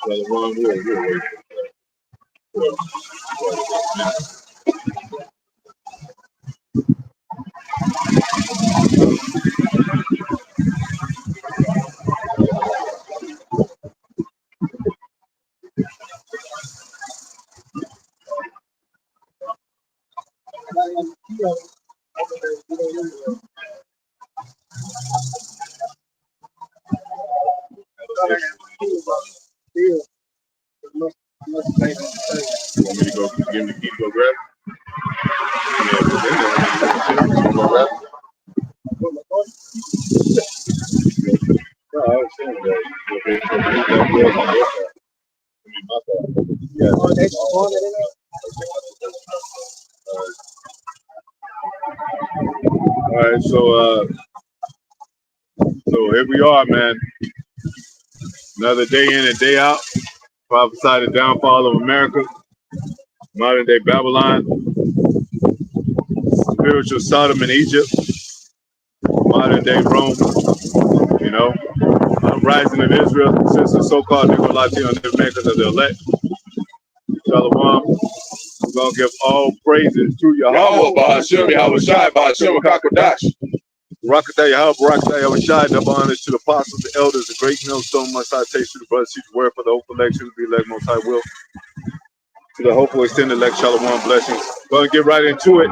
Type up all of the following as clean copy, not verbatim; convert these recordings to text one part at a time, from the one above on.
the wrong way. Want me to go give him the key to go grab? No, I was saying that. All right, so here we are, man. Another day in and day out. Prophesy the downfall of America, modern day Babylon, spiritual Sodom and Egypt, modern day Rome, you know, rising of Israel, since the so-called Negro Latino Americans are the elect. Shalom. We're going to give all praises to Yahweh. Ba'ashem Yahweh Shai, Ba'ashem Kakodash. Rakatah Yahweh, Barakatah Yahweh Shai, double honors to the apostles, the elders, the great millstone, most high taste to the brothers, teach the word for the hopeful election, be elect, most high will. To the hopeful extended elect, Shalom, blessings. Going to get right into it.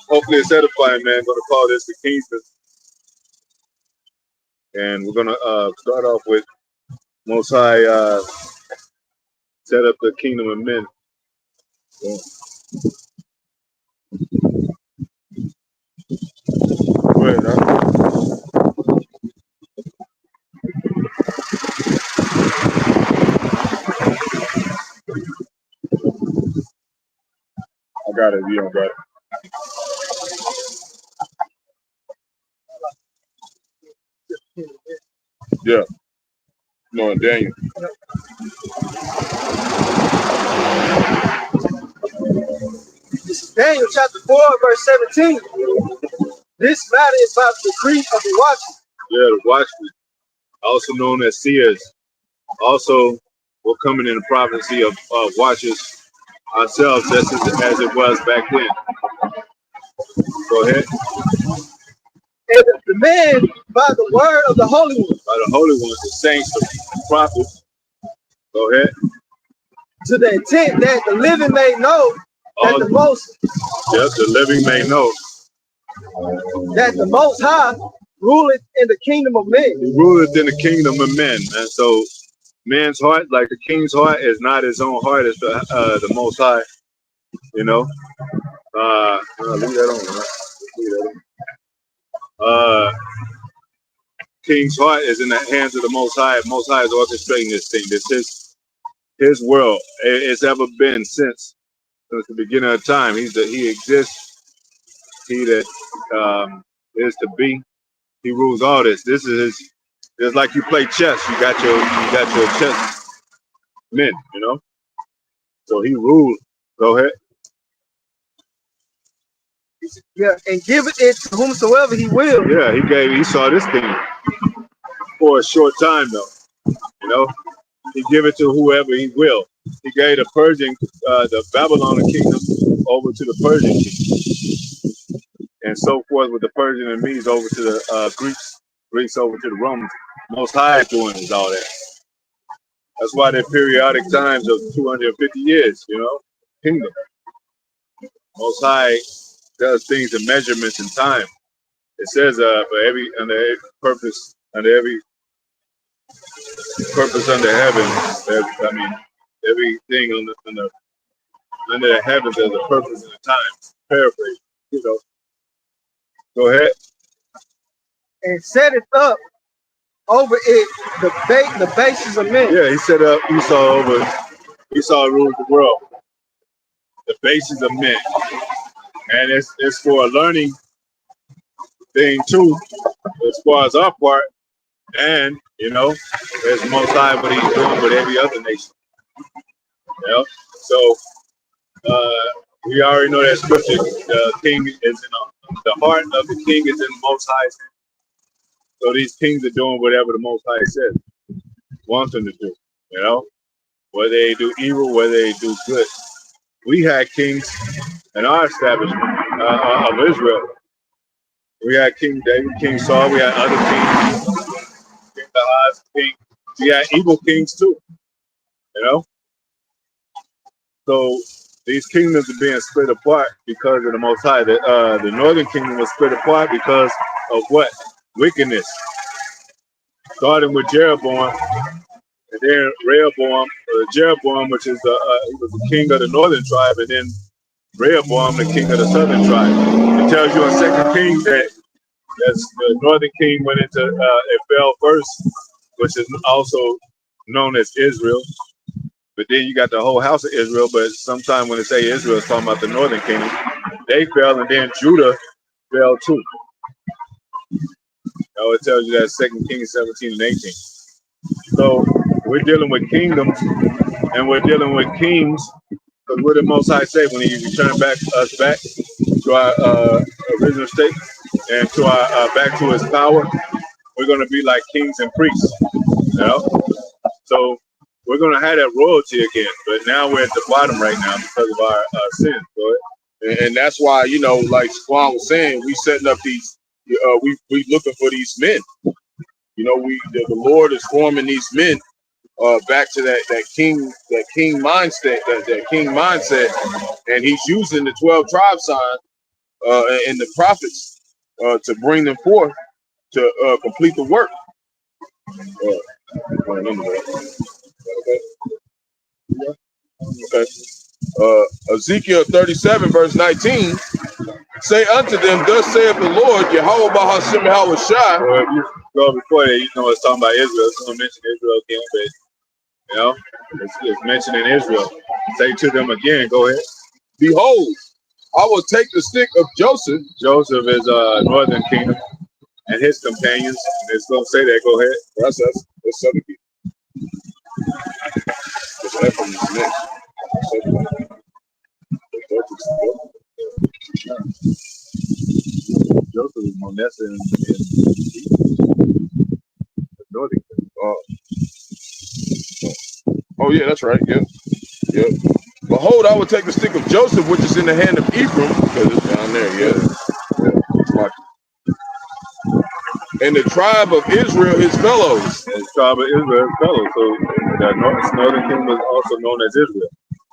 Hopefully it's edifying, man. Going to call this the King'sMen. And we're going to start off with Most High set up the kingdom of men. So, go ahead, huh? I got it. You don't got it. Yeah. No, Daniel. This is Daniel chapter 4, verse 17. This matter is about the decree of the watchmen. Yeah, the watchmen, also known as seers. Also, we're coming in the prophecy of watchers ourselves, just as it was back then. Go ahead. And the men by the word of the holy ones. By the holy ones, the saints, the prophets. Go ahead. To the intent that the living may know that the most. Yes, the living may know. That the Most High ruleth in the kingdom of men. He ruleth in the kingdom of men. And so man's heart, like the king's heart, is not his own heart, it's the Most High. You know? Leave that on, right? Leave that on. King's heart is in the hands of the Most High. Most High is orchestrating this thing. This is his world. It's ever been since the beginning of time. He exists. He that is to be. He rules all this. This is his. It's like you play chess. You got your chess men. You know. So he rules. Go ahead. Yeah, and giveth it to whomsoever he will. Yeah, he saw this thing for a short time though. You know, he give it to whoever he will. He gave the Persian, the Babylonian kingdom over to the Persian kingdom, and so forth with the Persian and Medes over to the Greeks over to the Romans. Most High doing is all that. That's why they're periodic times of 250 years. You know, kingdom. Most High does things in measurements and time. It says for every purpose under heaven. Everything under the heavens there's a purpose and a time. Paraphrase, you know. Go ahead. And set it up over it the basis of men. Yeah, he set up Esau ruled the world. The basis of men. And it's for a learning thing too, as far as our part. And you know, there's Most High what he's doing with every other nation. You know? So we already know that scripture. The king is in the heart of the king is in the Most High's hand. So these kings are doing whatever the Most High says, wants them to do. You know, whether they do evil, whether they do good. We had kings in our establishment of Israel. We had King David, King Saul. We had other kings, King Ahaz, King. We had evil kings too. You know, so these kingdoms are being split apart because of the Most High. The northern kingdom was split apart because of what? Wickedness. Starting with Jeroboam, and then Rehoboam, Jeroboam, which is he was the king of the northern tribe, and then Rehoboam, the king of the southern tribe. It tells you in 2 Kings that the northern king went into it fell first, which is also known as Israel. But then you got the whole house of Israel. But sometimes when they say Israel, it's talking about the northern kingdom. They fell, and then Judah fell too. Now it tells you that 2 Kings 17 and 18. So we're dealing with kingdoms, and we're dealing with kings, because what did Most High say when He returned us back to our original state and to our back to His power? We're going to be like kings and priests, you know. So we're going to have that royalty again, but now we're at the bottom right now because of our sin. And that's why, you know, like Squan was saying, we setting up these. We looking for these men. You know, the Lord is forming these men back to that king mindset, that king mindset, and He's using the 12 tribe sign and the prophets to bring them forth to complete the work. Okay. Ezekiel 37 verse 19. Say unto them, thus saith the Lord, Yahweh Bahashim Yahweh Shai. Well, if you go before that, you know it's talking about Israel. It's going to mention Israel again, but you know, it's mentioning Israel. Say to them again, go ahead. Behold, I will take the stick of Joseph. Joseph is northern kingdom and his companions. And it's going to say that. Go ahead. That's southern kingdom. That's from this next. Joseph is Manasseh in northern kingdom. Oh yeah, that's right. Yeah. Behold, I will take the stick of Joseph, which is in the hand of Ephraim, because it's down there. Yeah. And the tribe of Israel, his fellows. And the tribe of Israel, his fellows. So the northern kingdom is also known as Israel.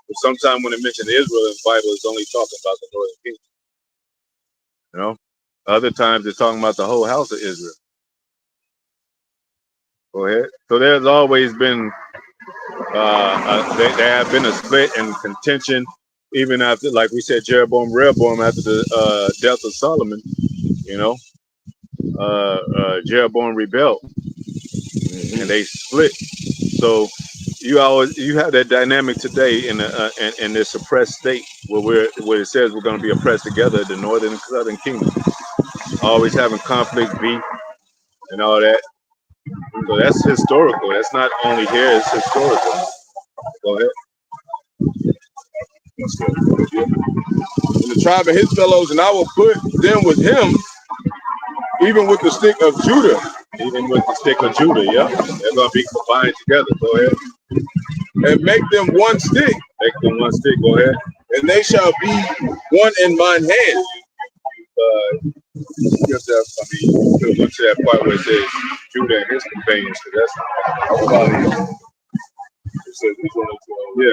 But sometimes when it mentions Israel in the Bible, it's only talking about the northern kingdom. You know, other times it's talking about the whole house of Israel. Go ahead. So there's always been there have been a split and contention, even after, like we said, Rehoboam after the death of Solomon. You know, Jeroboam rebelled, and they split. So you have that dynamic today in this oppressed state where it says we're going to be oppressed together, the northern and southern kingdom, always having conflict, beef, and all that. So that's historical. That's not only here; it's historical. Go ahead. And the tribe of his fellows, and I will put them with him, even with the stick of Judah. Even with the stick of Judah, yeah. They're going to be combined together. Go ahead. And make them one stick. Make them one stick. Go ahead. And they shall be one in mine hand. You could have went to that part where it says Judah and his companions, because that's about it. It says he's one of the,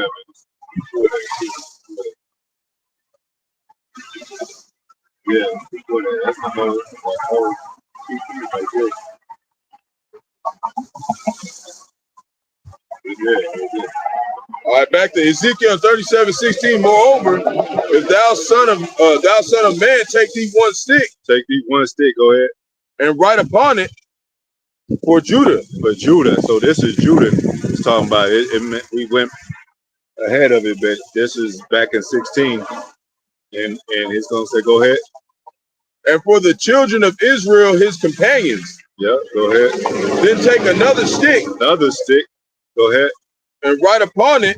yeah, that's the whole right there. Yeah. All right, back to Ezekiel 37:16. Moreover, if thou son of man, take thee one stick. Take thee one stick, go ahead. And write upon it for Judah. For Judah. So this is Judah it's talking about. We went ahead of it, but this is back in 16. And it's going to say, go ahead. And for the children of Israel, his companions. Yeah, go ahead. Then take another stick. Another stick. Go ahead. And write upon it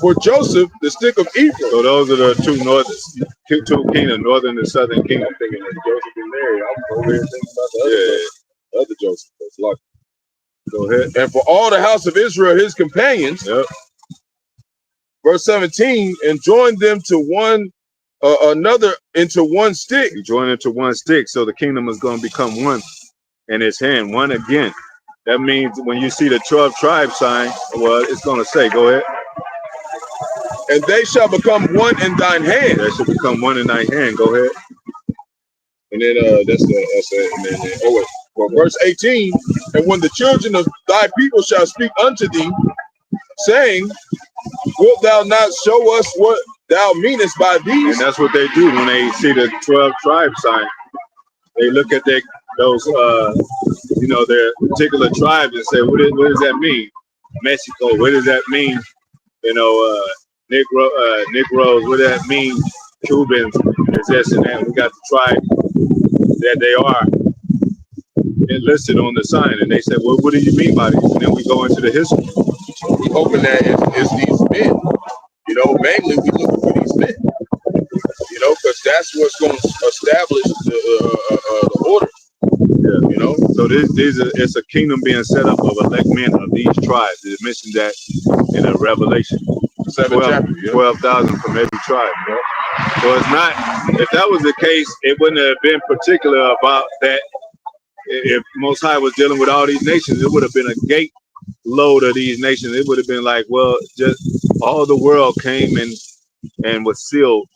for Joseph, the stick of Ephraim. So those are the two kingdoms, northern and southern kingdom. I'm thinking of Joseph and Mary. I'm over here thinking about the other Joseph. That's lucky. Go ahead. And for all the house of Israel, his companions. Yep. Verse 17, and join them to one another into one stick. You join into one stick, so the kingdom is going to become one in his hand, one again. That means when you see the 12 tribe sign, well, it's going to say, go ahead. And they shall become one in thine hand. They shall become one in thy hand. Go ahead. And then that's it. And then oh wait. Well, verse 18, and when the children of thy people shall speak unto thee, saying, wilt thou not show us what thou meanest by these? And that's what they do when they see the 12 tribe sign. They look at those their particular tribes and say, what does that mean? Mexico, what does that mean? Negroes, what does that mean? Cubans, this and that. We got the tribe that they are listed on the sign, and they said, well, what do you mean by this? And then we go into the history. We hoping that it's these men. Mainly we looking for these men. Because that's what's going to establish the order. Yeah. So it's a kingdom being set up of elect men of these tribes. It mentioned that in a Revelation. 12,000 from every tribe. Bro. So it's not, if that was the case, it wouldn't have been particular about that. If Most High was dealing with all these nations, it would have been a gate load of these nations. It would have been like, well, just all the world came and was sealed,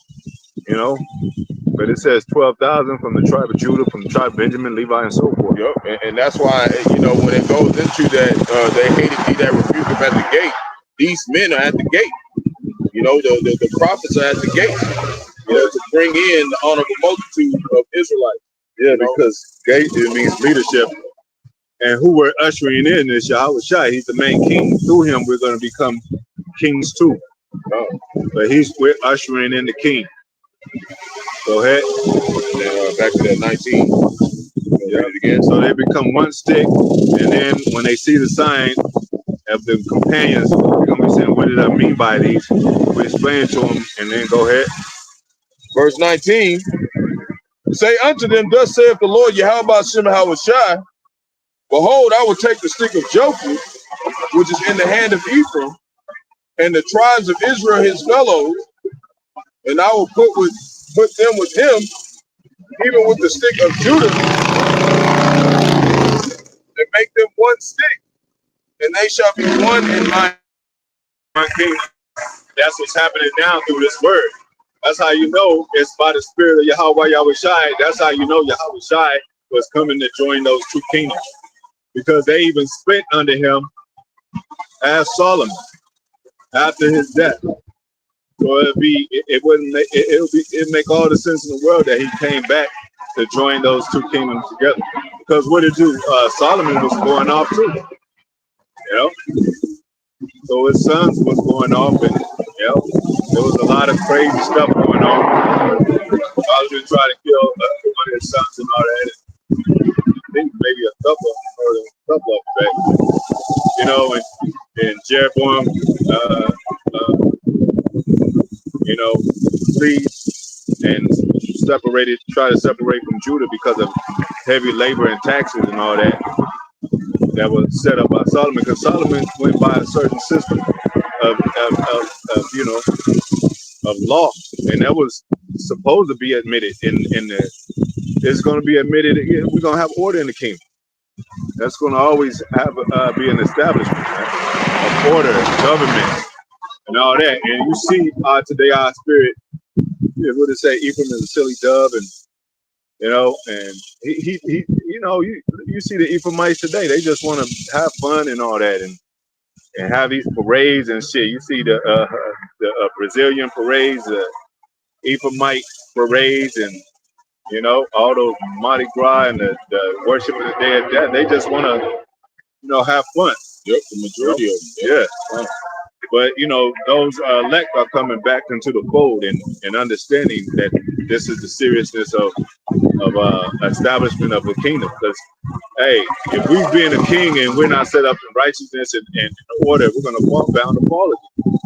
But it says 12,000 from the tribe of Judah, from the tribe of Benjamin, Levi, and so forth. Yep. And that's why, when it goes into that, they hated thee that rebuke them at the gate. These men are at the gate. The prophets are at the gate, to bring in the honorable multitude of Israelites. Yeah, because gate, it means leadership. And who we're ushering in is Yahweh Shai. He's the main king. Through him, we're going to become kings too. But we're ushering in the king. Go ahead. And, back to that 19. Yeah. Again. So they become one stick. And then when they see the sign of the companions, they're going to be saying, what did I mean by these? We explain to them, and then go ahead. Verse 19. Say unto them, thus saith the Lord Yahweh Shai, behold, I will take the stick of Joseph, which is in the hand of Ephraim, and the tribes of Israel his fellows, and I will put them with him, even with the stick of Judah, and make them one stick, and they shall be one in my kingdom. That's what's happening now through this word. That's how you know it's by the spirit of Yahweh Shai. That's how you know Yahweh Shai was coming to join those two kingdoms, because they even split under him as Solomon after his death. So it'd make all the sense in the world that he came back to join those two kingdoms together. Because what it do? Solomon was going off too. So his sons was going off, and there was a lot of crazy stuff going on. Solomon tried to kill one of his sons and all that. I think maybe a couple of back. And Jeroboam, flees and try to separate from Judah because of heavy labor and taxes and all that. That was set up by Solomon, because Solomon went by a certain system of law, and that was supposed to be admitted it's going to be admitted. We're going to have order in the kingdom. That's going to always have be an establishment of order, government, and all that. And you see today our spirit. What it say? Ephraim is a silly dove, and and he you see the Ephraimites today. They just want to have fun and all that, and have these parades and shit. You see the Brazilian parades, the Ephraimite parades, and all those Mardi Gras and the worship of the Day of Death. They just want to have fun. Yep, the majority of them. Yeah. But those elect are coming back into the fold and understanding that this is the seriousness of establishment of the kingdom. Because hey, if we being a king and we're not set up in righteousness and order, we're gonna fall bound to fall again.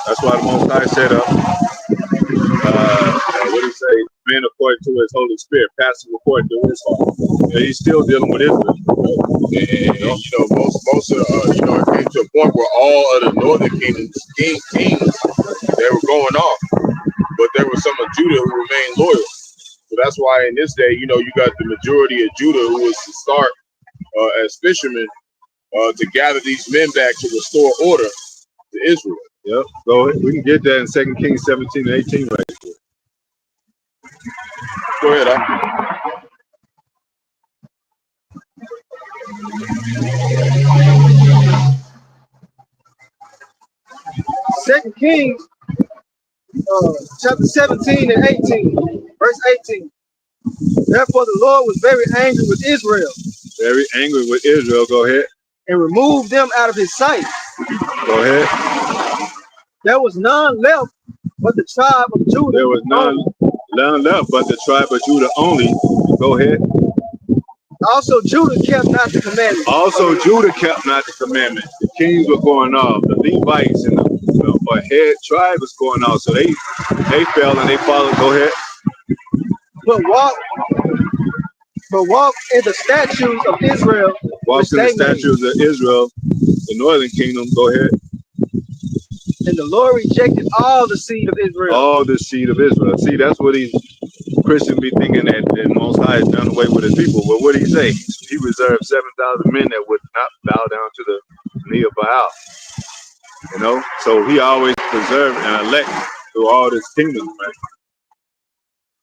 That's why the Most High set up. What do you say? men according to his Holy Spirit, pastors according to his heart. And he's still dealing with Israel. And most of it came to a point where all of the northern kings they were going off, but there were some of Judah who remained loyal. So that's why in this day, you got the majority of Judah who was to start as fishermen to gather these men back to restore order to Israel. Yep. So we can get that in 2 Kings 17 and 18 right here. Go ahead, Second Kings, chapter 17 and 18, verse 18. Therefore the Lord was very angry with Israel. Very angry with Israel. Go ahead. And removed them out of his sight. Go ahead. There was none left but the tribe of Judah. There was none left but the tribe of Judah only. Go ahead. Also Judah kept not the commandment. Also Judah kept not the commandment. The kings were going off. The Levites and the head tribe was going off. So they fell and they followed. Go ahead. But walk in the statutes of Israel. Walk in the statutes of Israel, the northern kingdom. Go ahead. And the Lord rejected all the seed of Israel. All the seed of Israel. See, that's what these Christians be thinking, that the Most High has done away with his people. But what did he say? He reserved 7,000 men that would not bow down to the knee of Baal. So he always preserved and elect through all this kingdom, right?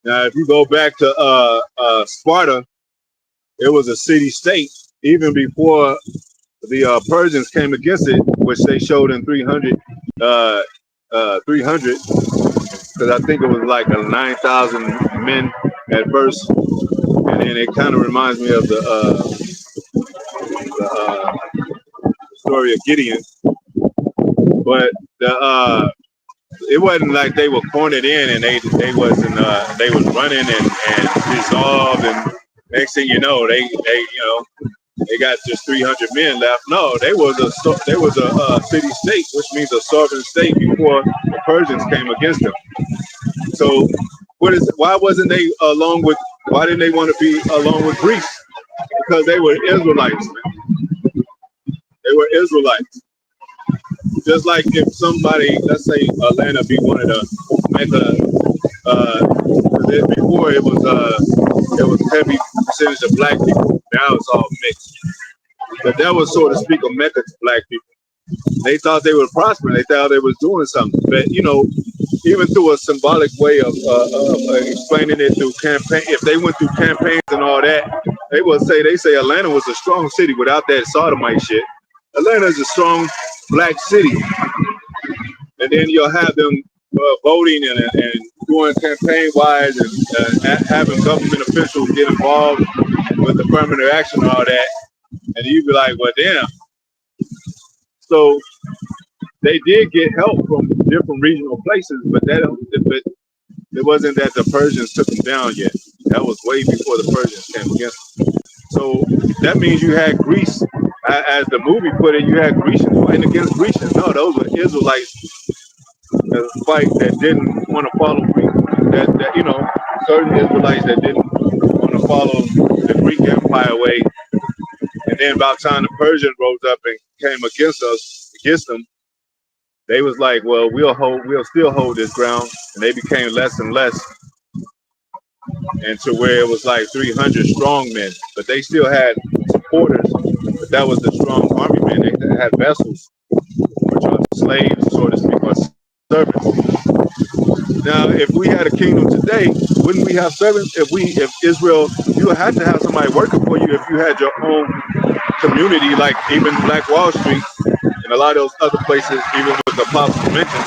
Now, if you go back to Sparta, it was a city-state even before the Persians came against it, which they showed in 300, because I think it was like 9,000 men at first, and then it kind of reminds me of the story of Gideon. But it wasn't like they were cornered in and they was running and dissolved, and next thing you know they got just 300 men left. No, they was a city state, which means a sovereign state before the Persians came against them. So why didn't they want to be along with Greece? Because they were Israelites, man. They were Israelites. Just like if somebody, let's say Atlanta, be wanted to make before it was heavy percentage of black people. Now it's all mixed. But that was, so to speak, a mecca to black people. They thought they were prospering. They thought they was doing something. But even through a symbolic way of explaining it through campaign, if they went through campaigns and all that, they say Atlanta was a strong city without that sodomite shit. Atlanta is a strong black city, and then you'll have them voting and doing campaign wise and having government officials get involved with affirmative action and all that, and you'd be like, well, damn. So they did get help from different regional places, but it wasn't that the Persians took them down yet. That was way before the Persians came against them. So that means you had Greece, as the movie put it, you had Grecians fighting against Grecians. No, those were Israelites fight that didn't want to follow Greek. Certain Israelites that didn't want to follow the Greek Empire way. And then by the time the Persians rose up and came against them, they was like, well, we'll still hold this ground, and they became less and less, and to where it was like 300 strong men, but they still had supporters. But that was the strong army men. They had vessels, which are slaves, so to speak, or servants. Now, if we had a kingdom today, wouldn't we have servants? If Israel, you would have to have somebody working for you if you had your own community, like even Black Wall Street and a lot of those other places, even with the apostles mentioned,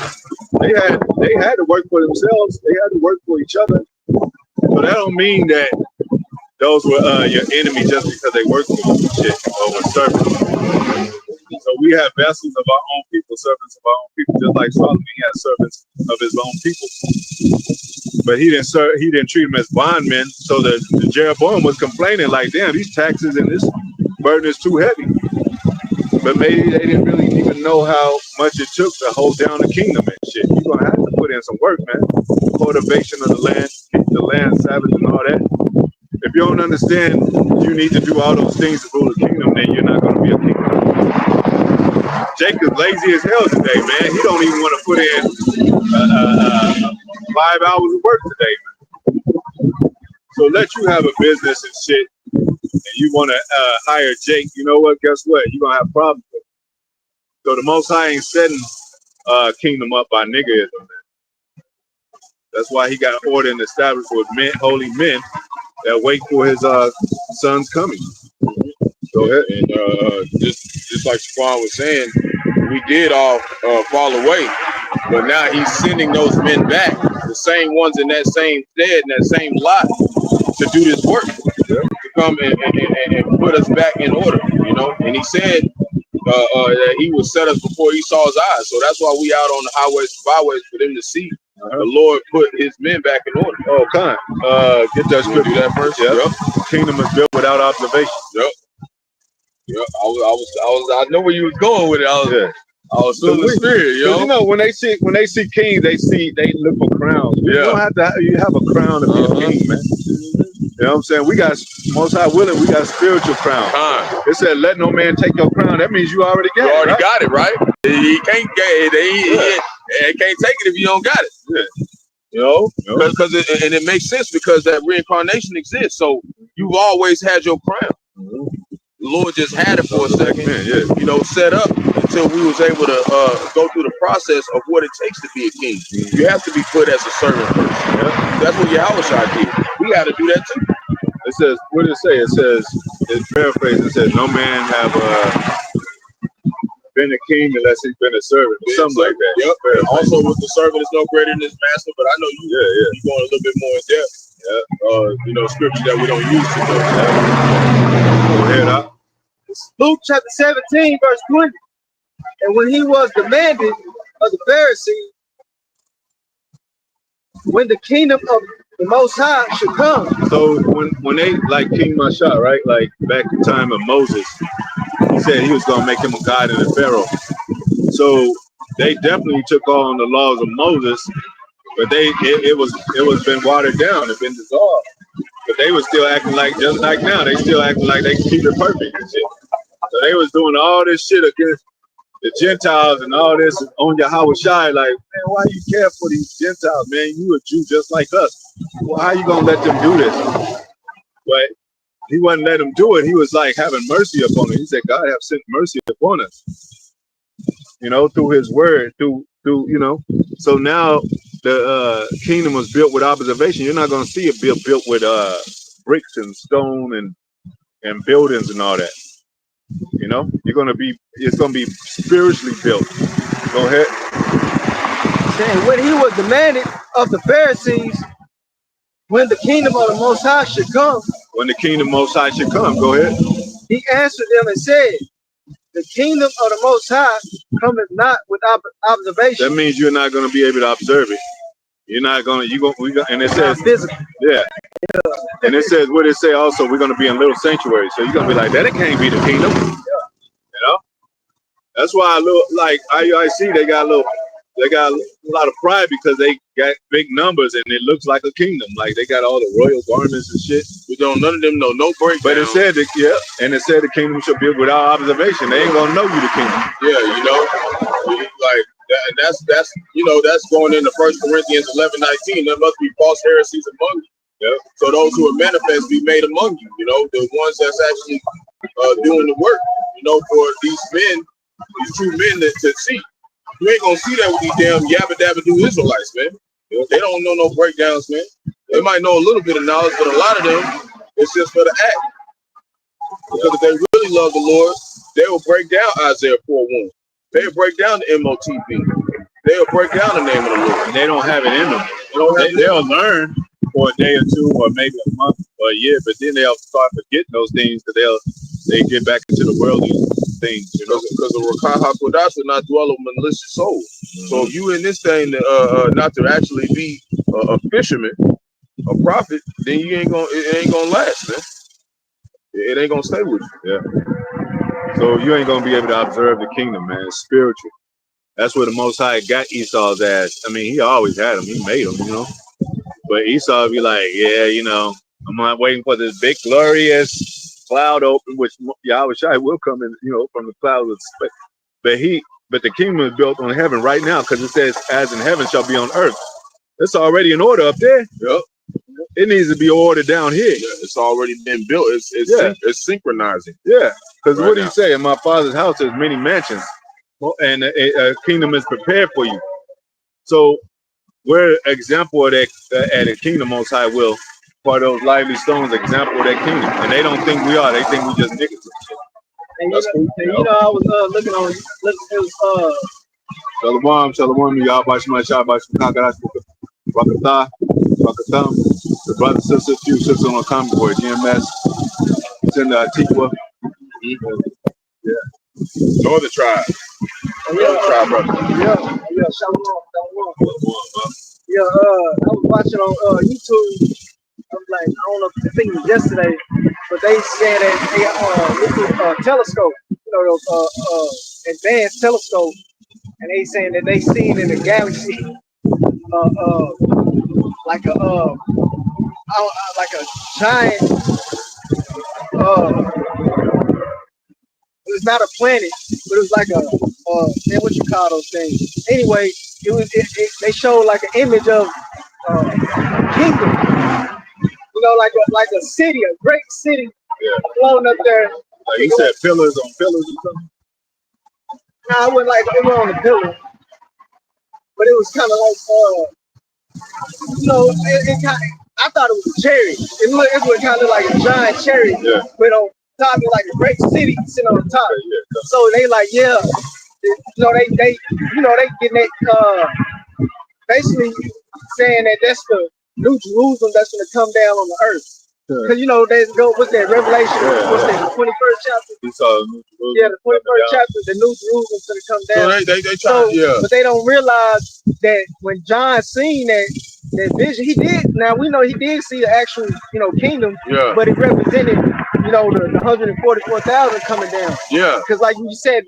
they had to work for themselves. They had to work for each other. So that don't mean that those were your enemy just because they worked for you, shit, or were servants. So we have vessels of our own people, servants of our own people, just like Solomon. He had servants of his own people, but he didn't treat them as bondmen. So the Jeroboam was complaining like, damn, these taxes and this burden is too heavy. But maybe they didn't really even to know how much it took to hold down the kingdom and shit. You're gonna have to put in some work, man. Cultivation of the land, keep the land Sabbath and all that. If you don't understand you need to do all those things to rule the kingdom, then you're not gonna be a king. Jacob's lazy as hell today, man. He don't even want to put in 5 hours of work today. So let you have a business and shit, and you want to hire Jake. You know what? Guess what? You're gonna have problems with it. So the Most High ain't setting kingdom up by niggerism. That's why he got order and established with men, holy men that wait for his son's coming. Go ahead. And just like Spawn was saying, we did all fall away, but now he's sending those men back, the same ones in that same stead, in that same lot, to do this work, to come and put us back in order, you know. And he said that he would set us before Esau's eyes. So that's why we out on the highways and byways for them to see. The Lord put his men back in order. Oh, kind. Get that scripture. Do that first. Yep. Kingdom is built without observation. Yep. Yep. I know where you was going with it. I was still in the spirit, yo. You know, when they see kings, they look for crowns. You don't have to. You have a crown to be a king, man. You know what I'm saying? We got, Most High willing, we got a spiritual crown. It said, "Let no man take your crown." That means you already got it. You already got it, right? He can't get it. He can't take it if you don't got it. Yeah. You know, because it makes sense because that reincarnation exists. So you've always had your crown. The Lord just had it for a second, you know, set up until we was able to go through the process of what it takes to be a king. You have to be put as a servant first. That's what Yahushua did. We got to do that too. It says, what did it say? It says, it's paraphrased. It says, "No man have been a king unless he's been a servant," or something like that. Yep. Also, with the servant is no greater than his master. But I know you're going a little bit more in depth. You know, scripture that we don't use too much. Go ahead, out. Luke chapter 17, verse 20. And when he was demanded of the Pharisees when the kingdom of the Most High should come. So when they, like King Masha, right? Like back in the time of Moses, he said he was going to make him a god in the Pharaoh. So they definitely took on the laws of Moses, but it was been watered down, it been dissolved. But they were still acting like, just like now, they still acting like they can keep it perfect and shit. So they was doing all this shit against the Gentiles and all this on Yahushua, like, man, why you care for these Gentiles, man? You a Jew just like us. Well, how you gonna let them do this? But he wouldn't let them do it. He was like having mercy upon them. He said, God have sent mercy upon us, you know, through his word, through you know. So now the kingdom was built with observation. You're not gonna see it built with bricks and stone and buildings and all that. You know, it's gonna be spiritually built. Go ahead. Saying when he was demanded of the Pharisees when the kingdom of the Most High should come. When the kingdom Most High should come. Go ahead. He answered them and said, "The kingdom of the Most High cometh not with observation." That means you're not going to be able to observe it. You're not going to. And it says, yeah. And it says, what it say also, we're going to be in little sanctuaries. So you're going to be like, that it can't be the kingdom. You know? That's why I look like IUIC, they got a lot of pride because they got big numbers and it looks like a kingdom. Like they got all the royal garments and shit. We don't, none of them know no breakdown. But it said that, and it said the kingdom shall be without observation. They ain't gonna know you the kingdom. Yeah, you know, like that's you know, that's going into 1 Corinthians 11:19. There must be false heresies among you. Yeah. So those who are manifest be made among you. You know, the ones that's actually doing the work. You know, for these men, these true men to see. You ain't gonna see that with these damn yabba dabba do Israelites, man. They don't know no breakdowns, man. They might know a little bit of knowledge, but a lot of them, it's just for the act. Because if they really love the Lord, they will break down Isaiah 4:1. They'll break down the MOTB. They'll break down the name of the Lord. And they don't have it in them. They'll learn for a day or two, or maybe a month or a year, but then they'll start forgetting those things because they get back into the worldly things, you know, because the Rakaha Kodash will not dwell on malicious soul. So if you in this thing not to actually be a fisherman, a prophet, then it ain't gonna last, man. It ain't gonna stay with you. Yeah. So you ain't gonna be able to observe the kingdom, man. It's spiritual. That's where the Most High got Esau's ass. I mean, he always had him. He made him, you know. But Esau be like, yeah, you know, I'm not waiting for this big glorious cloud open, which Yahweh Shai will come in, you know, from the clouds of space. But the kingdom is built on heaven right now, because it says, as in heaven shall be on earth. It's already in order up there. Yep. It needs to be ordered down here. Yeah, it's already been built. It's synchronizing. Yeah. Because Right what do you now. say? In my father's house there's many mansions, and a kingdom is prepared for you. So we're an example of that at the kingdom Most High will. For those lively stones, example of that kingdom. And they don't think we are. They think we just niggas and shit. And That's cool. you know, I was looking at Shalom, y'all, Rakatha, Rakatham, the brother, sister, few sisters on the comment board, GMS, send Tikwa. Yeah. Northern tribe. Northern tribe, brother. Yeah, shalom. Yeah, I was watching on YouTube. I was like, I don't know, I think it was yesterday, but they said that they telescope, you know, those advanced telescope, and they saying that they seen in the galaxy like a giant it was not a planet, but it was like man, what you call those things? Anyway, they showed like an image of kingdom, you know, like a city, a great city, floating up there. Like you said, pillars on pillars or something. Nah, it wasn't on the pillar, but it was kind of like you know, it kind of, I thought it was a cherry. It looked kind of like a giant cherry, but on top of like a great city sitting on the top. So they like, yeah, you know, they getting that basically saying that that's the New Jerusalem that's gonna come down on the earth. Because you know they go, what's that, Revelation? What's that, the 21st chapter? Yeah, the 21st chapter, the New Jerusalem's gonna come down. So they try, but they don't realize that when John seen that vision, he did. Now we know he did see the actual, you know, kingdom, but it represented, you know, the 144,000 coming down. Yeah. Because like you said,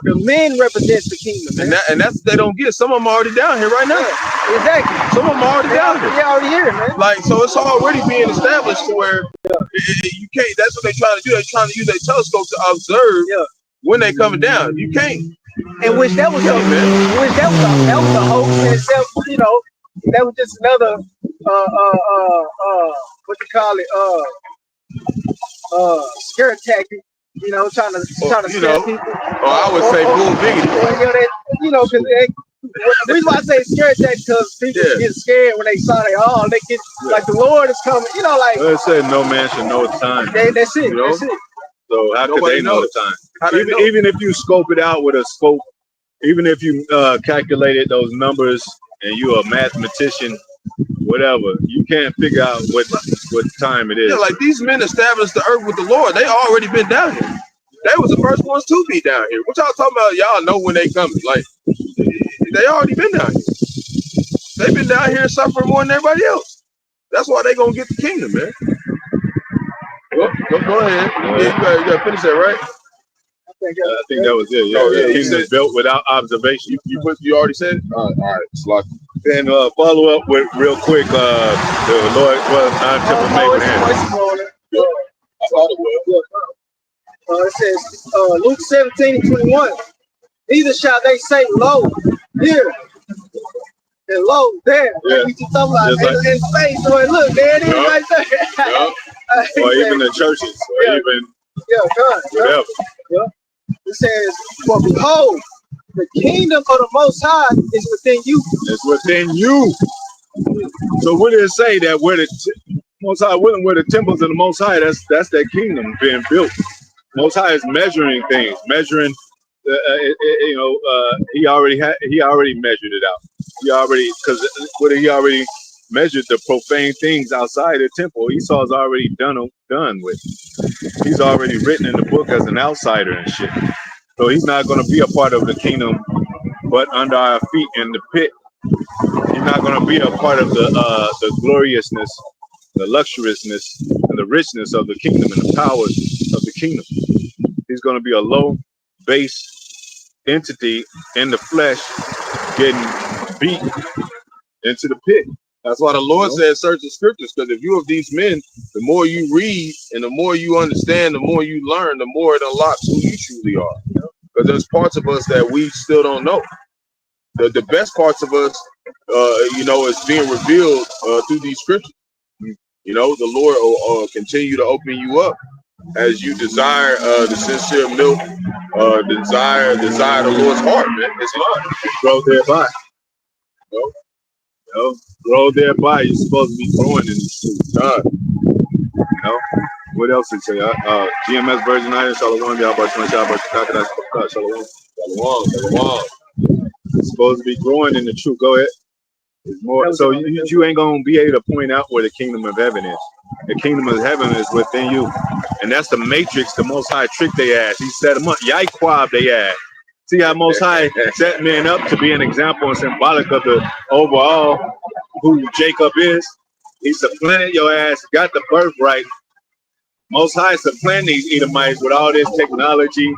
the men represents the kingdom, and that's what they don't get. Some of them are already down here right now. Yeah, exactly. Some of them are already down here. They're already here, man. Like, so it's already being established to where you can't. That's what they're trying to do. They're trying to use their telescope to observe when they coming down. You can't. And which that was a hoax in itself. You know, that was just another what you call it, scare tactic. You know, trying to scare people. Or I would say bull biggity. You know, because the reason why I say scare tactic, because people get scared when they saw they get like the Lord is coming. You know, like it said no man should know its time. That's it. You know? That's it. So how could they know the time? Even if you scope it out with a scope, even if you calculated those numbers and you're a mathematician, whatever, you can't figure out what time it is. Yeah, like these men established the earth with the Lord. They already been down here. They was the first ones to be down here. What y'all talking about? Y'all know when they coming. Like, they already been down here. They've been down here suffering more than everybody else. That's why they gonna get the kingdom, man. Well, go ahead. You gotta finish that, right? I think that was it. Yeah, the kingdom is built without observation. You already said it? All right. Slug. And follow up with real quick. The Lord, non-temple made it says Luke 17:21. Neither shall they say, "Lo, here," and "Lo, there." Yeah. You talking about in space? So look, there it is, right there. Or even the churches, or even whatever. It says, "For behold, the kingdom of the Most High is within you." It's within you. So what did it say that where the Most High willing, where the temples of the Most High, that's that kingdom being built. Most High is measuring things, measuring. He already measured it out. He already measured the profane things outside the temple. Esau's already done with. He's already written in the book as an outsider and shit. So he's not going to be a part of the kingdom, but under our feet in the pit. He's not going to be a part of the gloriousness, the luxuriousness, and the richness of the kingdom and the power of the kingdom. He's He's going to be a low base entity in the flesh, getting beat into the pit. That's why the Lord said search the scriptures, because if you of these men, the more you read and the more you understand, the more you learn, the more it unlocks who you truly are. Because there's parts of us that we still don't know. The best parts of us, is being revealed through these scriptures. The Lord will continue to open you up as you desire the sincere milk, desire the Lord's heart, man. It's hard. Grow thereby. Grow thereby. You're supposed to be growing in this truth. What else did it say? GMS version 9, Shalom, Yahweh, Shalom. It's supposed to be growing in the truth. Go ahead. It's more, so you ain't gonna be able to point out where the kingdom of heaven is. The kingdom of heaven is within you, and that's the matrix. The Most High trick they ass. He set them up. Yaiquab they ass. See how Most High set men up to be an example and symbolic of the overall who Jacob is. He supplanted your ass. Got the birthright. Most High supplanted these Edomites with all this technology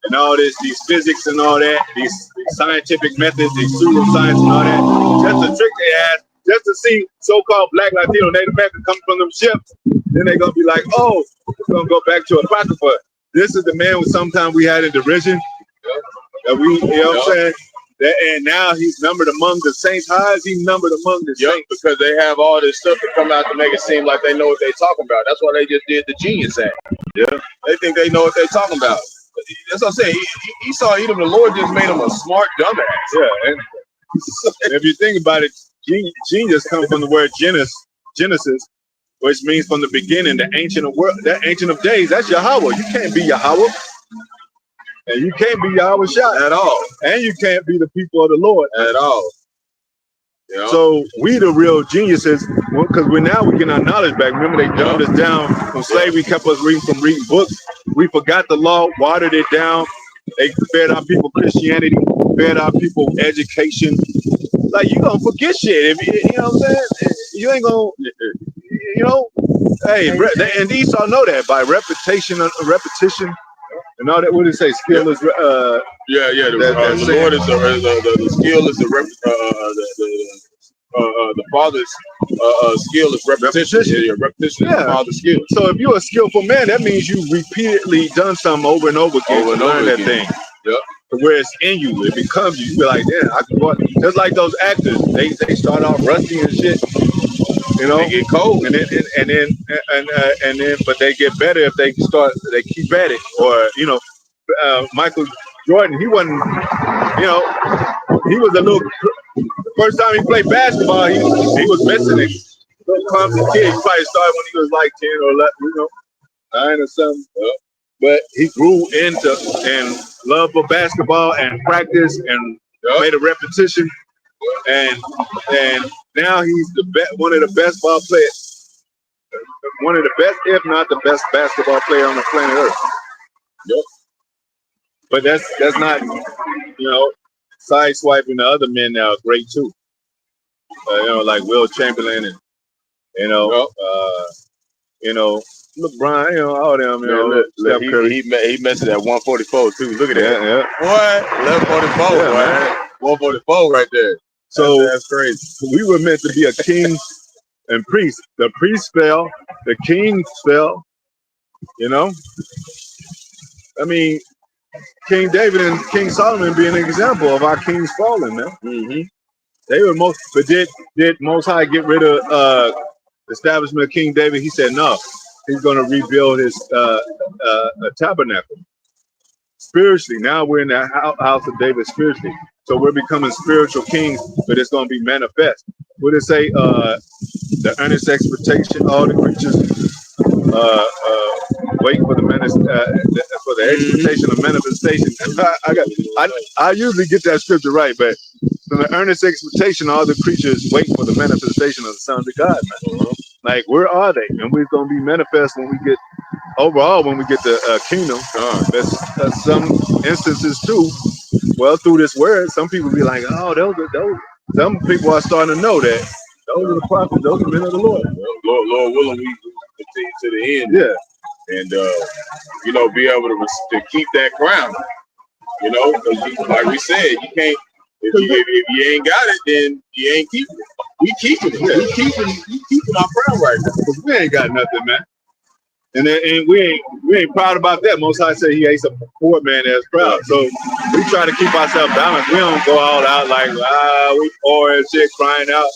and all these physics and all that, these scientific methods, these pseudoscience and all that, just to trick their ass, just to see so-called Black, Latino, Native American come from them ships. Then they're gonna be like, oh, it's gonna go back to Apocrypha. This is the man who sometimes we had in derision. That we, you know what I'm saying? And now he's numbered among the saints. How is he numbered among the saints? Because they have all this stuff to come out to make it seem like they know what they're talking about. That's why they just did the Genius Act. Yeah. They think they know what they're talking about. That's what I'm saying. Esau, Edom, the Lord just made him a smart dumbass. Yeah. And if you think about it, genius comes from the word Genesis, which means from the beginning, the ancient of world, that ancient of days. That's Yahweh. You can't be Yahweh. And you can't be Yahweh Shah at all. And you can't be the people of the Lord at all. Yeah. So we the real geniuses, because we get our knowledge back. Remember, they dumbed us down from slavery, kept us from reading books. We forgot the law, watered it down. They fed our people Christianity, fed our people education. Like, you gonna forget shit. If you know what I'm saying? You ain't gonna, hey, and Esau know that by repetition and all that. What did it say? Skill is the Lord is the skill is the Father's skill is repetition. Repetition is the Father's skill. So if you're a skillful man, that means you repeatedly done something over and over again to learn that thing. Yep. Where it's in you, it becomes you. You be like, yeah, I can go. Just like those actors, they start off rusty and shit. They get cold, and then, but they get better if they keep at it. Or Michael Jordan, he wasn't, he was a little. The first time he played basketball, he was missing it. Little clumsy kid. He probably started when he was like 10 or 11, 9 or something. But he grew into and love for basketball and practice and made a repetition. And now he's one of the best ball players, one of the best, if not the best basketball player on the planet Earth. Yep. But that's not, sideswiping the other men that are great too. Like Will Chamberlain and LeBron, all them, Steph Curry. He messed it at 144 too. Look at that. Yeah. What? 144, man. 144 right there. So that's crazy. We were meant to be a king and priest. The priest fell, the king fell. I mean, King David and King Solomon being an example of our kings falling, man. Mm-hmm. They were but did Most High get rid of establishment of King David? He said no. He's going to rebuild his tabernacle spiritually. Now we're in the house of David spiritually. So we're becoming spiritual kings, but it's going to be manifest. What did it say? The earnest expectation, all the creatures wait for the expectation of manifestation. I usually get that scripture right, but from the earnest expectation, all the creatures wait for the manifestation of the sons of God, man. Like, where are they? And we're going to be manifest when we get the kingdom. There's some instances too. Well, through this word, some people be like, oh, those. Some people are starting to know that those are the prophets, those are men of the Lord. Lord willing, we continue to the end. Yeah. and you know, be able to keep that crown. You know, because like we said, you can't. If you ain't got it, then you ain't keeping it. We keeping it. We keeping our crown right now. Because we ain't got nothing, man. And we ain't proud about that. Most High say he ain't a poor man that's proud. So we try to keep ourselves balanced. We don't go all out like we poor and shit, crying out,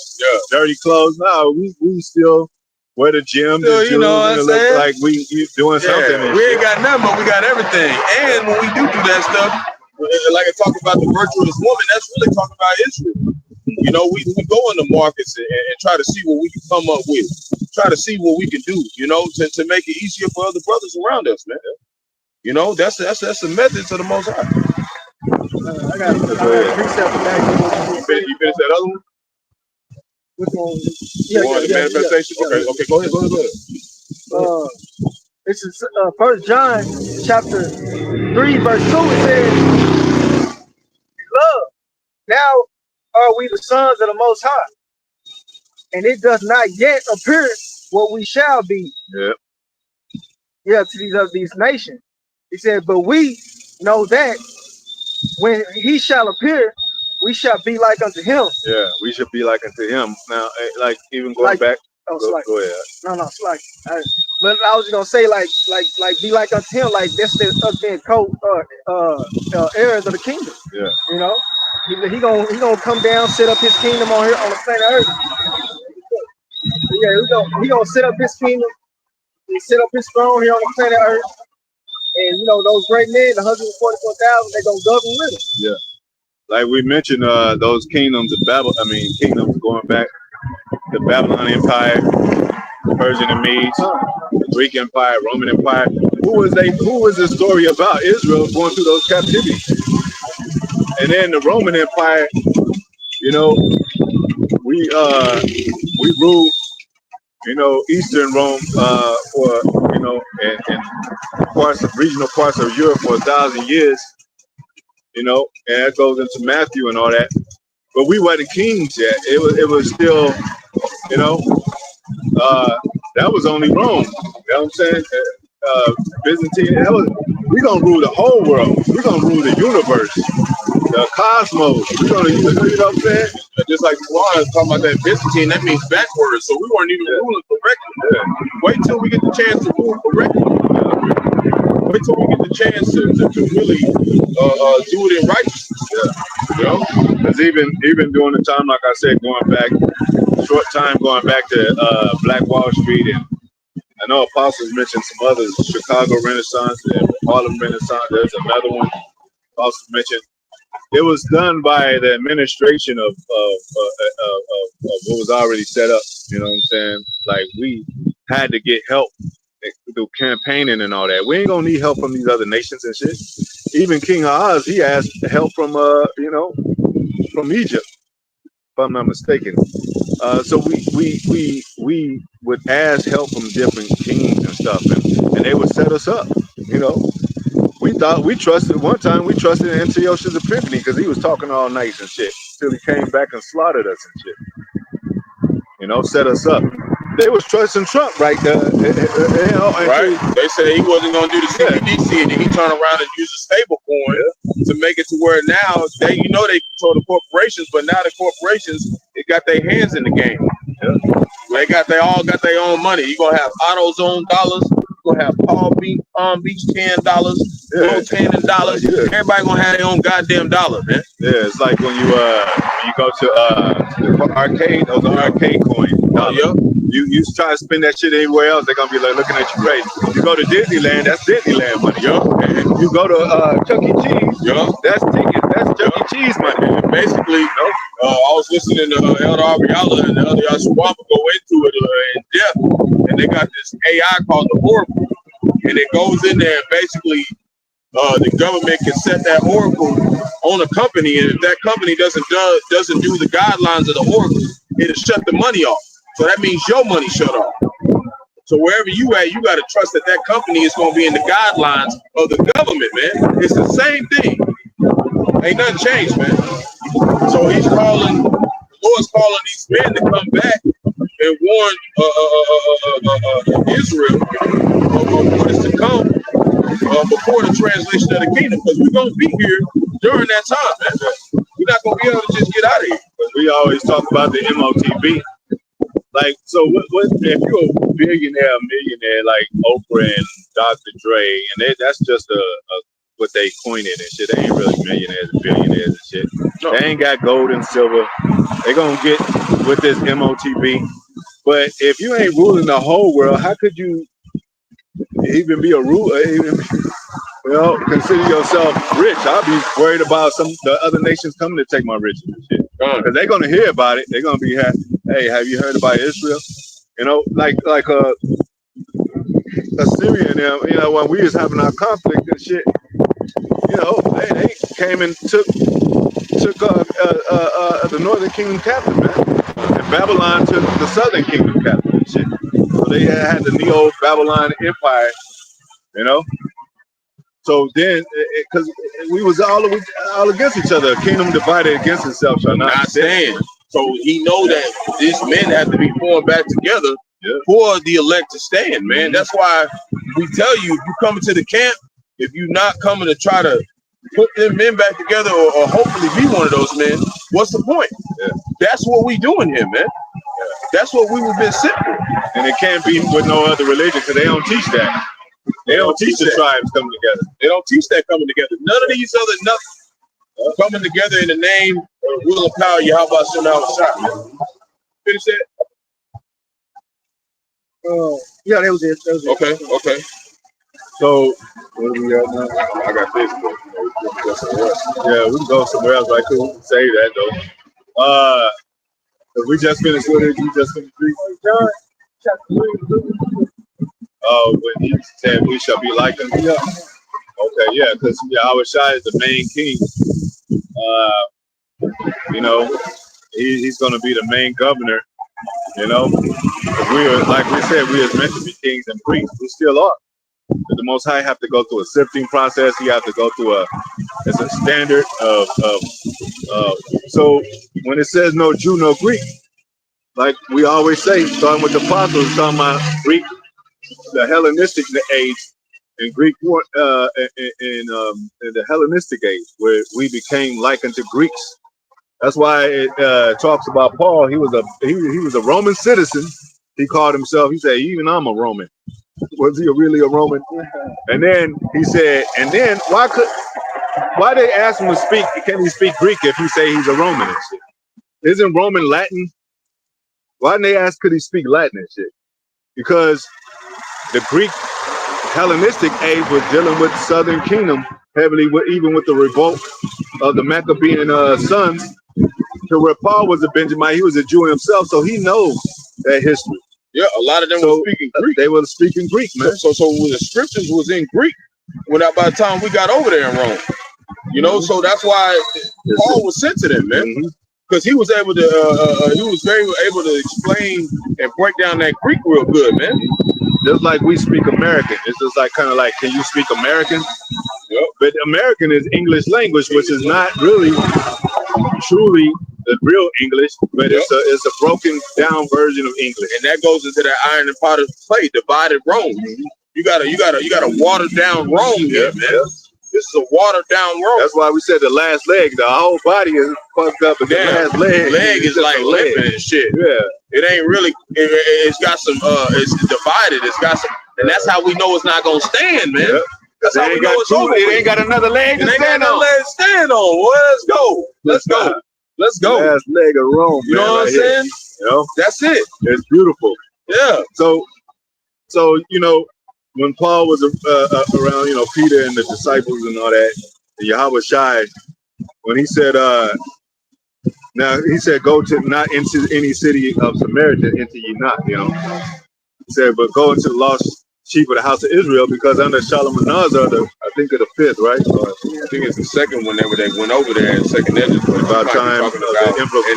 dirty clothes. No, we still wear the gym, you know what I'm look saying? like we doing something. We ain't got nothing, but we got everything. And when we do that stuff, like I talk about the virtuous woman, that's really talking about Israel. You know, we go in the markets and try to see what we can come up with. Try to see what we can do, you know, to make it easier for other brothers around us, man. You know, that's a method to the Most High. I got a precept back. You finished that other one? Which one? The manifestation? Okay, go ahead. This is 1 John chapter 3, verse 2. It says, love. Now are we the sons of the Most High, and it does not yet appear what we shall be. To these nations. He said, but we know that when he shall appear, we shall be like unto him. Yeah, we should be like unto him. Now, like even going back. Go ahead. No, it's like. But I was gonna say like be like unto him, like that's us being heirs of the kingdom. Yeah. You know, he gonna come down, set up his kingdom on here on the planet Earth. Yeah, he gonna set up his kingdom, he set up his throne here on the planet Earth, and you know those great men, the 144,000, they gonna govern with him. Yeah, like we mentioned, those kingdoms of kingdoms going back, the Babylon Empire, Persian and Medes, the Greek Empire, Roman Empire. Who was the story about Israel going through those captivities? And then the Roman Empire, you know, we ruled, you know, Eastern Rome and regional parts of Europe for 1,000 years, you know, and that goes into Matthew and all that. But we weren't kings yet. It was still, you know, that was only Rome. You know what I'm saying? Byzantine. We're gonna rule the whole world. We're gonna rule the universe, the cosmos. We're gonna, you know what I'm saying? Just like Juan talking about that Byzantine, that means backwards. So we weren't even ruling correctly. Yeah. Wait till we get the chance to rule correctly. Wait till we get the chance to really do it in righteousness. Yeah. You know? Because even during the time, like I said, going back to Black Wall Street, and I know Apostles mentioned some others, Chicago Renaissance and Harlem Renaissance. There's another one Apostles mentioned. It was done by the administration of what was already set up. You know what I'm saying? Like we had to get help through campaigning and all that. We ain't gonna need help from these other nations and shit. Even King Ahaz, he asked help from from Egypt, if I'm not mistaken. So we would ask help from different kings and stuff, and they would set us up. You know, we trusted Antiochus Epiphanes because he was talking all nice and shit till he came back and slaughtered us and shit. You know, set us up. They was trusting Trump right there. Right. They said he wasn't going to do the CBDC, and then he turned around and used a stable coin to make it to where now they control the corporations, but now the corporations, they got their hands in the game. Yeah. They all got their own money. You're going to have AutoZone dollars. You're going to have Palm Beach $10, $10. Yeah. Everybody going to have their own goddamn dollar, man. Yeah, it's like when you go to the arcade, those are arcade coins. You try to spend that shit anywhere else, they're gonna be like looking at you crazy. You go to Disneyland, that's Disneyland money. You go to Chuck E. Cheese, that's tickets, that's Chuck E. Cheese money. And basically, I was listening to Elder Ariala and the other Yashwaba go into it in depth, and they got this AI called the Oracle, and it goes in there and basically the government can set that oracle on a company, and if that company doesn't do the guidelines of the oracle, it'll shut the money off. So that means your money shut off. So wherever you at, you got to trust that that company is going to be in the guidelines of the government, man. It's the same thing. Ain't nothing changed, man. So the Lord's calling these men to come back and warn Israel of what is to come before the translation of the kingdom, because we're gonna be here during that time, man. We're not gonna be able to just get out of here. We always talk about the MOTB. Like, so what if you're a billionaire, millionaire like Oprah and Dr. Dre, and that's just a what they coined it and shit. They ain't really millionaires and billionaires and shit. No. They ain't got gold and silver. They gonna get with this MOTB. But if you ain't ruling the whole world, how could you even be a ruler? Well, consider yourself rich. I'll be worried about the other nations coming to take my riches and shit. Because they're gonna hear about it. They're gonna be happy. Hey, have you heard about Israel? You know, like Assyria and them. You know, when we was having our conflict and shit. You know, they came and took the northern kingdom captive, man. And Babylon took the southern kingdom captive and shit. So they had the Neo-Babylon empire, you know. So then, because we was all against each other, a kingdom divided against itself shall not stand. So he know that these men have to be formed back together for the elect to stand, man. That's why we tell you, if you come into the camp, if you're not coming to try to put them men back together or hopefully be one of those men, what's the point? That's what we doing here, man. That's what we have been sent for. And it can't be with no other religion because they don't teach that. They don't teach the tribes coming together. They don't teach that coming together. None of these other nothing coming together in the name of will and power. How about some outside, man? Finish that. Yeah, that was it. Okay. So what do we got now? I got this, but go somewhere else. Yeah, we can go somewhere else. I couldn't say that though. We just finished with it. You just finished reading John chapter 3. Oh, when he said we shall be like him. Yeah. Okay, yeah, because Yahushua is the main king. You know, he's going to be the main governor. You know, we are, like we said, we are meant to be kings and priests. We still are. But the Most High have to go through a sifting process. You have to go through it's a standard of so when it says no Jew, no Greek, like we always say, starting with the apostles, talking about Greek, the Hellenistic age, and Greek in the Hellenistic age, where we became like unto Greeks. That's why it talks about Paul. He was a Roman citizen. He called himself. He said, "Even I'm a Roman." Was he really a Roman? And then he said, and then why they asked him to speak? Can he speak Greek if he say he's a Roman and shit? Isn't Roman Latin? Why didn't they ask could he speak Latin and shit? Because the Greek Hellenistic age was dealing with Southern Kingdom heavily, even with the revolt of the Maccabean sons, to where Paul was a Benjamite. He was a Jew himself, so he knows that history. Yeah, a lot of them were speaking Greek. They were speaking Greek, man. So when the scriptures was in Greek, by the time we got over there in Rome, you know, so that's why Paul was sent to them, man, because he was able to, he was very able to explain and break down that Greek real good, man. Just like we speak American, it's just like kind of like, can you speak American? Yep. But American is English language, which is not really truly the real English, but it's a broken down version of English, and that goes into that iron and potter's clay, divided Rome. You gotta water down Rome here, man. This is a watered down Rome. That's why we said the last leg. The whole body is fucked up, but the last leg is like limping and shit. Yeah, it ain't really. It's got some. It's divided. It's got some, and that's how we know it's not gonna stand, man. Yeah. That's how we know it's over. It ain't got another leg to stand on. Well, let's go. Let's go. Last leg of Rome. You know what I'm saying? You know, that's it. It's beautiful. Yeah. So you know, when Paul was around, you know, Peter and the disciples and all that, and Yahushua, when he said, now he said, go to not into any city of Samaria, enter ye not, you know. He said, but go into the lost sheep of the house of Israel, because under Shalom I think of the fifth, right? I think it's the second one they went over there in second Ezra. About time, and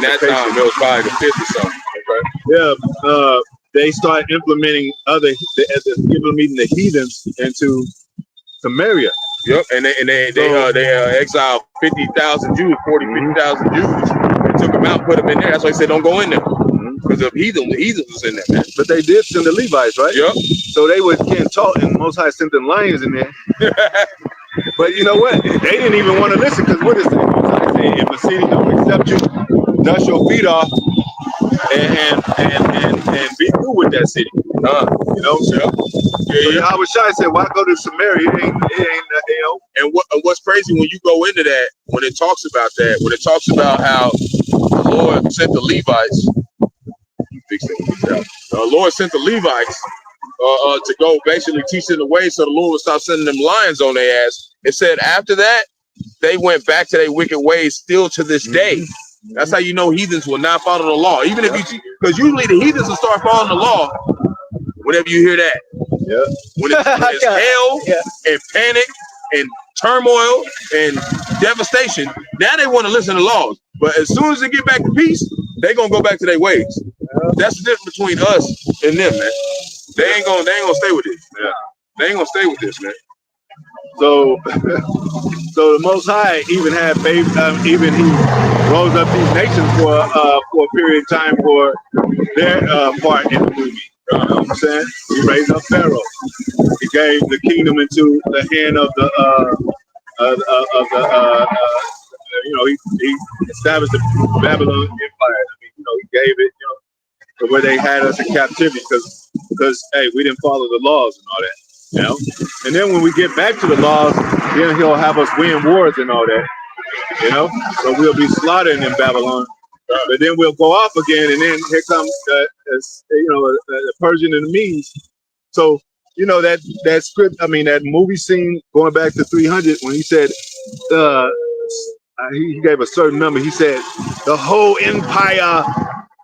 that time it was probably the fifth or something. Okay. Yeah. They start implementing the heathens into Samaria. Yep, and they exiled 50,000 Jews, 50,000 Jews, and took them out, put them in there. That's why they said don't go in there. Because of the heathens was in there, man. But they did send the Levites, right? Yep. So they can't talk, and the Most High sent the lions in there. But you know what? They didn't even want to listen, because what is the Most High say? If a city don't accept you, dust your feet off and be through with that city. You know? So I was shy. I said, why go to Samaria? It ain't you know. And what's crazy when you go into that, when it talks about that, when it talks about how the Lord sent the Levites, the Lord sent the Levites to go basically teach them the way, so the Lord would stop sending them lions on their ass. It said after that, they went back to their wicked ways still to this day. That's how you know heathens will not follow the law. Even if you, because usually the heathens will start following the law whenever you hear that. Yeah. When it's hell and panic and turmoil and devastation, now they want to listen to laws. But as soon as they get back to peace, they're gonna go back to their ways. That's the difference between us and them, man. They ain't gonna stay with this. Yeah. They ain't gonna stay with this, man. So, so the Most High even had faith. Even He rose up these nations for a period of time for their part in the movie. You know what I'm saying? He raised up Pharaoh. He gave the kingdom into the hand of the you know, he established the Babylon Empire. I mean, you know, he gave it, you know, to where they had us in captivity because hey, we didn't follow the laws and all that. You know, and then when we get back to the laws, then He'll have us win wars and all that. You know, so we'll be slaughtered in Babylon, but then we'll go off again, and then here comes you know, the Persian and the Medes. So you know that script. I mean that movie scene going back to 300 when he said he gave a certain number. He said the whole empire,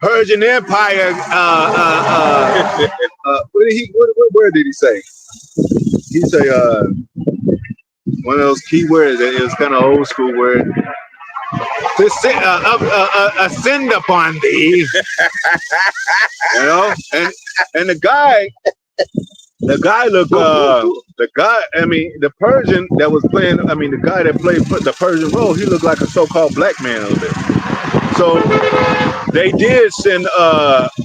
Persian Empire. Where did he say? He say one of those key words that is kind of old school word. Ascend upon thee. You know, and the guy looked I mean the Persian that was playing, I mean the guy that played the Persian role, he looked like a so-called black man a little bit. So they did send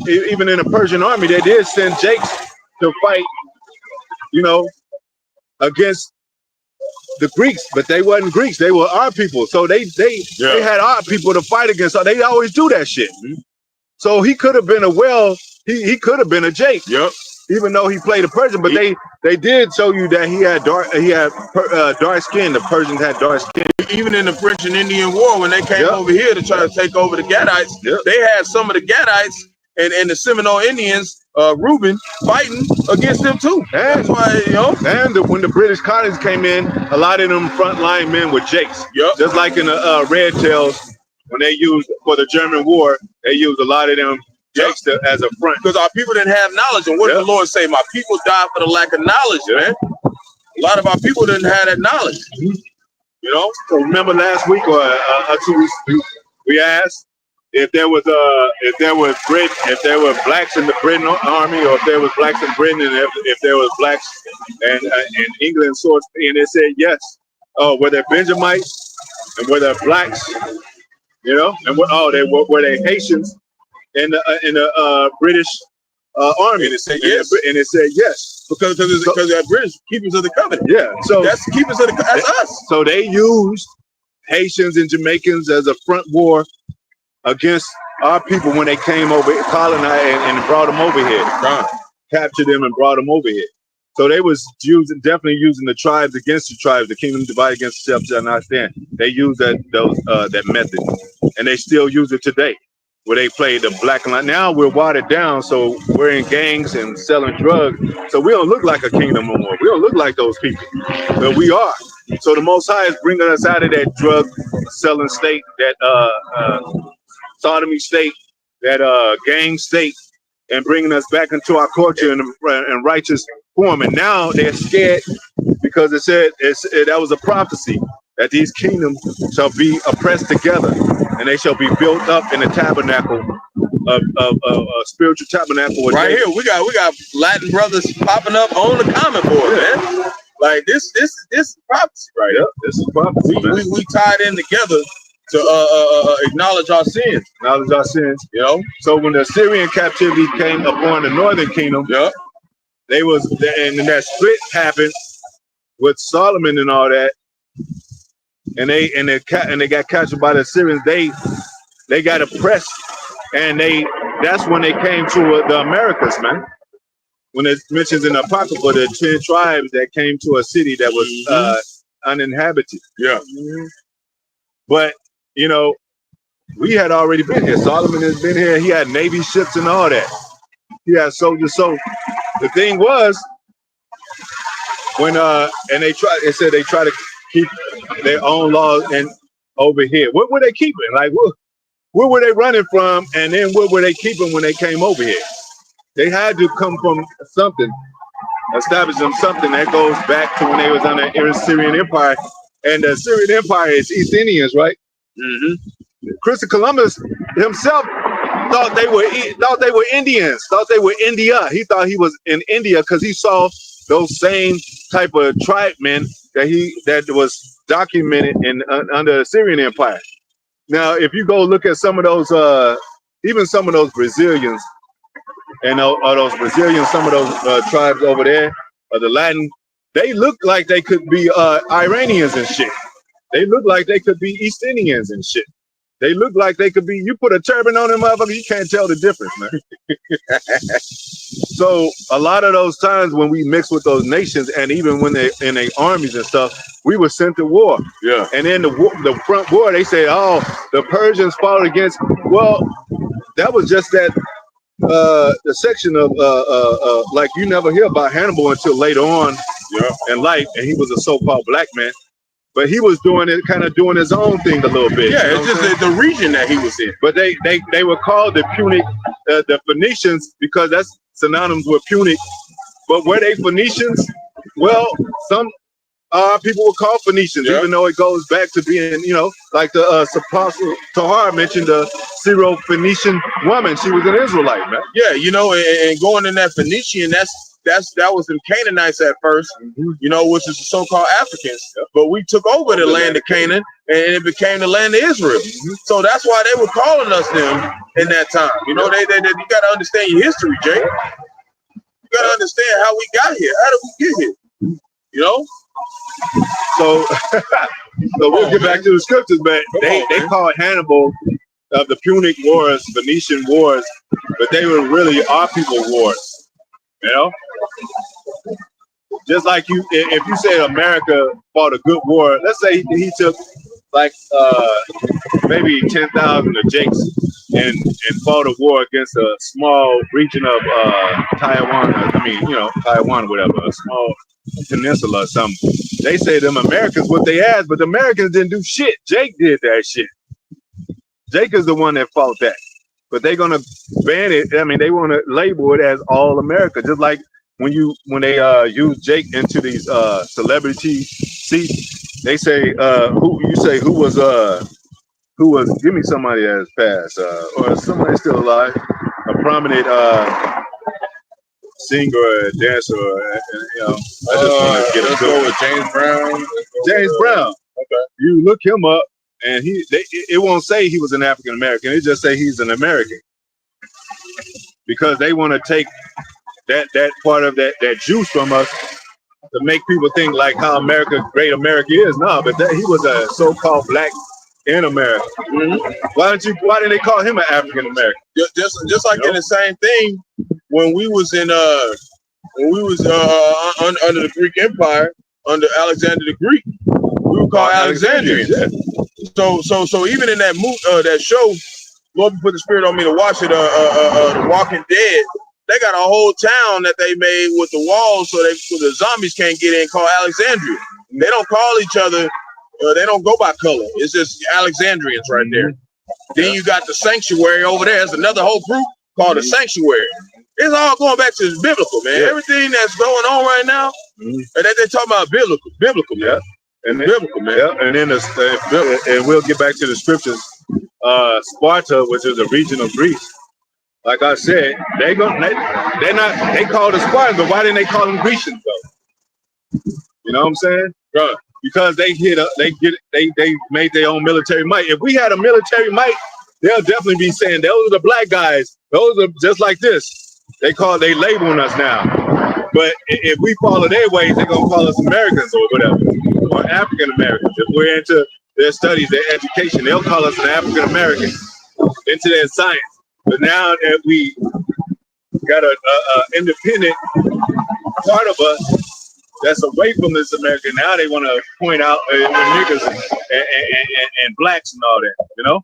even in the Persian army, they did send Jakes to fight, you know, against the Greeks, but they wasn't Greeks, they were our people. So they had our people to fight against. So they always do that shit. So he could have been he could have been a Jake. Yep. Even though he played a Persian, but they did show you that he had dark skin. The Persians had dark skin. Even in the French and Indian War, when they came over here to try to take over the Gadites, they had some of the Gadites and the Seminole Indians, Reuben, fighting against them too. That's why, you know. And when the British colonies came in, a lot of them frontline men were Jakes. Yep. Just like in the Red Tails, when they used for the German war, they used a lot of them Jakes as a front. Because our people didn't have knowledge. And what did the Lord say? My people died for the lack of knowledge, man. A lot of our people didn't have that knowledge. You know? So remember last week or 2 weeks, we asked if there was if there were blacks in the Britain army, or if there was blacks in Britain, and if there was blacks and in England, sorts, and they said yes. Oh, were there Benjamites and were there blacks? You know, and were they Haitians in the British army? And it said yes. And it said yes because they're British keepers of the covenant. Yeah, so that's keepers of that's us. So they used Haitians and Jamaicans as a front war against our people when they came over, colonized and brought them over here, captured them and brought them over here. So they was definitely using the tribes against the tribes. The kingdom divided against itself shall not stand. They used that method, and they still use it today, where they play the black and white. Now we're watered down, so we're in gangs and selling drugs. So we don't look like a kingdom no more. We don't look like those people, but we are. So the Most High is bringing us out of that drug selling state, that sodomy state, that gang state, and bringing us back into our culture and righteous form. And now they're scared because it said that was a prophecy that these kingdoms shall be oppressed together, and they shall be built up in a tabernacle of a spiritual tabernacle. Right here, we got Latin brothers popping up on the comment board, man. Like this is prophecy, right? This is prophecy. We tied in together to acknowledge our sins. Acknowledge our sins. You know. So when the Assyrian captivity came upon the northern kingdom, Yeah. they was and then that split happened with Solomon and all that, and they got captured by the Assyrians. They got oppressed, and that's when they came to the Americas, man. When it mentions in the Apocrypha the 10 tribes that came to a city that was uninhabited. Yeah. But you know, we had already been here. Solomon has been here. He had Navy ships and all that. He had soldiers. So the thing was, when and they said they try to keep their own laws and over here. What were they keeping? Like where were they running from? And then what were they keeping when they came over here? They had to come from something, establish them something that goes back to when they was under the Assyrian Empire. And the Assyrian Empire is East Indians, right? Mm-hmm. Christopher Columbus himself thought they were Indians, thought they were India. He thought he was in India because he saw those same type of tribesmen that was documented in under the Assyrian Empire. Now, if you go look at some of those, even some of those Brazilians, and those Brazilians, some of those tribes over there, the Latin, they look like they could be Iranians and shit. They look like they could be East Indians and shit. They look like they could be, you put a turban on them motherfucker, you can't tell the difference, man. So a lot of those times when we mix with those nations, and even when they in their armies and stuff, we were sent to war. Yeah. And in the front war, they say, oh, the Persians fought against, well, that was just that the section of like you never hear about Hannibal until later on in life, and he was a so-called black man, but he was doing it, kind of doing his own thing a little bit. Yeah, it's just the region that he was in. But they were called the Punic, the Phoenicians, because that's synonymous with Punic. But were they Phoenicians? Well, some people were called Phoenicians, even though it goes back to being, you know, like the Apostle Tahar mentioned the Syro-Phoenician woman. She was an Israelite, man. Yeah, you know, and going in that Phoenician, that was them Canaanites at first, you know, which is the so-called Africans. But we took over the land of Canaan, and it became the land of Israel. So that's why they were calling us them in that time. You know, you got to understand your history, Jay. You got to understand how we got here. How did we get here? You know. So we'll get back to the scriptures, but they called Hannibal of the Punic Wars, Phoenician Wars, but they were really our people wars. You know, just like if you say America fought a good war, let's say he took like maybe 10,000 of Jakes and fought a war against a small region of Taiwan. I mean, you know, Taiwan, whatever, a small peninsula or something. They say them Americans what they asked, but the Americans didn't do shit. Jake did that shit. Jake is the one that fought that. But they're gonna ban it. I mean, they want to label it as all America, just like when they use Jake into these celebrity seats. They say who was give me somebody that has passed or somebody still alive, a prominent singer or dancer, you know. I just want to let's go with James Brown. James Brown. Okay. You look him up, and it won't say he was an African American. It just say he's an American, because they want to take that part of that juice from us to make people think like how great America is. No, but he was a so-called black in America. Why didn't they call him an African American? Just like in the same thing when we was in under the Greek Empire under Alexander the Greek, we were called Alexandrians. Yeah. So even in that show, Lord put the spirit on me to watch it. The Walking Dead. They got a whole town that they made with the walls so the zombies can't get in, called Alexandria. They don't call each other. They don't go by color. It's just Alexandrians right there. Then you got the sanctuary over there. There's another whole group called the sanctuary. It's all going back to biblical, man. Yeah. Everything that's going on right now, and they're talking about biblical, man. And then, biblical, man. Yeah, and then and we'll get back to the scriptures. Sparta, which is a region of Greece. Like I said, they call the Spartans, but why didn't they call them Grecians though? You know what I'm saying? Right. because they made their own military might. If we had a military might, they'll definitely be saying those are the black guys. Those are just like this. They labeling us now. But if we follow their ways, they're gonna call us Americans or whatever, or African Americans. If we're into their studies, their education, they'll call us an African American. Into their science. But now that we got a independent part of us that's away from this America, now they want to point out niggas and blacks and all that, you know?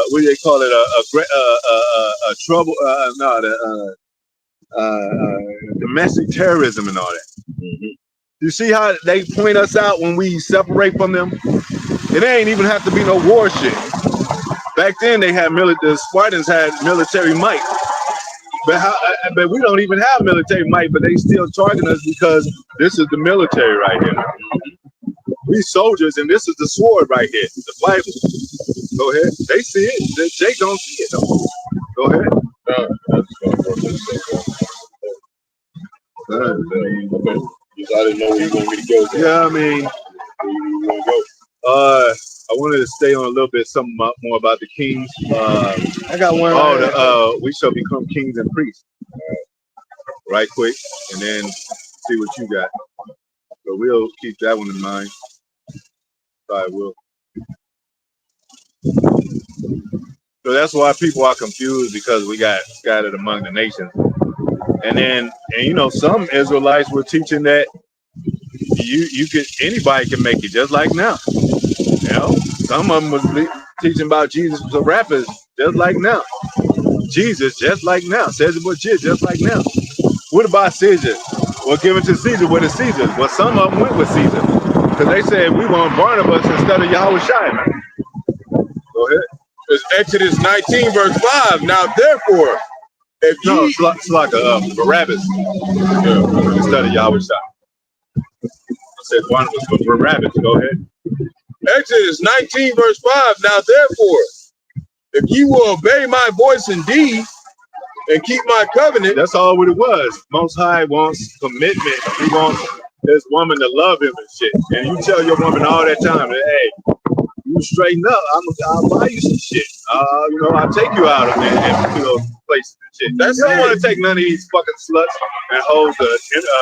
What do they call it? A trouble? Domestic terrorism and all that. Mm-hmm. You see how they point us out when we separate from them? It ain't even have to be no war shit. Back then, the Spartans had military might, but we don't even have military might. But they still targeting us because this is the military right here. We soldiers, and this is the sword right here, the Bible. Go ahead. They see it. Jake don't see it though. Go ahead. I didn't know where you want me to go. Yeah, I mean, I wanted to stay on a little bit, something more about the kings. I got one. We shall become kings and priests. Right quick, and then see what you got. So we'll keep that one in mind. I will. So that's why people are confused, because we got scattered among the nations. And you know, some Israelites were teaching that anybody can make it, just like now. You know, some of them was teaching about Jesus to rappers, just like now. Jesus, just like now. Caesar Borgia, just like now. What about Caesar? Well, give it to Caesar what is Caesar. Well, some of them went with Caesar because they said we want Barnabas instead of Yahweh Shai, man. Go ahead. It's Exodus 19, verse 5. Now, therefore, if you... No, it's like Barabbas instead of Yahweh Shai. I said Barnabas for Barabbas. Go ahead. Exodus 19, verse 5. Now, therefore, if you will obey my voice indeed and keep my covenant. That's all what it was. Most High wants commitment. He wants this woman to love him and shit. And you tell your woman all that time that, hey, you straighten up, I'll buy you some shit. You know, I'll take you out and those places and shit. You don't want to take none of these fucking sluts and hoes the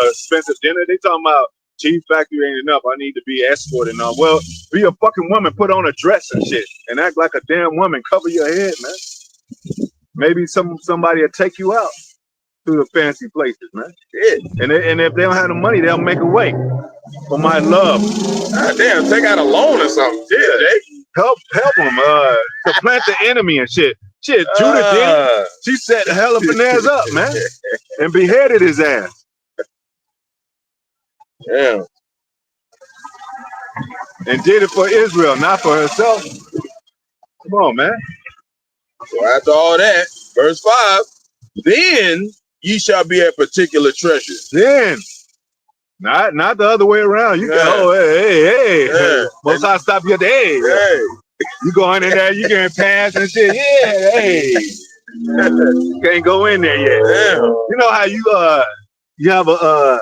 expensive dinner. They talking about cheese factory ain't enough. I need to be escorted now. Well, be a fucking woman, put on a dress and shit, and act like a damn woman. Cover your head, man. Maybe somebody will take you out to the fancy places, man. Yeah. And if they don't have the money, they'll make a way for my love. God damn, take out a loan or something. Yeah, help them to plant the enemy and shit. Shit, Judah did it. She set the hell of an ass up, man, and beheaded his ass. Yeah. And did it for Israel, not for herself. Come on, man. So after all that, verse 5, then ye shall be a particular treasure. Then, not the other way around. You go, hey. Yeah. Most I stop you at the hey. You going in there, you getting pants and shit. Yeah, hey. You can't go in there yet. Yeah. You know how you have a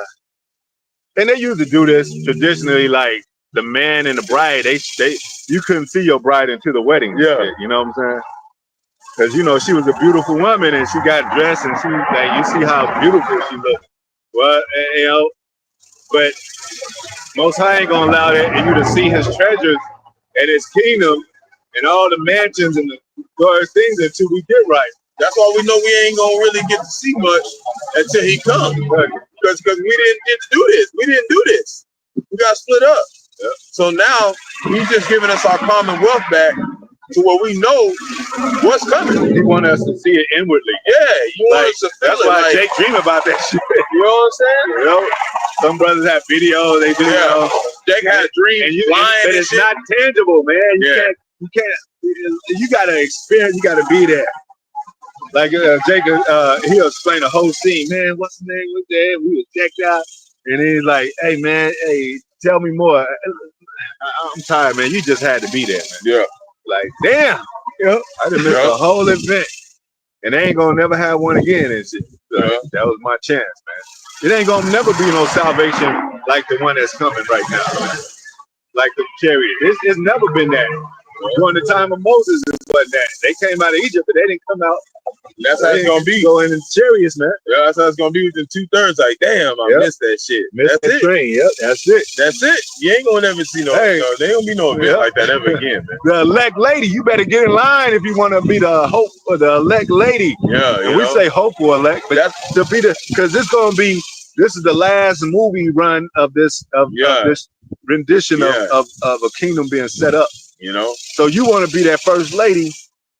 and they used to do this traditionally, like the man and the bride, you couldn't see your bride into the wedding. Yeah. Shit, you know what I'm saying? Because, you know, she was a beautiful woman and she got dressed and she, like, you see how beautiful she looked. Well, you know, but Most High ain't gonna allow that and you to see his treasures and his kingdom and all the mansions and the glorious things until we get right. That's why we know we ain't gonna really get to see much until he comes. Because we didn't get to do this. We didn't do this. We got split up. Yeah. So now he's just giving us our commonwealth back to where we know what's coming. He wants us to see it inwardly. Yeah, you want us to feel that's it. That's why Jake dream about that shit. You know what I'm saying? You know, some brothers have videos, they do. Yeah. You know, Jake had dreams, but it's not tangible, man. You can't. You gotta experience. You gotta be there. Like Jake, he'll explain the whole scene. Man, what's the name? What's that? We was checked out, and he's like, "Hey, man, tell me more. I'm tired, man. You just had to be there, man." Yeah. Like, damn, you know, I done missed the whole event, and they ain't gonna never have one again and shit. So that was my chance, man. It ain't gonna never be no salvation like the one that's coming right now, man. like the chariot. It's never been that. During the time of Moses, it wasn't that. They came out of Egypt, but they didn't come out. That's how it's gonna be. Going in chariots, man. Yeah, that's how it's gonna be within 2/3. Like, damn, I missed that shit. Missed that's that it. Train. Yep, that's it. That's it. You ain't gonna ever see no. There ain't gonna be no event like that ever again, man. The elect lady, you better get in line if you want to be the hope or the elect lady. Yeah, and we say hope or elect, but that's to be the because this is the last movie run of this this rendition of a kingdom being set up. You know, so you want to be that first lady,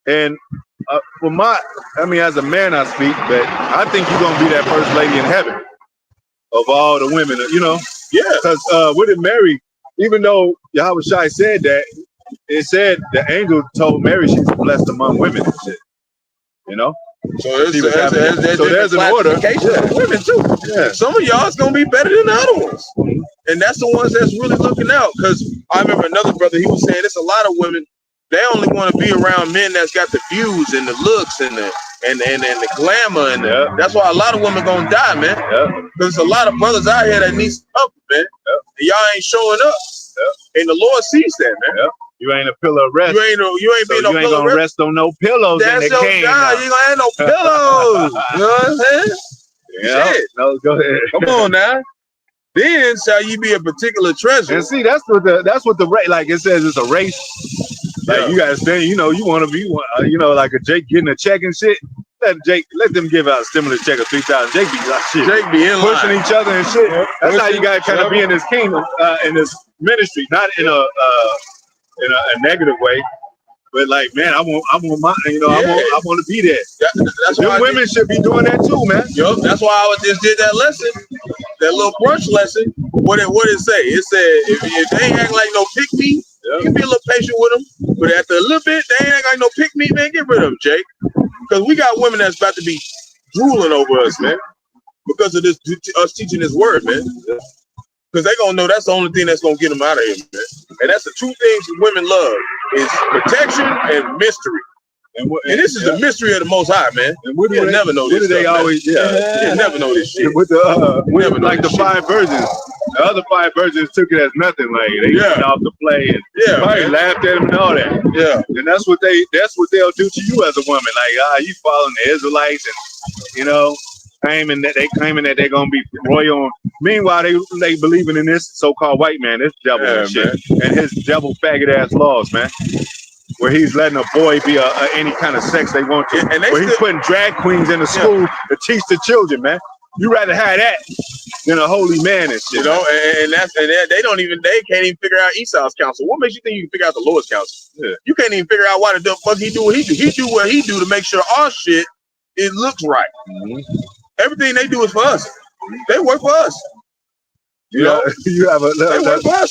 and as a man I speak, but I think you're gonna be that first lady in heaven of all the women, you know. Yeah, because with it, Mary, even though Yahweh Shai said that, it said the angel told Mary she's blessed among women and shit. You know. So there's an order. Of women too. Yeah. Some of y'all's gonna be better than the other ones, and that's the ones that's really looking out. Because I remember another brother, he was saying it's a lot of women. They only want to be around men that's got the views and the looks and the glamour, and that's why a lot of women gonna die, man. Because there's a lot of brothers out here that needs help, man. And y'all ain't showing up, and the Lord sees that, man. You ain't a pillow of rest. You ain't being no pillow. You ain't gonna rest on no pillows. That's your job. You ain't gonna have no pillows. You know what I'm saying? Yeah. Shit. No, go ahead. Come on now. Then shall you be a particular treasure. And see, that's what the race. Like it says, it's a race. Like you gotta stand. You know, you want to be like a Jake getting a check and shit. Let them give out a stimulus check of 3,000. Jake be like shit. Jake be in pushing line. each other and shit. That's how you gotta kind of be in this kingdom, in this ministry, not in a negative way, but like, man, I want my, I want to be there. That's why women should be doing that too, man. Yup, that's why I just did that lesson, that little brunch lesson. What it say? It said if they ain't acting like no pick me, you can be a little patient with them, but after a little bit, they ain't acting like no pick me, man. Get rid of them, Jake, because we got women that's about to be drooling over us, man, because of us teaching this word, man. Because they gonna know that's the only thing that's gonna get them out of here, man. And that's the two things women love is protection and mystery. And this is the mystery of the Most High, man. And we'll never know this. They always, you'll never know this shit. With the 5 virgins, the other 5 virgins took it as nothing. Like they went off to play and probably laughed at them and all that. Yeah, and that's what they'll do to you as a woman. Like you following the Israelites and claiming that they're gonna be royal. Meanwhile, they believing in this so-called white man, this devil and shit, and his devil faggot ass laws, man. Where he's letting a boy be any kind of sex they want to, and where he's putting drag queens in the school to teach the children, man. You rather have that than a holy man and shit. You know, and they can't even figure out Esau's counsel. What makes you think you can figure out the Lord's counsel? Yeah. You can't even figure out why the fuck he do what he do. He do what he do to make sure our shit looks right. Everything they do is for us. They work for us. You know, you have those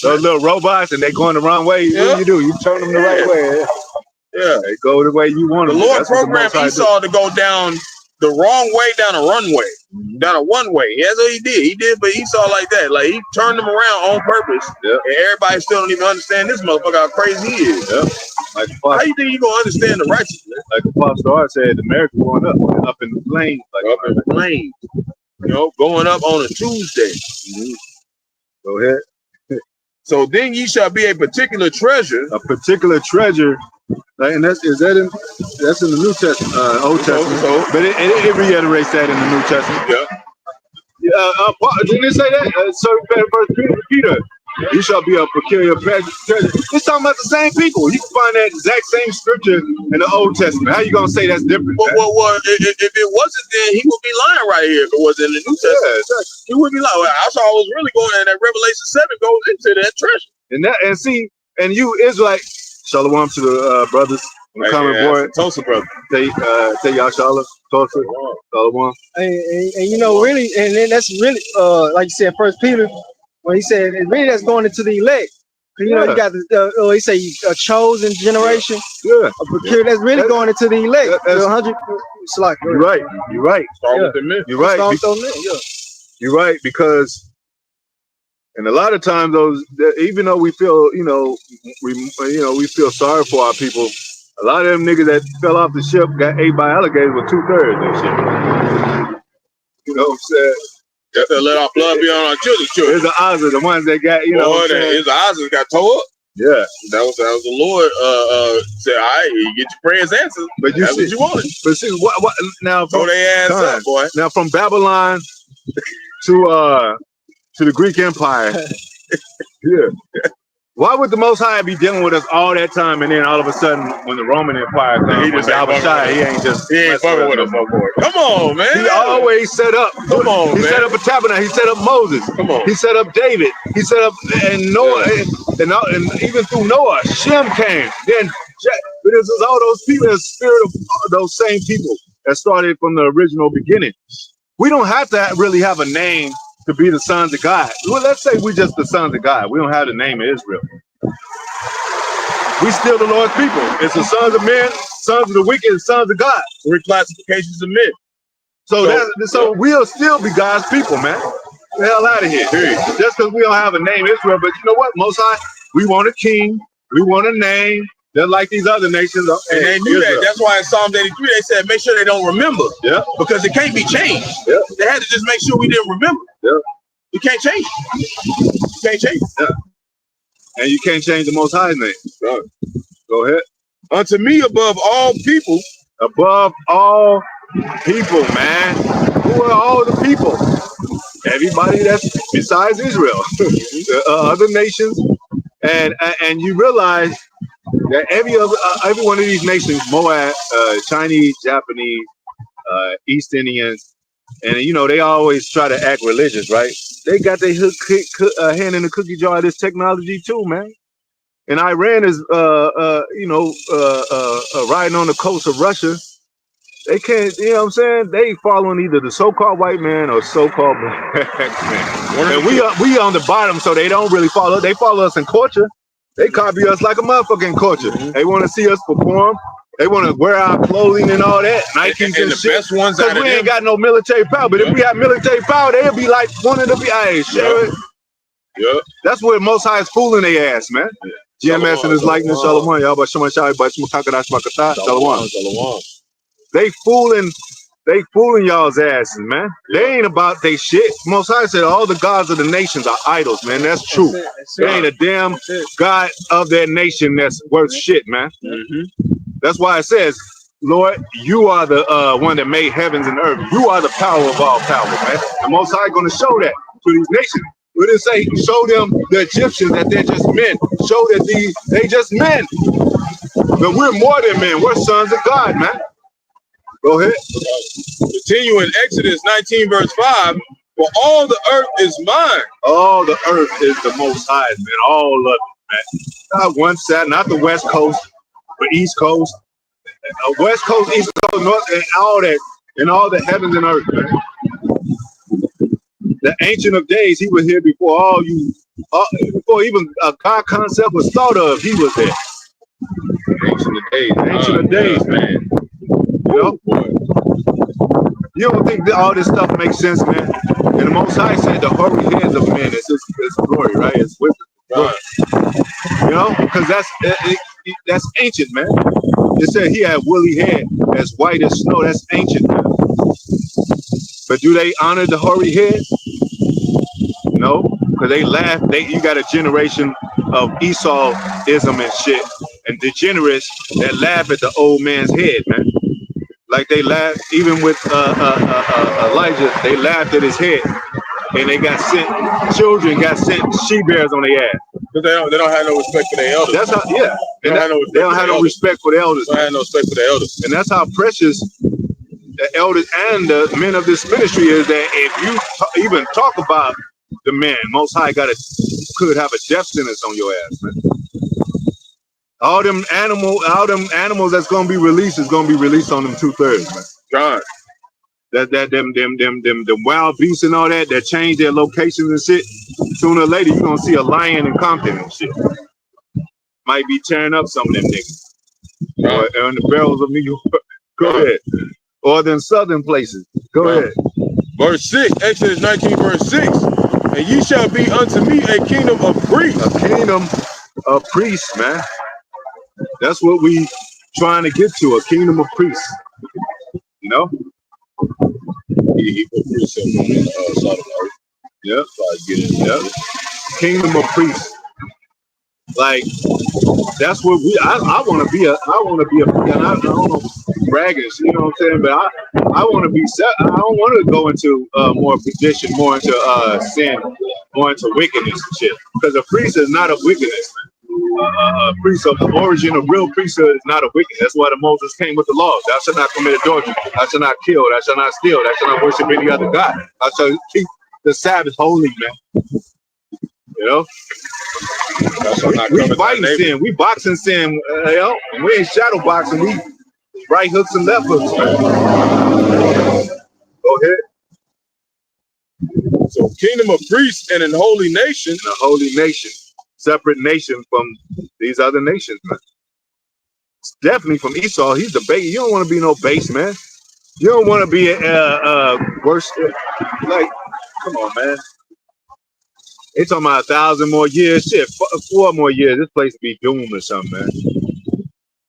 little robots and they going the wrong way. What do? You turn them the right way. Yeah, they go the way you want them. The Lord programmed Esau to go down the wrong way, down a runway, down a one-way. That's what he did. He did for Esau like that. Like he turned them around on purpose. And everybody still don't even understand this motherfucker how crazy he is. Like how you think you gonna understand the righteousness? Like Apostle R said, America going up in the plains, like up in the plains. You know, going up on a Tuesday. Go ahead. So then ye shall be a particular treasure. A particular treasure, and that's in the New Testament, Old Testament. But it reiterates that in the New Testament. Didn't it say that? First Peter, you shall be a peculiar treasure. It's talking about the same people. You can find that exact same scripture in the Old Testament. How you gonna say that's different? Well, if it wasn't, then he would be lying right here. If it wasn't in the New Testament, he would be lying. I saw I was really going, and that Revelation 7 goes into that treasure. And you Israelite, shalom to the brothers on the comment board. Tulsa brother, say y'all shalom, Tulsa, shalom. And really, and then that's really like you said, First Peter. When he said, really, that's going into the elect. You know, you got he say a chosen generation. Yeah. That's really going into the elect. 100. You're right. You're right. You're right. You're right, because, and a lot of times even though we feel, we feel sorry for our people, a lot of them niggas that fell off the ship got ate by alligators with 2/3 and shit. You know what I'm saying? Let our blood be on our children's children. It's the Ozzy, the ones that got, you know. His eyes got tore up. Yeah. That was the Lord said, all right, you get your prayers answered. But that's what you wanted. But see, what now? Throw their ass up, boy. Now from Babylon to the Greek Empire. Yeah. Why would the Most High be dealing with us all that time, and then all of a sudden, when the Roman Empire comes, he ain't fucking with us no more. Come on, man. He always set up. Come on, he set up a tabernacle. He set up Moses. Come on. He set up David. He set up and Noah, and even through Noah, Shem came. Then but it was all those people, the spirit of those same people that started from the original beginning. We don't have to really have a name to be the sons of God. Well, let's say we're just the sons of God. We don't have the name of Israel. We still the Lord's people. It's the sons of men, sons of the wicked, and sons of God. Three classifications of men. So we'll still be God's people, man. The hell out of here. Just because we don't have a name Israel, but you know what? Most High, we want a king. We want a name. They're like these other nations. And they knew Israel. That. That's why in Psalm 83 they said, make sure they don't remember. Yeah. Because it can't be changed. Yeah. They had to just make sure we didn't remember. Yeah. You can't change it. You can't change it. Yeah. And you can't change the Most High's name. No. Go ahead. Unto me above all people. Above all people, man. Who are all the people? Everybody that's besides Israel. Other nations. And you realize that every one of these nations, Moab, Chinese, Japanese, East Indians, and you know, they always try to act religious, right? They got their hand in the cookie jar of this technology too, man. And Iran is, riding on the coast of Russia. They can't, you know what I'm saying? They following either the so-called white man or so-called black man. And we on the bottom, so they don't really follow. They follow us in culture. They copy us like a motherfucking culture. They want to see us perform. They want to wear our clothing and all that. Nikes and the shit. Best ones out of we ain't got no military power. But if we had military power, they'd be like one of the That's where Most High is fooling their ass, man. GMS in his likeness, Shalom. Y'all, Shalom. They fooling y'all's asses, man. They ain't about they shit. Most High said all the gods of the nations are idols, man. That's true. There ain't a damn god of that nation that's worth shit, man. That's why it says, Lord, you are the one that made heavens and earth. You are the power of all power, man. The Most High gonna show that to these nations. We didn't say show them the Egyptians that they're just men. Show that they just men. But we're more than men. We're sons of God, man. Go ahead. Continue in Exodus 19, verse 5. For all the earth is mine. All the earth is the Most High's, man. All of it, man. Not one side, not the West Coast, but East Coast. West Coast, East Coast, North, and all that, and all the heavens and earth, man. The Ancient of Days, he was here before all you, before even a God concept was thought of, he was there. Ancient of Days, man. You know? You don't think that all this stuff makes sense, man? And the Most High said the hoary heads of men is his glory, right? It's wisdom. You know, because that's ancient, man. It said he had woolly hair as white as snow. That's ancient, man. But do they honor the hoary head? No, because they laugh. You got a generation of Esauism and shit, and degenerates that laugh at the old man's head, man. Like they laughed, even with Elijah, they laughed at his head, and they got sent. Children got sent she-bears on their ass. But they don't have no respect for their elders. That's how, yeah. They don't have no respect for the elders. They don't have no respect for the elders. And that's how precious the elders and the men of this ministry is. That if you even talk about the men, Most High could have a death sentence on your ass, man. All them animals that's gonna be released is gonna be released on them 2/3, man. God. Them wild beasts and all that change their locations and shit. Sooner or later, you're gonna see a lion in Compton and shit. Might be tearing up some of them niggas. Or in the barrels of New York. Go ahead. Or in southern places. Go ahead. Verse 6, Exodus 19, verse 6. And ye shall be unto me a kingdom of priests. A kingdom of priests, man. That's what we trying to get to, a kingdom of priests. You know? He put himself on the side of the earth. Yep. Try to get it. Yep. Kingdom of priests. Like that's what I want to be and I don't know braggers, you know what I'm saying, but I want to be set. I don't want to go into more perdition, more into sin, more into wickedness and shit, because a priest is not a wickedness. A priest of the origin of real priesthood is not a wicked. That's why the Moses came with the laws. Thou shalt not commit adultery, thou shalt not kill, thou shalt not steal, thou shalt not worship any other god, thou shalt keep the Sabbath holy, man. You know, we fighting sin, we boxing sin, you know, we ain't shadow boxing, we right hooks and left hooks, man. Go ahead. So kingdom of priests and an holy nation. A holy nation, separate nation from these other nations, man. It's definitely from Esau. He's the base. You don't want to be no base, man. You don't want to be worse. Like, come on, man. They talking about 1,000 more years. Shit, 4 more years. This place be doomed or something, man.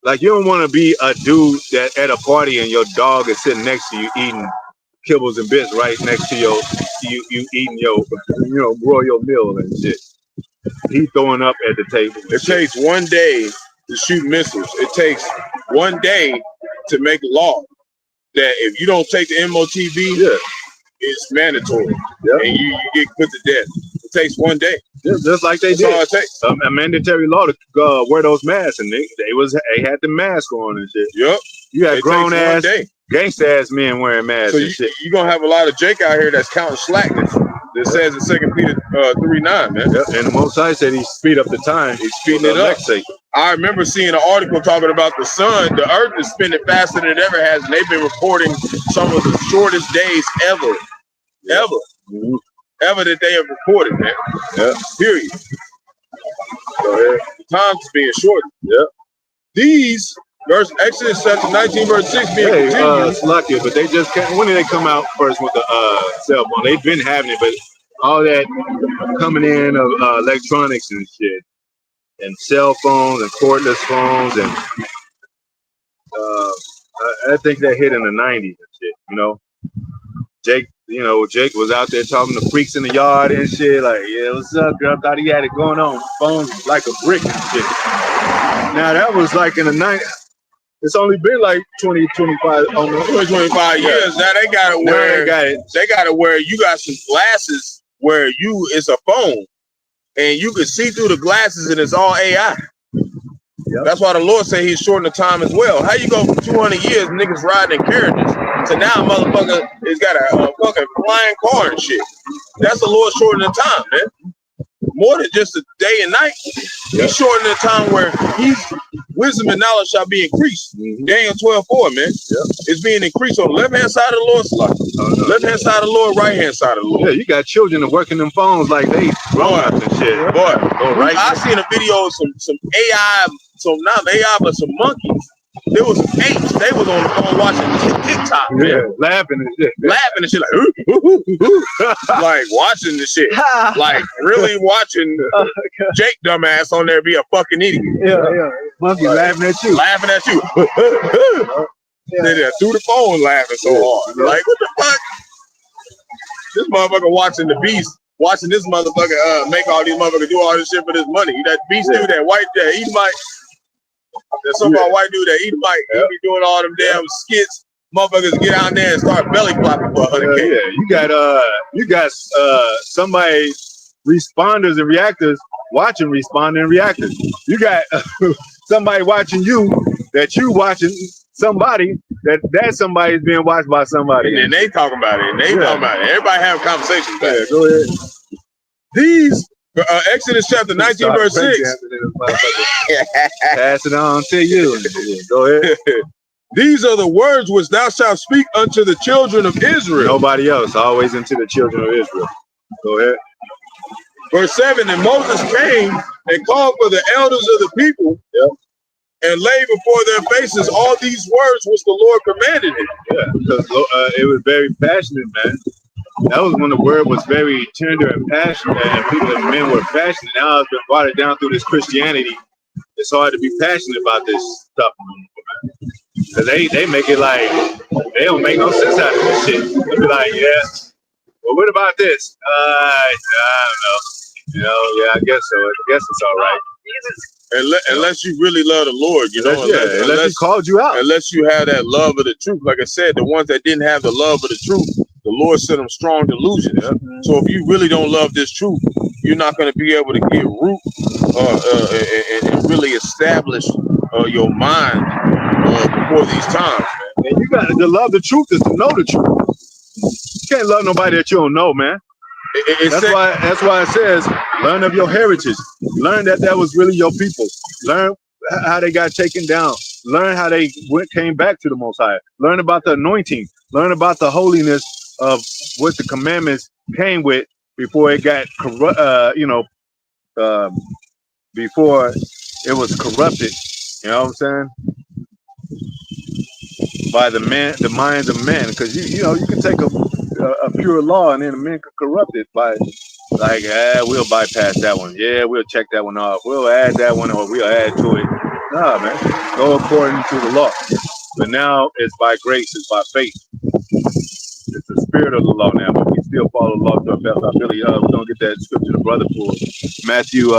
Like, you don't want to be a dude that at a party and your dog is sitting next to you eating kibbles and bits right next to you eating your, you know, royal meal and shit. He throwing up at the table. It takes 1 day to shoot missiles. It takes 1 day to make a law that if you don't take the MOTV, it's mandatory, and you get put to death. It takes 1 day. Just like they did. A mandatory law to wear those masks, and they had the mask on and shit. Yep. You had grown ass, gangsta ass men wearing masks. So you're gonna have a lot of Jake out here that's counting slackness. That says in 2 Peter 3:9, man. Yep. And the Most High said he speed up the time. He's speeding it up. I remember seeing an article talking about the sun. The earth is spinning faster than it ever has, and they've been reporting some of the shortest days ever that they have reported, man. Yeah. Period. The time's being shortened. Yeah. These Exodus chapter 19, verse 6 being continued. It's lucky, but they just can't. When did they come out first with the cell phone? They've been having it, but all that coming in of electronics and shit, and cell phones and cordless phones, and I think that hit in the 90s and shit. You know, Jake was out there talking to freaks in the yard and shit. Like, yeah, what's up, girl? Thought he had it going on. Phones like a brick and shit. Now that was like in the 90s. It's only been like 20, 25, almost 25 years. Now they got to wear. They got to wear. You got some glasses where it's a phone, and you can see through the glasses, and it's all AI. Yep. That's why the Lord said He's shortening the time as well. How you go from 200 years, niggas riding in carriages, to now a motherfucker has got a fucking flying car and shit? That's the Lord shortening the time, man. More than just a day and night. Yep. He's shortening the time where wisdom and knowledge shall be increased. Daniel 12:4, man. Yep. It's being increased on the left-hand side of the Lord's life. Left-hand side of the Lord, right-hand side of the Lord. Yeah, you got children that working them phones like they grown-ups and shit. Boy, I seen a video of some AI, not AI, but some monkeys. There was some apes. They was on the phone watching TikTok, man. Yeah, laughing and shit. Laughing and shit, like watching the shit. Like really watching Jake dumbass on there be a fucking idiot. Yeah. Monkey laughing at you. Laughing at you. They're through the phone laughing so hard. Like, what the fuck? This motherfucker watching the Beast. Watching this motherfucker make all these motherfuckers do all this shit for this money. That Beast dude, that white, that Edomite. There's some white dude that Edomite. He be doing all them damn skits. Motherfuckers get out there and start belly flopping for 100K. Yeah, you got somebody, responders and reactors watching responding reactors. You got somebody watching you that you watching somebody that somebody is being watched by somebody. And then they talking about it. Everybody have conversations. Yeah, go ahead. These Exodus chapter 19 verse 6. Pass it on to you. Go ahead. These are the words which thou shalt speak unto the children of Israel. Nobody else. Always into the children of Israel. Go ahead. Verse 7, and Moses came and called for the elders of the people, and laid before their faces all these words which the Lord commanded him. Yeah, because it was very passionate, man. That was when the word was very tender and passionate, and people and men were passionate. Now it's been watered down through this Christianity. It's hard to be passionate about this stuff, man. Because they make it like They don't make no sense out of this shit. They'll be like, yeah, well, what about this? I don't know. You know, yeah, I guess so. I guess it's all right. Unless you really love the Lord, you know, unless he called you out. Unless you have that love of the truth. Like I said, the ones that didn't have the love of the truth, the Lord sent them strong delusions. Yeah. So if you really don't love this truth, you're not going to be able to get root and really establish your mind before these times, man. And you got to love the truth is to know the truth. You can't love nobody that you don't know, man. That's why it says, learn of your heritage. Learn that was really your people. Learn how they got taken down. Learn how they came back to the Most High. Learn about the anointing. Learn about the holiness of what the commandments came with before it got before it was corrupted. You know what I'm saying? By the minds of men, because you can take a pure law and then a man could corrupt it by like, we'll bypass that one. Yeah, we'll check that one off. We'll add that one or we'll add to it. Nah, man, go according to the law. But now it's by grace, it's by faith. It's the spirit of the law now, but we still follow the law to our best. We're gonna get that scripture, the brother for Matthew,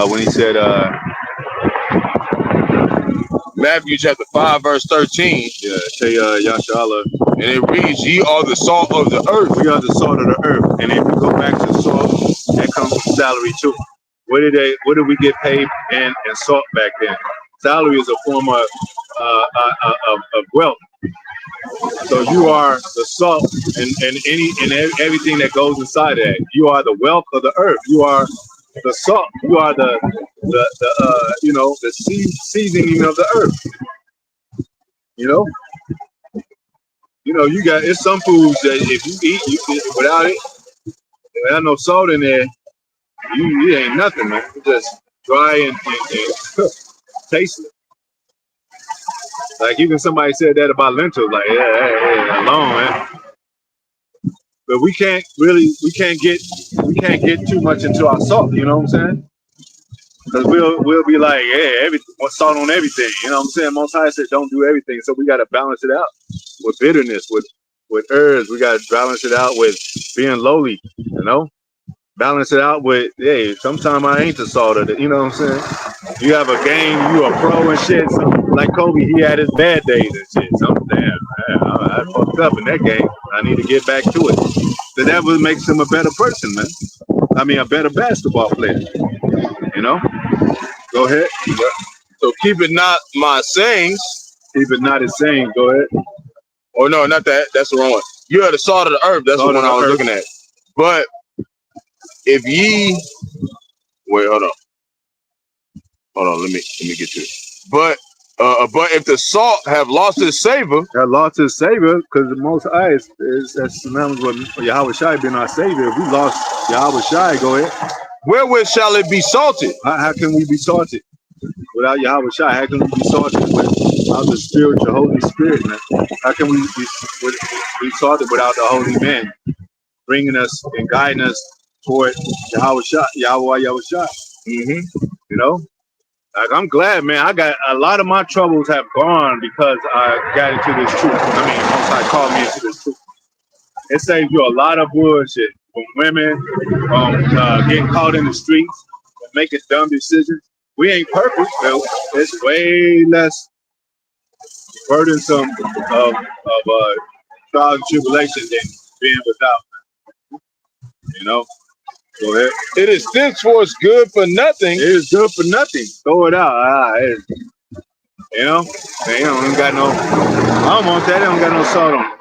when he said, Matthew chapter 5, verse 13. Yeah, say Yashala. And it reads, ye are the salt of the earth. We are the salt of the earth. And if we go back to salt, that comes from salary too. What did we get paid in salt back then? Salary is a form of wealth. So you are the salt and everything that goes inside of that. You are the wealth of the earth. You are the salt. You are the seasoning of the earth. You got, it's some foods that if you eat, without it, without no salt in there, you ain't nothing, man. It's just dry and tasteless. Like even somebody said that about lentils, like yeah, alone, man. But we can't get too much into our salt. You know what I'm saying? Because we'll be like, yeah, salt on everything. You know what I'm saying? Most High said don't do everything, so we got to balance it out with bitterness, with herbs. We got to balance it out with being lowly. You know, balance it out with, hey, sometimes I ain't the salt of it. You know what I'm saying? You have a game, you a pro and shit. So, like Kobe, he had his bad days and shit. So damn, I fucked up in that game. I need to get back to it. So that would make him a better person, man. I mean, a better basketball player. You know? Go ahead. So keep it not my sayings. Keep it not his saying. Go ahead. Oh no, not that. That's the wrong one. You are the salt of the earth. That's the one I was looking at. But if ye hold on, let me get to it. But if the salt have lost its savor, because the Most High is that's synonymous with Yahweh Shai being our savior. If we lost Yahweh Shai, go ahead. Wherewith shall it be salted? How can we be salted without Yahweh Shai? How can we be salted without the spiritual Holy Spirit, man? How can we be salted without the Holy Man bringing us and guiding us toward Yahweh Shai? Mm-hmm. You know? Like, I'm glad, man. I got a lot of my troubles have gone because I got into this truth. I mean, Most High called me into this truth. It saves you a lot of bullshit from women, getting caught in the streets, making dumb decisions. We ain't perfect, though. It's way less burdensome of trials and tribulation than being without. You know? Go ahead. It is thenceforth good for nothing. It is good for nothing. Throw it out. You know? Man, I don't got no. I don't want that. I don't got no salt on it.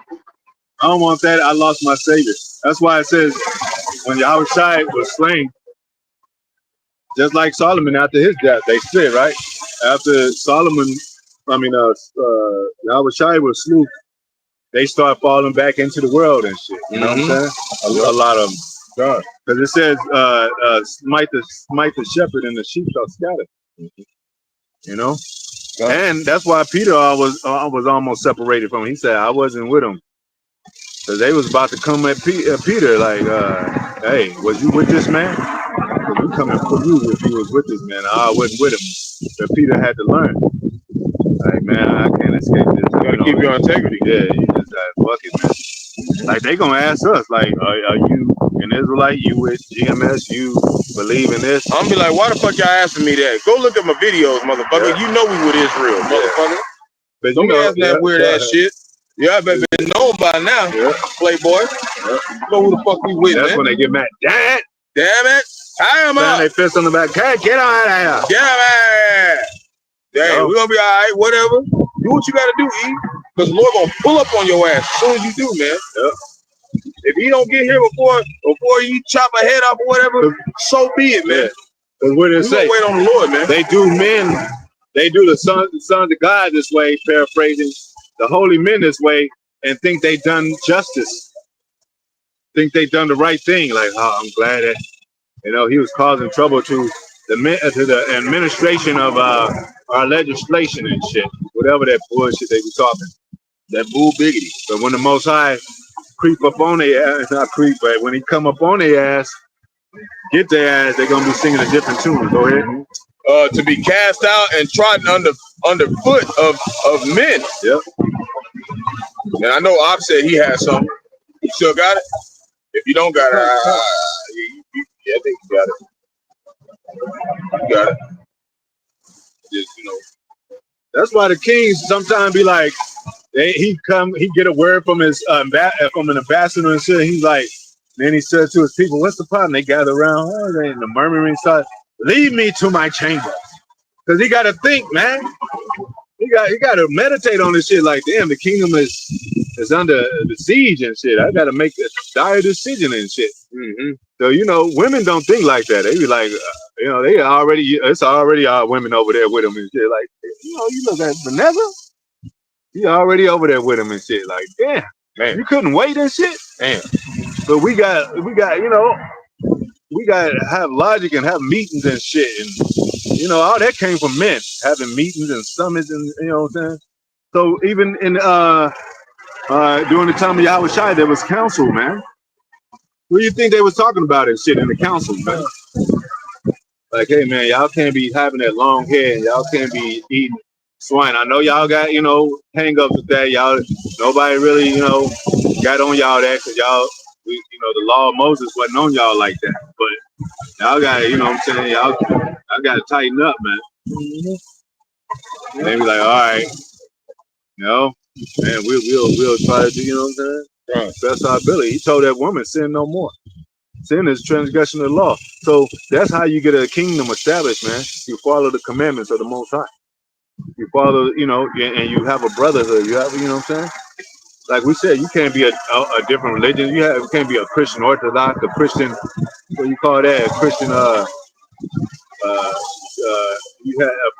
I don't want that. I lost my savior. That's why it says when Yahweh Shai was slain, just like Solomon after his death, they said, right? After Yahweh Shai was slew, they start falling back into the world and shit. You know what I'm saying? A lot of them. Because it says, smite the shepherd and the sheep shall scatter. You know? And that's why Peter was almost separated from him. He said, I wasn't with him. Because they was about to come at Peter like, hey, was you with this man? We coming for you if he was with this man. I wasn't with him. But Peter had to learn. Like, man, I can't escape this. keep your integrity. Yeah, you just gotta fuck it, man. Like they gonna ask us, like, are you an Israelite? You with GMS? You believe in this? I'm gonna be like, why the fuck y'all asking me that? Go look at my videos, motherfucker. You know we with Israel, motherfucker. But Don't be asking that weird ass shit. Yeah, I better been known by now, Playboy. You know who the fuck we with, That's man. when they get mad. Damn it! I am up. up. They fist on the back. Hey, get on out of here. Get out. Hey, we gonna be all right. Whatever. Do what you gotta do, E. Because the Lord gonna pull up on your ass as soon as you do, man. If he don't get here before you chop a head off or whatever, so be it, man. Because what did it say? Wait on the Lord, man. They do the sons of God this way, paraphrasing, the holy men this way, and think they done justice. Think they done the right thing. Like, oh, I'm glad that, he was causing trouble to the administration of our legislation and shit. Whatever that bullshit they be talking. That bull biggity. But when the Most High creep up on their ass, not creep, but when he come up on their ass, get their ass, they're gonna be singing a different tune. Go ahead. To be cast out and trodden underfoot of men. Yep. And I know Op said he has something. You still got it? If you don't got it, I think you got it. You got it. Just, That's why the kings sometimes be like, he get a word from his from an ambassador and shit. He's like, then he said to his people, "What's the problem?" They gather around, and the murmuring starts. Lead me to my chamber, because he got to think, man. He got to meditate on this shit. Like, damn, the kingdom is under the siege and shit. I got to make a dire decision and shit. So women don't think like that. They be like, it's already our women over there with them and shit. Like, you look at Vanessa. You already over there with him and shit. Like, damn, man, you couldn't wait and shit. Damn. But we got to have logic and have meetings and shit. And, all that came from men having meetings and summits and, what I'm saying? So even in, during the time of Yahweh Shai, there was council, man. What do you think they was talking about and shit in the council, man? Like, hey, man, y'all can't be having that long hair and y'all can't be eating swine. I know y'all got, hang-ups with that. Y'all, nobody really, got on y'all that because y'all, the law of Moses wasn't on y'all like that. But y'all got to, what I'm saying? Y'all got to tighten up, man. And they be like, all right, man, we'll try to do, what I'm saying? Best our ability. He told that woman, sin no more. Sin is transgression of the law. So that's how you get a kingdom established, man. You follow the commandments of the Most High. You follow, and you have a brotherhood. You have, what I'm saying? Like we said, you can't be a different religion. You can't be a Christian Orthodox, a Christian, what do you call that? A Christian, you have a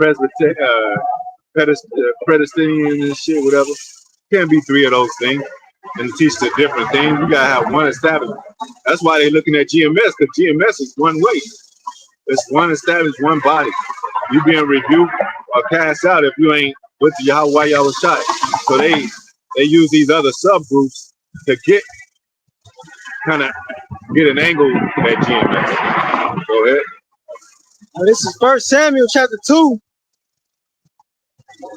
Presbyterian and shit, whatever. Can't be three of those things and teach the different things. You gotta have one established. That's why they're looking at GMS, because GMS is one way. It's one established, one body. You being rebuked or cast out if you ain't with the Yahweh Shai. So they use these other subgroups to get an angle at GMS. Go ahead. Now, this is 1 Samuel chapter 2.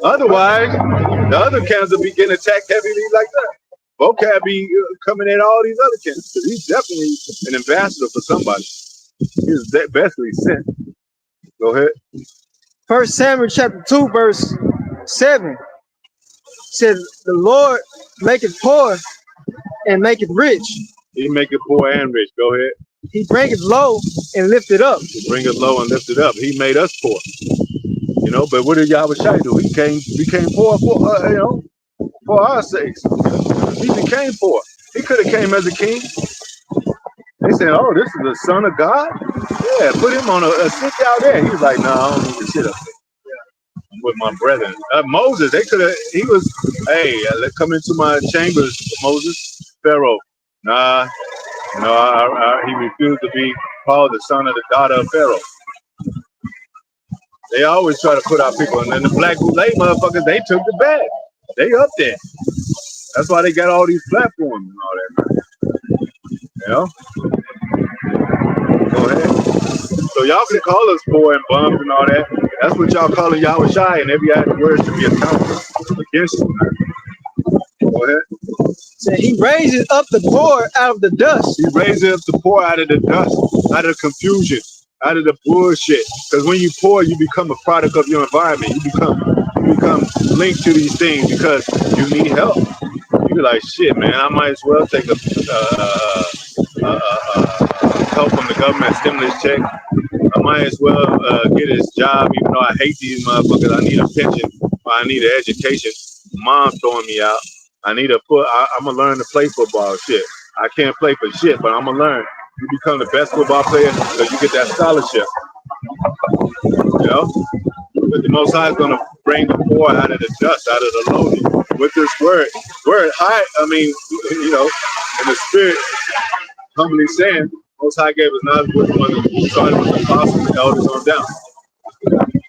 Otherwise, the other camps will be getting attacked heavily like that. Vocab be coming at all these other camps because he's definitely an ambassador for somebody. He's bestly sent. Go ahead. 1 Samuel chapter 2, verse 7 said, "The Lord maketh poor and maketh rich. He maketh poor and rich." Go ahead. He bringeth low and lifteth up. He bringeth low and lifted up. He made us poor. But what did Yahweh Shai do? He became poor for our sakes. He became poor. He could have came as a king. They said, "Oh, this is the son of God." Yeah, put him on a sit out there. He was like, "No, I don't need to sit up there. I'm with my brethren." Moses, they could have. He was, "Hey, let's come into my chambers." Moses, Pharaoh, nah, he refused to be called the son of the daughter of Pharaoh. They always try to put our people, and then the black bootleg motherfuckers, they took the bag. They up there. That's why they got all these platforms and all that. Go ahead. So y'all can call us poor and bums and all that. That's what y'all calling Yahweh Shai, and every other words to be accountable against you. Go ahead. Said he raises up the poor out of the dust. He raises up the poor out of the dust, out of the confusion, out of the bullshit. Because when you poor, you become a product of your environment. You become linked to these things because you need help. You be like, shit, man, I might as well take a help from the government stimulus check. I might as well get his job, even though I hate these motherfuckers. I need a pension, or I need an education. Mom's throwing me out. I'm gonna learn to play football. Shit, I can't play for shit, but I'm gonna learn. You become the best football player because you get that scholarship. You know, but the Most High is gonna bring the poor out of the dust, out of the lowly, with this word. Word high. I mean, you know, in the spirit, humbly saying, Most High gave us knowledge with the one who started with the apostles, the elders on down.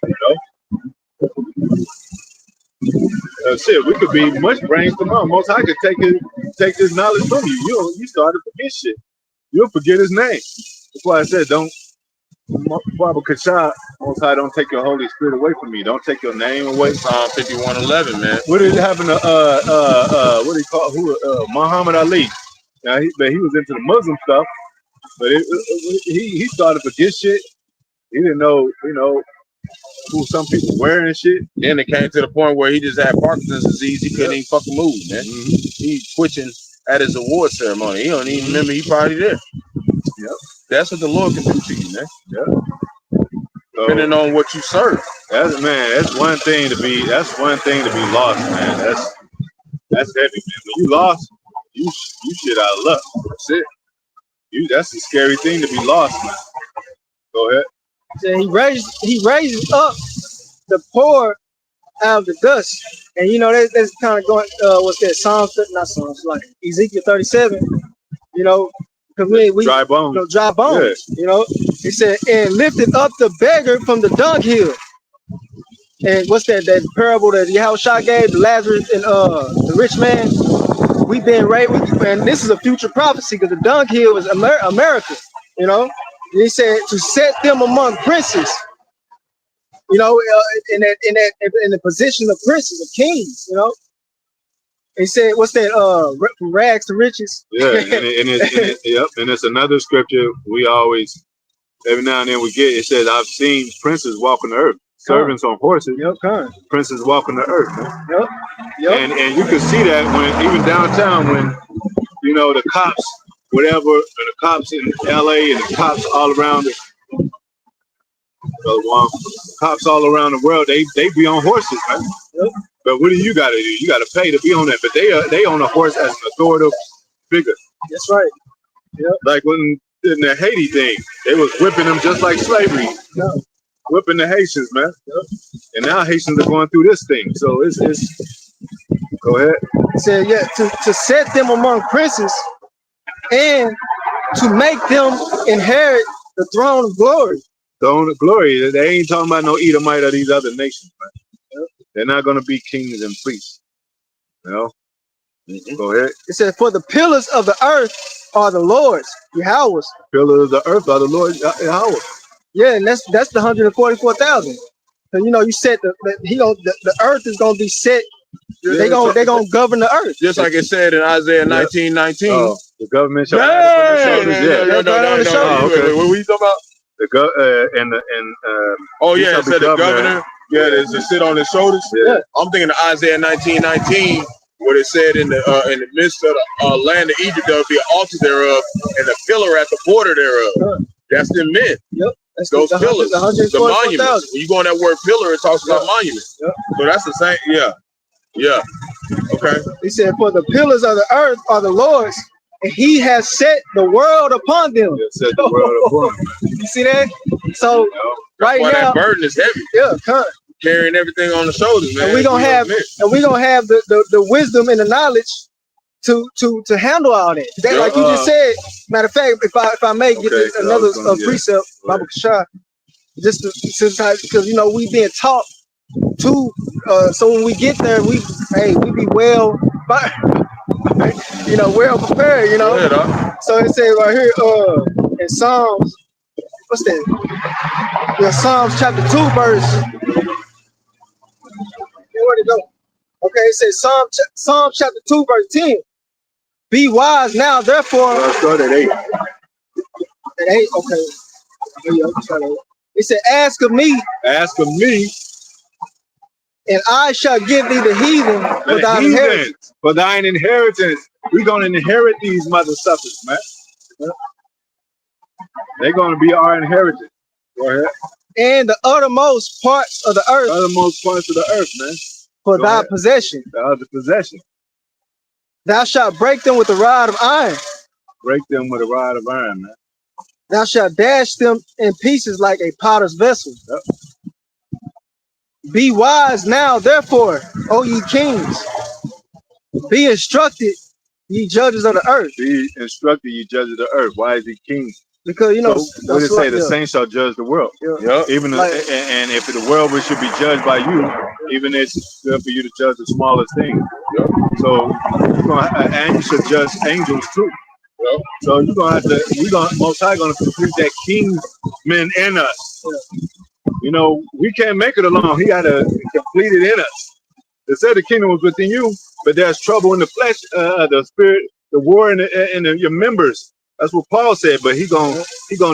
You know. Shit, we could be much brains tomorrow. Most High could take this knowledge from you. You started to forget shit. You'll forget his name. That's why I said, don't, Baba Kashah, Most High, don't take your Holy Spirit away from me. Don't take your name away. Psalm 51:11, man. What did happen to what do you call Muhammad Ali? Now he was into the Muslim stuff, but he started to forget shit. He didn't know, who some people were and shit. Then it came to the point where he just had Parkinson's disease. He couldn't even fucking move, man. He twitching at his award ceremony. He don't even remember he probably there. Yep. That's what the Lord can do to you, man. Yep. Depending on what you serve. That's one thing to be lost, man. That's heavy, man. When you lost, you shit out of luck. That's it. That's a scary thing to be lost, man. Go ahead. So he raises up the poor out of the dust. And you know, that's kind of going, what's that? Like Ezekiel 37, you know, because we dry bones. Dry bones, yeah. You know. He said, and lifted up the beggar from the dunghill. And what's that parable that Yahushua gave to Lazarus and the rich man? We've been raised, and this is a future prophecy because the dunghill is America, you know. And he said to set them among princes, you know, in the position of princes, of kings, you know. He said, "What's that? From rags to riches." Yeah, and it's another scripture we always, every now and then we get. It says, "I've seen princes walk on the earth, servants on horses. Yep, princes walk on the earth." Man. Yep. And you can see that when even downtown when the cops, whatever, and the cops in LA and the cops all around cops all around the world, they be on horses, man. Yep. But what do? You got to pay to be on that. But they on a horse as an authoritative figure. That's right. Yep. Like when in the Haiti thing, they was whipping them just like slavery. Yep. Whipping the Haitians, man. Yep. And now Haitians are going through this thing. So it's go ahead. He said, yeah, to set them among princes and to make them inherit the throne of glory. Throne of glory. They ain't talking about no Edomite or these other nations, man. Yep. They're not going to be kings and priests. You know? Mm-hmm. Go ahead. It said, for the pillars of the earth are the Lord's, Yahweh's. Pillars of the earth are the Lord, Yahweh. Yeah, and that's the 144,000. So you set the earth is gonna be set. Yeah, they're gonna govern the earth. Just like it said in Isaiah 19:19. The government shall no. What were you talking about? It said the governor. Yeah, there's to sit on his shoulders. Yeah. I'm thinking of Isaiah 19:19, where it said in the midst of the land of Egypt there will be an altar thereof, and a pillar at the border thereof. That's the men. Yep. That's those pillars, the monuments. When you go on that word pillar, it talks about monuments. Yep. So that's the same. Yeah. Okay. He said, for the pillars of the earth are the Lord's, and he has set the world upon them. Set the world upon them. You see that? So right now that burden is heavy. Yeah, carrying everything on the shoulders, man. And we're gonna have the wisdom and the knowledge to handle all that. Like you just said. Matter of fact, if I may get another precept, Baba Kashah, just because we being taught to. So when we get there, we be well, well prepared. So it says right here, in Psalms, what's that? Yeah, Psalms chapter 2, verse. Where'd it go? Okay, it says Psalm chapter 2, verse 10. Be wise now, therefore. Start at 8. At 8, okay. It said, ask of me, and I shall give thee the heathen for thine inheritance. For thine inheritance. We're going to inherit these mother suckers, man. They're going to be our inheritance. Go ahead. And the uttermost parts of the earth. Uttermost parts of the earth, man. For thy possession. The possession. Thou shalt break them with a rod of iron. Break them with a rod of iron, man. Thou shalt dash them in pieces like a potter's vessel. Yep. Be wise now, therefore, O ye kings. Be instructed, ye judges of the earth. Be instructed, ye judges of the earth. Why is he king? Because, you know, so, what did it say? The saints shall judge the world. Yeah. Even and if the world should be judged by you, even it's good for you to judge the smallest thing. Yeah. So and you should judge angels too. Yeah. So you're gonna have to. Most High gonna complete that King'sMen in us. Yeah. You know, we can't make it alone. He got to complete it in us. It said the kingdom was within you, but there's trouble in the flesh, the spirit, the war in your members. That's what Paul said. But he gonna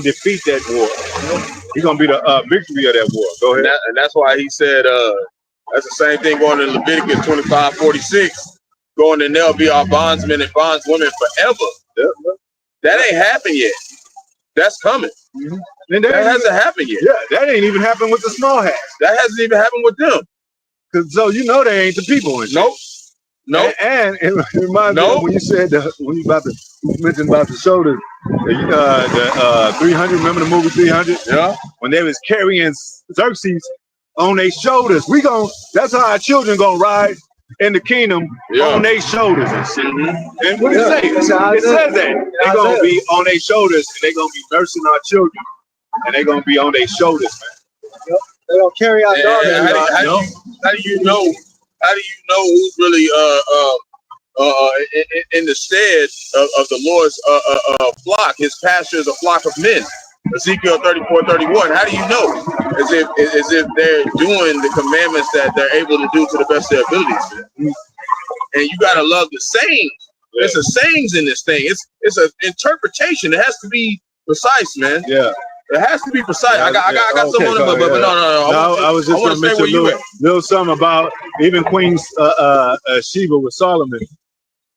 defeat that war. He's gonna be the victory of that war. Go ahead. And that's why he said that's the same thing going in Leviticus 25:46. Going and they'll be our bondsmen and bondswomen forever. Yep. That ain't happened yet. That's coming. Mm-hmm. And that hasn't happened yet. Yeah, that ain't even happened with the small hats. That hasn't even happened with them. Cause so you know they ain't the people. And nope. Nope. And it reminds me of when you said when you mentioned about the shoulders, the 300. Remember the movie 300? Yeah. When they was carrying Xerxes on their shoulders, that's how our children gonna ride in the kingdom on their shoulders and shit. Mm-hmm. And what it say? It says that they're gonna be on their shoulders and they're gonna be nursing our children and they're gonna be on their shoulders, man. Yep. They don't carry our daughters. How do you know? How do you know who's really in the stead of the Lord's flock? His pasture is a flock of men. Ezekiel 34:31. How do you know? As if they're doing the commandments that they're able to do to the best of their abilities. And you gotta love the sayings. Yeah. There's a sayings in this thing. It's an interpretation. It has to be precise, man. Yeah. It has to be precise. I got some on it, but no. I was just going to mention a little something about even Queen Sheba with Solomon.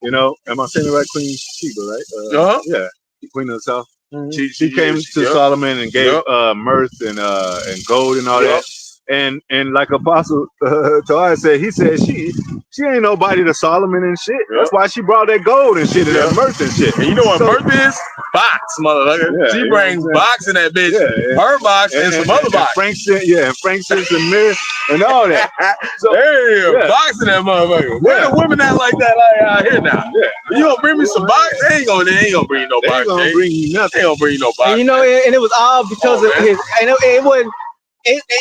You know, am I saying it right? Queen Sheba, right? Yeah, Queen of the South. Mm-hmm. She came to Solomon and gave mirth and gold and all that. And like Apostle Tobias said, he said she ain't nobody to Solomon and shit. That's why she brought that gold and shit and that mirth and shit. And you know what mirth is? Box, motherfucker. Yeah, she brings box in that bitch. Yeah. Her box and some other box. Frankincense and myrrh and all that. So box in that motherfucker. Where the women act like that out here now? Yeah. You gonna bring me some box? They ain't gonna bring you no box. They ain't gonna bring you nothing. They ain't gonna bring you no box. And you know, and it was all because of his. And it wasn't.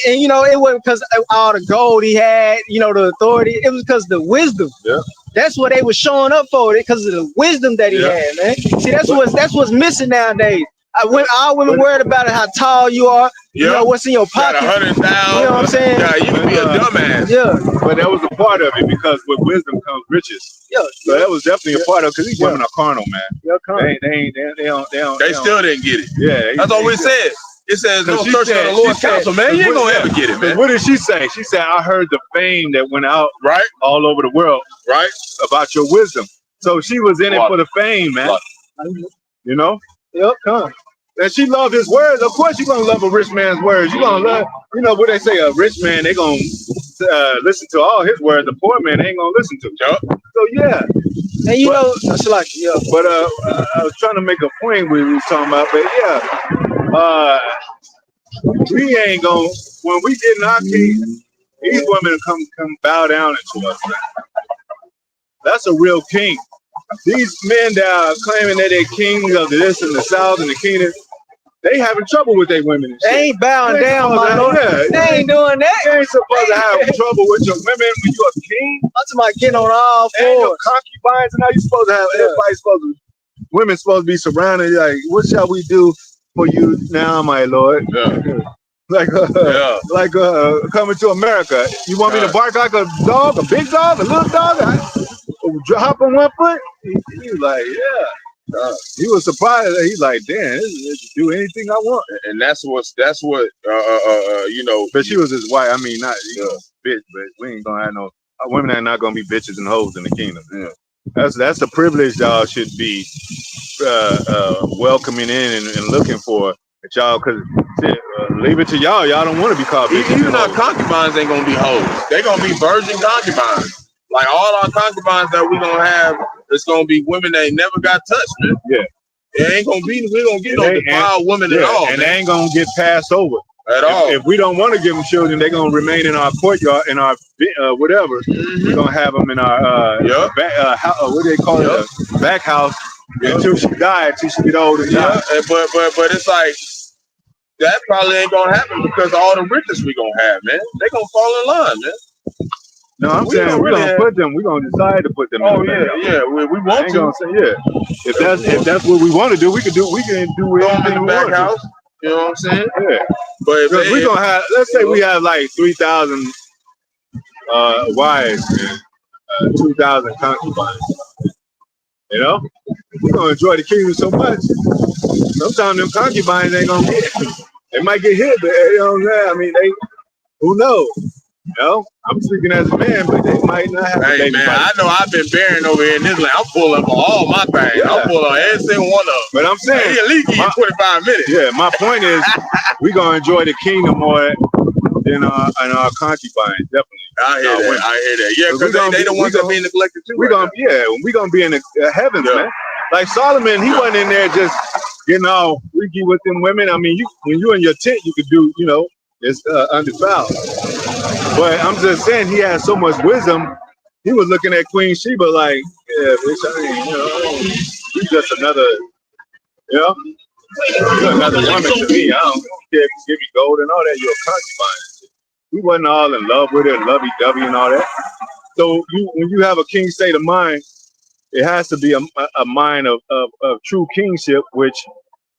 And you know, it wasn't because of all the gold he had, you know, the authority. It was because of the wisdom. Yeah. That's what they were showing up for, because of the wisdom that he had, man. See, that's what's missing nowadays. All women worried about it, how tall you are, you know, what's in your pocket. Got 100,000. You know what I'm saying? Yeah, you can be a dumbass. Yeah. But that was a part of it, because with wisdom comes riches. Yeah. So that was definitely a part of it, because these women are carnal, man. Yeah, carnal. They still didn't get it. Yeah. That's all we said. It says no search for the Lord's counsel, man. You ain't gonna ever get it, man. What did she say? She said, I heard the fame that went out all over the world about your wisdom. So she was in it for the fame, man. You know? Yep, come. And she loved his words. Of course you're gonna love a rich man's words. You're gonna love, you know what they say, a rich man, they gonna listen to all his words. The poor man ain't gonna listen to. So yeah. And you know, that's like, but I was trying to make a point we was talking about, but we ain't gonna, when we get in our king, these women come bow down into us, man. That's a real king. These men that are claiming that they're kings of this and the South and the kingdom, they having trouble with their women and shit. They ain't bowing down, my lord. They ain't doing that. They ain't supposed to have trouble with your women when you're a king. I'm talking about getting on all fours. And your concubines, and how you supposed to have, everybody's supposed to, women's supposed to be surrounded, like, what shall we do for you now, my lord? Coming to America. You want me to bark like a dog, a big dog, a little dog? Hop on one foot? He was like, yeah. He was surprised. He's like, damn, this do anything I want. And that's what you know. But she was his wife. I mean, not bitch, but we ain't gonna have no women are not gonna be bitches and hoes in the kingdom. Yeah. That's the privilege y'all should be welcoming in and looking for. Y'all, cause leave it to y'all. Y'all don't want to be called bitches. Even our concubines ain't gonna be hoes. They gonna be virgin concubines. Like all our concubines that we gonna have, it's gonna be women that ain't never got touched, man. Yeah. It ain't gonna be, we gonna get no defiled women at all. And man. they ain't gonna get passed over. At all. If we don't want to give them children, they're gonna remain in our courtyard, in our whatever. We're gonna have them in our back, what do they call it? Back house until she died, until she get old and die. But it's like that probably ain't gonna happen because all the riches we gonna have, man. They gonna fall in line, man. No, I'm saying we're gonna put them. We're gonna decide to put them. Oh yeah. We want to. If that's what we want to do, we can do. We can do anything in the back house. You know what I'm saying? Yeah. But we're gonna have. Let's say we have like 3,000 wives and 2,000 concubines. You know, we're gonna enjoy the kingdom so much. Sometimes them concubines ain't gonna get. They might get hit, but you know what I'm saying? I mean, who knows? You know, I'm speaking as a man, but they might not have. Hey man, I know I've been bearing over here in this land. I'm pulling up on all my things. Yeah. I'm pulling on every single one of them. But I'm saying, at least give you 25 minutes. Yeah, my point is, we're gonna enjoy the kingdom more than our concubines, definitely. I hear that. Yeah, because they the ones that being neglected too. We're gonna be in the heavens, man. Like Solomon, he wasn't in there just getting all freaky with them women. I mean, when you're in your tent, you could do, you know, it's undefiled. But I'm just saying, he had so much wisdom. He was looking at Queen Sheba like, yeah, bitch, I mean, you know, you just another, you know, you're another woman to me. I don't care if you give me gold and all that. You're a concubine. We wasn't all in love with her, lovey-dovey and all that. So when you have a king state of mind, it has to be a mind of true kingship, which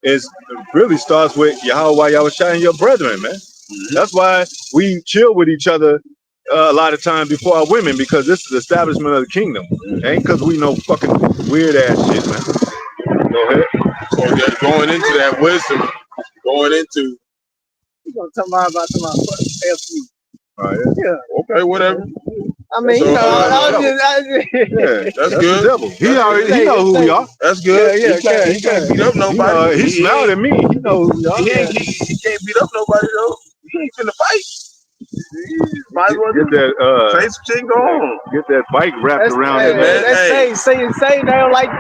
is really starts with Yahweh Yahushua and your brethren, man. That's why we chill with each other a lot of times before our women, because this is the establishment of the kingdom. Ain't because we know fucking weird ass shit, man. Go ahead. So just going into that wisdom, going into. We're gonna talk about FU. Yeah. Okay, whatever. I mean, so, you know, that's good. The devil. He know who we are. That's good. Yeah, he can't beat up nobody. He smiled at me. He knows who we are. He can't beat up nobody though. He ain't finna fight. Get that say some shit, go on. Get that bike wrapped around it, man. Let's say they don't like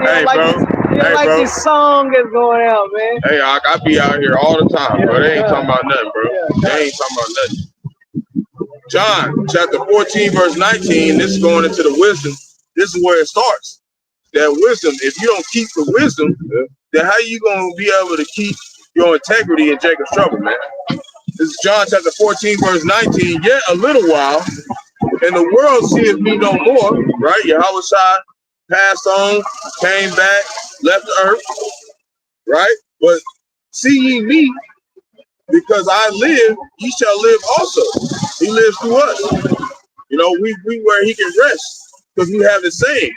this song that's going out, man. Hey, I be out here all the time, bro. They ain't talking about nothing, bro. They ain't talking about nothing. John chapter 14, verse 19. This is going into the wisdom. This is where it starts. That wisdom. If you don't keep the wisdom, then how you gonna be able to keep your integrity in Jacob's trouble, man? This is John chapter 14, verse 19. Yet a little while, and the world seeth me no more. Right? Yahushua passed on, came back, left the earth. Right? But see ye me, because I live, ye shall live also. He lives through us. You know, we where he can rest, because we have the same.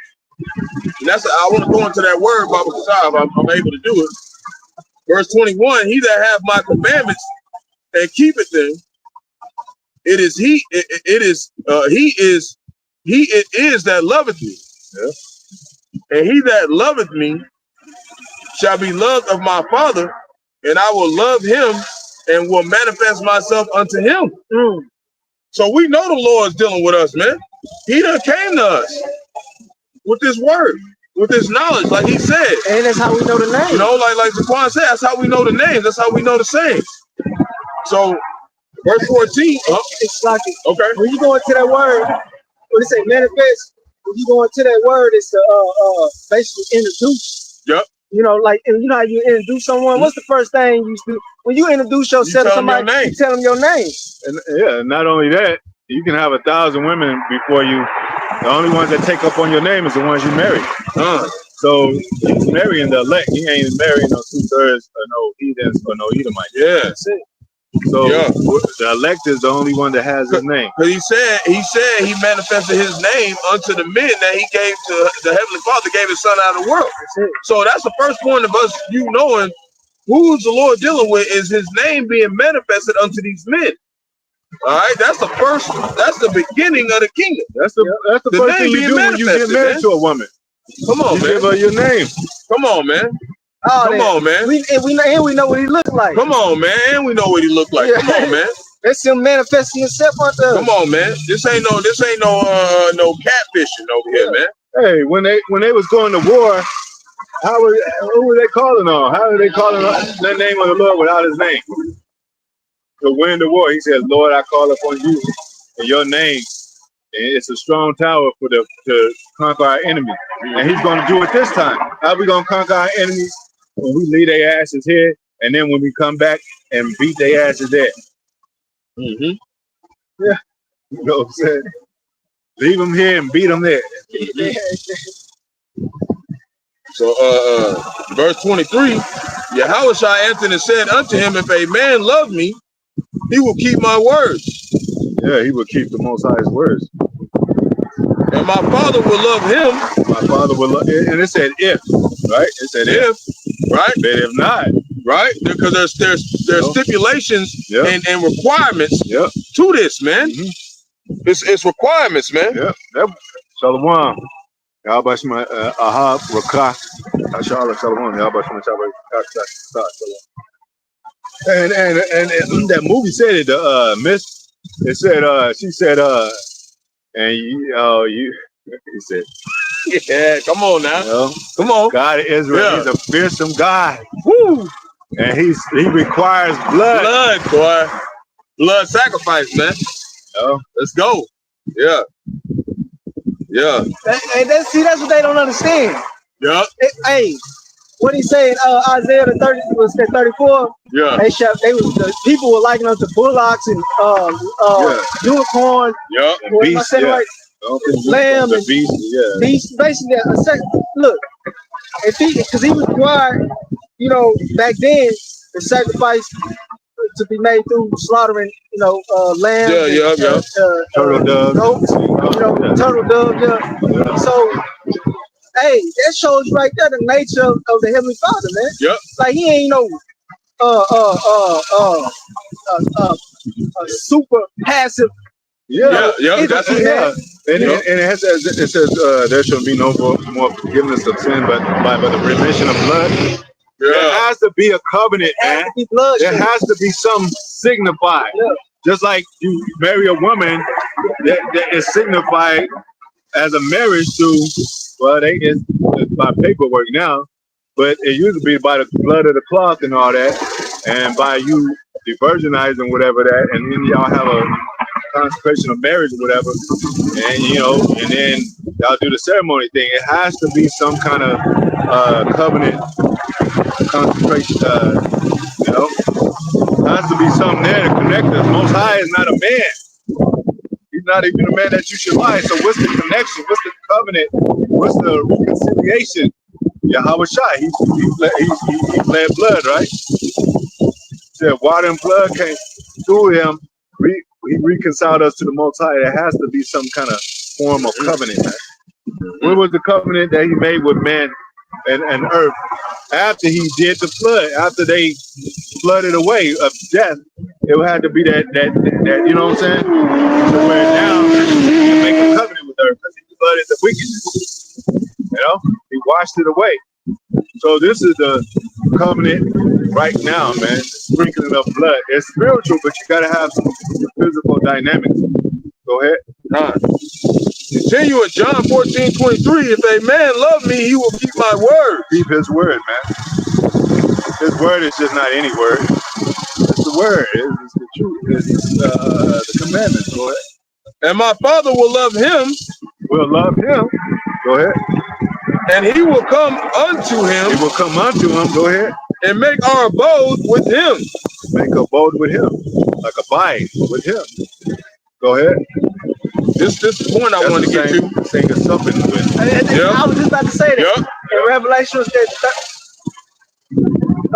And that's I want to go into that word, Baba Kasab. I'm able to do it. Verse 21, he that hath my commandments and keepeth them, it is he is that loveth me. Yeah. And he that loveth me shall be loved of my Father, and I will love him and will manifest myself unto him. So we know the Lord's dealing with us, man. He done came to us with this word, with this knowledge, like he said. And that's how we know the name. You know, like Zaquan said, that's how we know the names. That's how we know the sayings. So, verse 14. It's like, okay. When you go into that word, when it say manifest, when you go into that word, it's to basically introduce. Yep. You know, like, and you know how you introduce someone? What's the first thing you do? When you introduce yourself to somebody, you tell them your name. And not only that, you can have 1,000 women before you. The only ones that take up on your name is the ones you marry. So he's marrying the elect. He ain't marrying no 2/3 or no heathens or no Edomites. Yeah. That's it. So Yeah. the elect is the only one that has his name. But he said he manifested his name unto the men that he gave to the Heavenly Father, gave his son out of the world. So that's the first point of us, you knowing who's the Lord dealing with, is his name being manifested unto these men. All right, that's the first, that's the beginning of the kingdom. That's the first thing you do when you get married to a woman. Come on, you man. Give her your name. Come on, man. Oh, Come on, man. We know what he looked like. Come on, man. And we know what he looked like. Come on, man. That's him manifesting himself unto us. Come on, man. This ain't no no catfishing over here, man. Hey, when they was going to war, who were they calling on? How are they calling on the name of the Lord without his name? To win the war, he says, Lord, I call upon you in your name. And it's a strong tower to conquer our enemies. And he's going to do it this time. How are we going to conquer our enemies? When we leave their asses here, and then when we come back and beat their asses there. Mm-hmm. Yeah. You know what I'm saying? Leave them here and beat them there. So, verse 23, Yahushua answered and said unto him, if a man love me, he will keep my words. Yeah, he will keep the Most High's words. And my Father will love him. My Father will love, and it said if, right? It said if, right? But if not, right? Because there's stipulations and requirements to this, man. Mm-hmm. It's requirements, man. Yeah. Shalom. Yahbashma Ahab Rakah. Ashala Shalom. Yahbashma And that movie said it, Miss. It said she said and he said, yeah, come on now. Come on. God of Israel, he's a fearsome God. Woo! And he requires blood. Blood, boy. Blood sacrifice, man. Let's go. Yeah. Yeah. That's what they don't understand. Yeah. Hey, what he saying? Isaiah the 34. Yeah. The people were liking up to bullocks and unicorns. Yeah. Beast, right? Lamb and beast. Basically, look, because he was required, back then the sacrifice to be made through slaughtering, lamb. Turtle doves. Turtle doves. So, hey, that shows right there the nature of the Heavenly Father, man. Yep. Like he ain't super passive. Yeah. And it says there shall be no more forgiveness of sin, but by the remission of blood. Yeah. There has to be a covenant, man. There has to be some signified. Yeah. Just like you marry a woman, that is signified as a marriage to, well, it's by paperwork now, but it used to be by the blood of the cloth and all that, and by you de-virginizing whatever that, and then y'all have a consecration of marriage or whatever, and and then y'all do the ceremony thing. It has to be some kind of covenant consecration, There has to be something there to connect us. Most High is not a man. He's not even a man that you should lie. So what's the connection? What's the covenant? What's the reconciliation? Yahweh Shai, he bled blood, right? He said water and blood came through him. He reconciled us to the Most High. There has to be some kind of form of covenant. What was the covenant that he made with man and earth after he did the flood? After they flooded away of death, it had to be that you know what I'm saying? So where now he make a covenant with earth because he flooded the wickedness. He washed it away. So this is the covenant right now, man. Sprinkling of blood. It's spiritual, but you gotta have some physical dynamics. Go ahead. Continue in John 14:23. If a man love me, he will keep my word. Keep his word, man. His word is just not any word. It's the word. It's the truth. It's the commandments. Go ahead. And my Father will love him. Will love him. Go ahead. And he will come unto him. He will come unto him. Go ahead. And make our abode with him. Make abode with him. Like abide with him. Go ahead. This point I want to get to. Saying something with. I was just about to say that. In Revelation,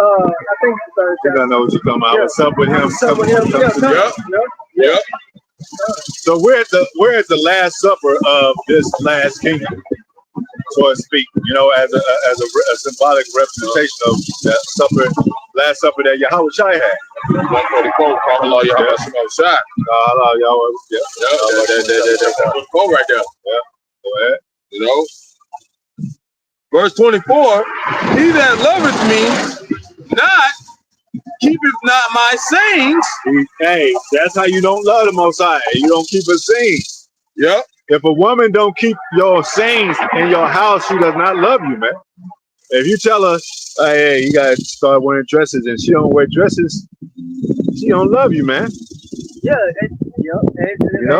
I think it's the third I think I know what you're talking about. I was up with him. What's up with him? Yep. So we're at the last supper of this last kingdom, so to speak. You know, as a symbolic representation of that supper, last supper that Yahweh Shai had. 144. Allah, y'all got some outside. Allah, Yahweh. Yeah. That's 144 right there. Yeah. Go ahead. You know. Verse 24, he that loveth me not, keepeth not my sayings. Hey, that's how you don't love the Most High. You don't keep His sayings. Yep. If a woman don't keep your sayings in your house, she does not love you, man. If you tell her, hey, you gotta start wearing dresses, and she don't wear dresses, she don't love you, man. Yeah, and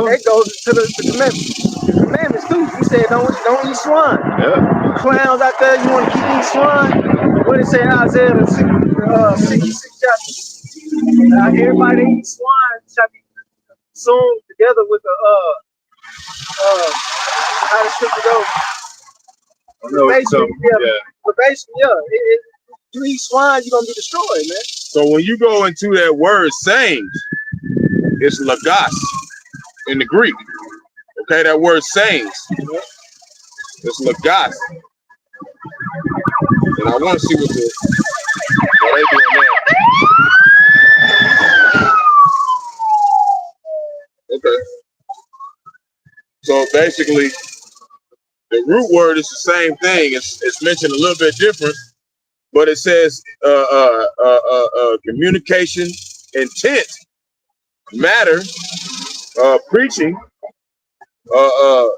that goes to the commandments. The commandments too. He said, don't eat swine. Yeah. You clowns out there, you want to keep eating swine? What did it say in Isaiah 66 chapter? Everybody that eats swine shall be consumed together with the how the scripture goes. But basically, you eat swine, you're gonna be destroyed, man. So when you go into that word sayings, it's lagos in the Greek. Okay, that word sayings. It's lagos. And I want to see what they doing now. Okay. So basically, the root word is the same thing. It's mentioned a little bit different, but it says communication, intent, matter, preaching, the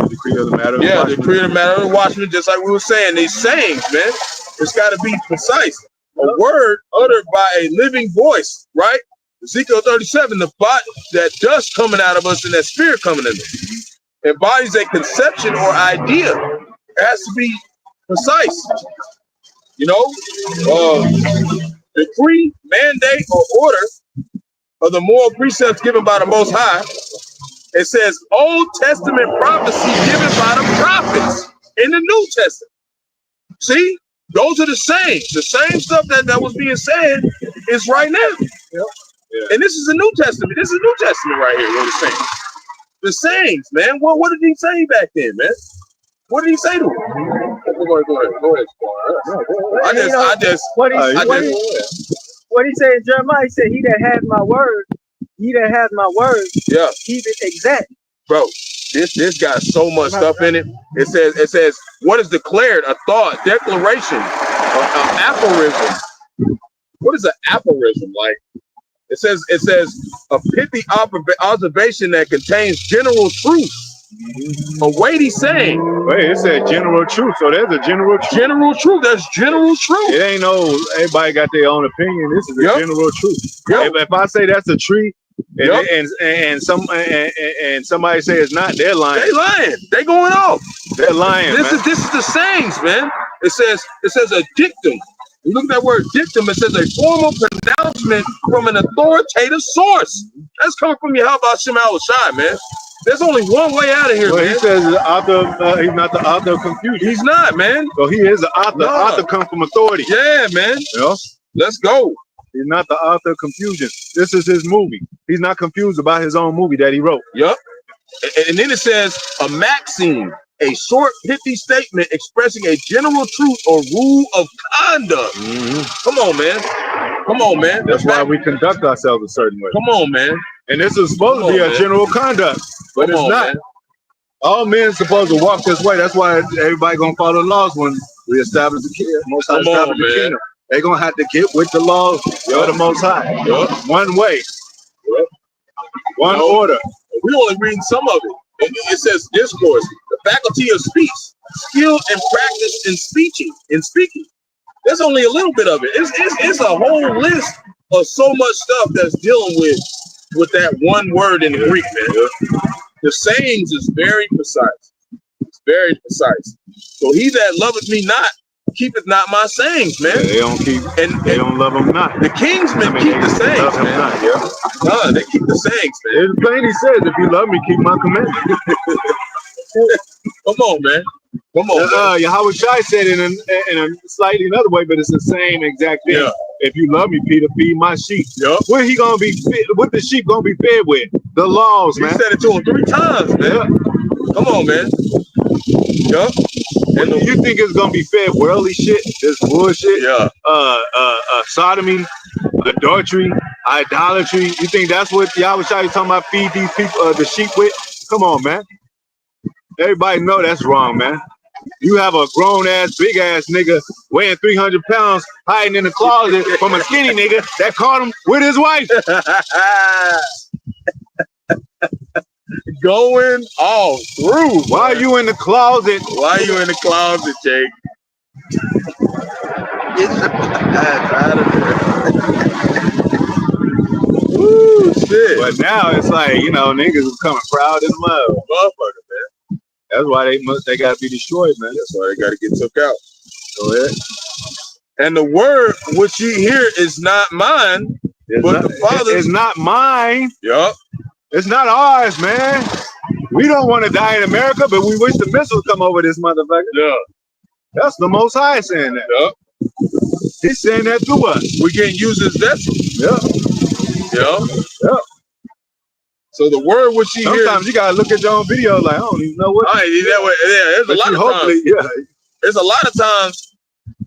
decree of the matter. Yeah, the decree of the matter of Washington, just like we were saying, these sayings, man, it's got to be precise. A word uttered by a living voice, right? Ezekiel 37, the thought, that dust coming out of us and that spirit coming in us, embodies a conception or idea. It has to be precise. You know, decree, mandate, or order of the moral precepts given by the Most High. It says Old Testament prophecy given by the prophets in the New Testament. See, those are the same stuff that was being said is right now. Yep. Yeah. And this is the New Testament. This is the New Testament right here. What it's saying. The sayings, man. What did he say back then, man? What did he say to him? Go ahead. What he said in Jeremiah, he said, he that had my word, yeah, keep it exact. Bro, this got so much stuff in it. It says what is declared, a thought, declaration, an aphorism. What is an aphorism? Like it says a pithy observation that contains general truth. A weighty saying. Wait, it said general truth, so there's a general truth. General truth. That's general truth. It ain't no everybody got their own opinion. This is a general truth. Yep. If I say that's a tree, and somebody say it's not, they're lying. They lying. They going off. They're lying. This is the sayings, man. It says a dictum. You look at that word dictum. It says a formal pronouncement from an authoritative source. That's coming from Yahweh Shem Shai, man. There's only one way out of here, man. He says the author, he's not the author of confusion. He's not, man. So he is the author. No. Author comes from authority. Yeah, man. Yeah. Let's go. He's not the author of confusion. This is his movie. He's not confused about his own movie that he wrote. Yep. And then it says a maxim, a short, pithy statement expressing a general truth or rule of conduct. Mm-hmm. Come on, man. That's why we conduct ourselves a certain way. Come on, man. And this is supposed to be a general conduct, but it's not. Man. All men are supposed to walk this way. That's why everybody gonna follow the laws when we establish the kingdom. Most High establish the kingdom. They're gonna have to get with the laws of the Most High. Yep. One way. Yep. One order. We only reading some of it. It says discourse, the faculty of speech, skill and practice in speaking. There's only a little bit of it. It's a whole list of so much stuff that's dealing with that one word in the Greek, man. The sayings is very precise. It's very precise. So he that loveth me not, keepeth not my sayings, man. Yeah, they don't keep. They don't love them not. The King'sMen keep the sayings, man. Not, they keep the sayings, man. It plainly says, if you love me, keep my commandments. Come on, man. Come on, Yahweh Shai said it in a slightly another way, but it's the same exact thing. Yeah. If you love me, Peter, feed my sheep. Yep. What he gonna be? What the sheep gonna be fed with? The laws, He man. said it to him 3 times, man. Yeah. Come on, man. Yup. And you think it's gonna be fed worldly shit? This bullshit. Yeah. Sodomy, adultery, idolatry. You think that's what Yahweh Shai is talking about? Feed these people, the sheep with? Come on, man. Everybody know that's wrong, man. You have a grown ass, big ass nigga weighing 300 pounds hiding in the closet from a skinny nigga that caught him with his wife. Going all through. Why are you in the closet? Why are you in the closet, Jake? Get your ass out of there. Woo, shit. But now it's like, you know, niggas is coming proud in the mud. Motherfucker, man. That's why they gotta be destroyed, man. That's why they gotta get took out. Go ahead. And the word which you hear is not mine, but the Father's. It's not mine. Yup. It's not ours, man. We don't want to die in America, but we wish the missiles come over this motherfucker. Yeah. That's the Most High saying that. Yup. He's saying that to us. We getting used as vessels. Yeah. Yeah. Yeah. So the word which you hear. Sometimes you gotta look at your own video like, I don't even know what. All right, that way, yeah, there's a lot of times. Yeah. There's a lot of times.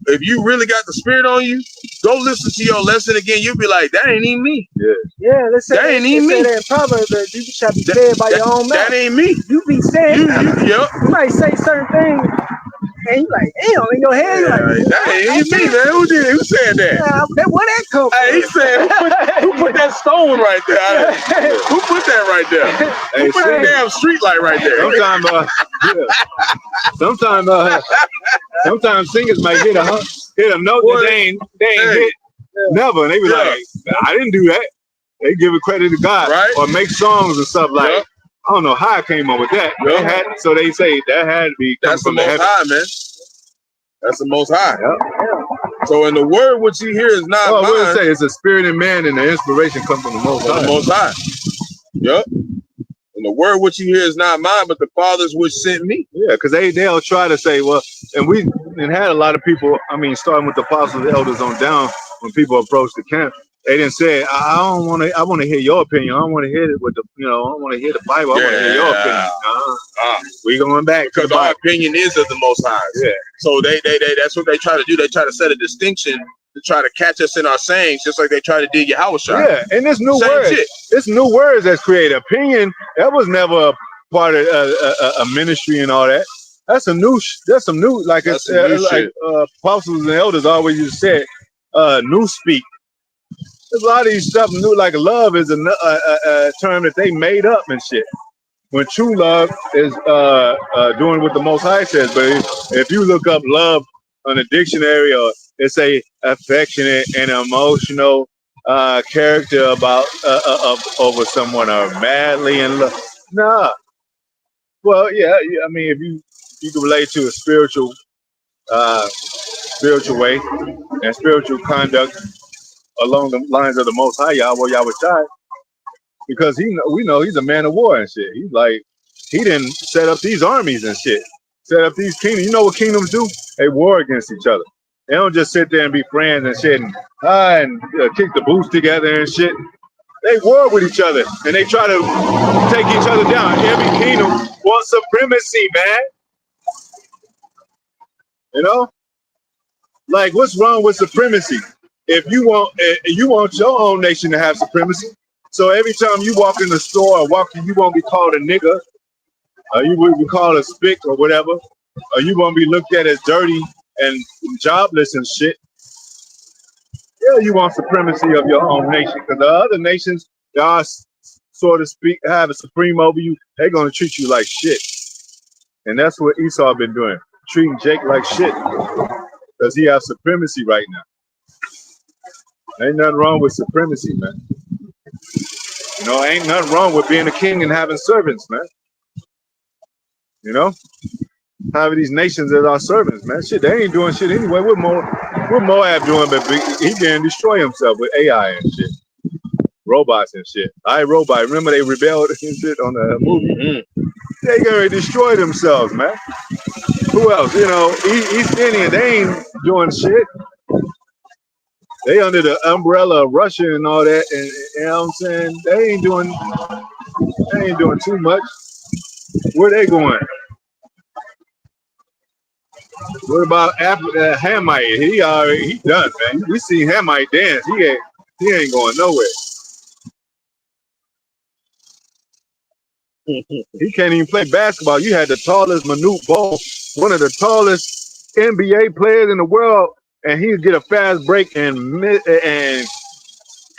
If you really got the spirit on you, go listen to your lesson again. You'll be like, that ain't even me. Yeah, let's say that ain't even me. That in Proverbs that you shall be fed by your own mouth. That ain't me. You be saying, Yep. you might say certain things, and you like, damn, in your head, you like, that ain't me, man. Who did it? Who said that? Where that come from? Hey, he said, who put that stone right there? Who put that right there? Who put that damn street light right there? Sometimes singers might hit a note that they ain't hit never, and they be like, I didn't do that. They give it credit to God, right? Or make songs and stuff like. I don't know how I came up with that. So they say that had to be. That's the from Most High, man. That's the Most High. Yep. So in the word which you hear is not mine. What it say? It's a spirit in man, and the inspiration comes from the Most High. The Most High. Yep. And the word which you hear is not mine, but the Father's which sent me. Yeah, because they'll try to say, well, and we had a lot of people. I mean, starting with the apostles, the elders on down, when people approach the camp, they didn't say, I don't want to. I want to hear your opinion. I don't want to hear it with the, I don't want to hear the Bible. I want to hear your opinion. We going back because our opinion is of the Most High. Yeah. So they that's what they try to do. They try to set a distinction to try to catch us in our sayings, just like they try to dig Yahweh Shai. Yeah, and this new words, this new words that's created. Opinion, that was never a part of a ministry and all that. That's some new. That's some new. Like it's like apostles and elders always used to say, new speak. There's a lot of these stuff new. Like love is a term that they made up and shit. When true love is doing what the Most High says. But if you look up love on a dictionary, or it's a affectionate and emotional character about over someone, or madly in love. Nah. Well, yeah. I mean, if you can relate to a spiritual way and spiritual conduct along the lines of the Most High Yahweh Shai, because we know he's a man of war and shit. He's like, he didn't set up these armies and shit, set up these kingdoms. You know what kingdoms do? They war against each other. They don't just sit there and be friends and shit and kick the boots together and shit. They war with each other and they try to take each other down. Every kingdom wants supremacy, man. You know, like what's wrong with supremacy? If you want your own nation to have supremacy, so every time you walk in the store or you won't be called a nigga, or you will be called a spick or whatever, or you won't be looked at as dirty and jobless and shit. Yeah, you want supremacy of your own nation, because the other nations, they are, so to speak, have a supreme over you. They're gonna treat you like shit, and that's what Esau been doing, treating Jake like shit, because he has supremacy right now. Ain't nothing wrong with supremacy, man. You know, ain't nothing wrong with being a king and having servants, man. You know, having these nations as our servants, man. Shit, they ain't doing shit anyway. What Moab doing? But he can destroy himself with AI and shit, robots and shit. iRobot. Remember they rebelled and shit on the movie? Mm-hmm. They gonna destroy themselves, man. Who else? You know, East Indian, they ain't doing shit. They under the umbrella of Russia and all that, and you know what I'm saying? They ain't doing too much. Where they going? What about Hamite? He done, man. We see Hamite dance. He ain't going nowhere. He can't even play basketball. You had the tallest Manute Bol, one of the tallest NBA players in the world, and he'd get a fast break and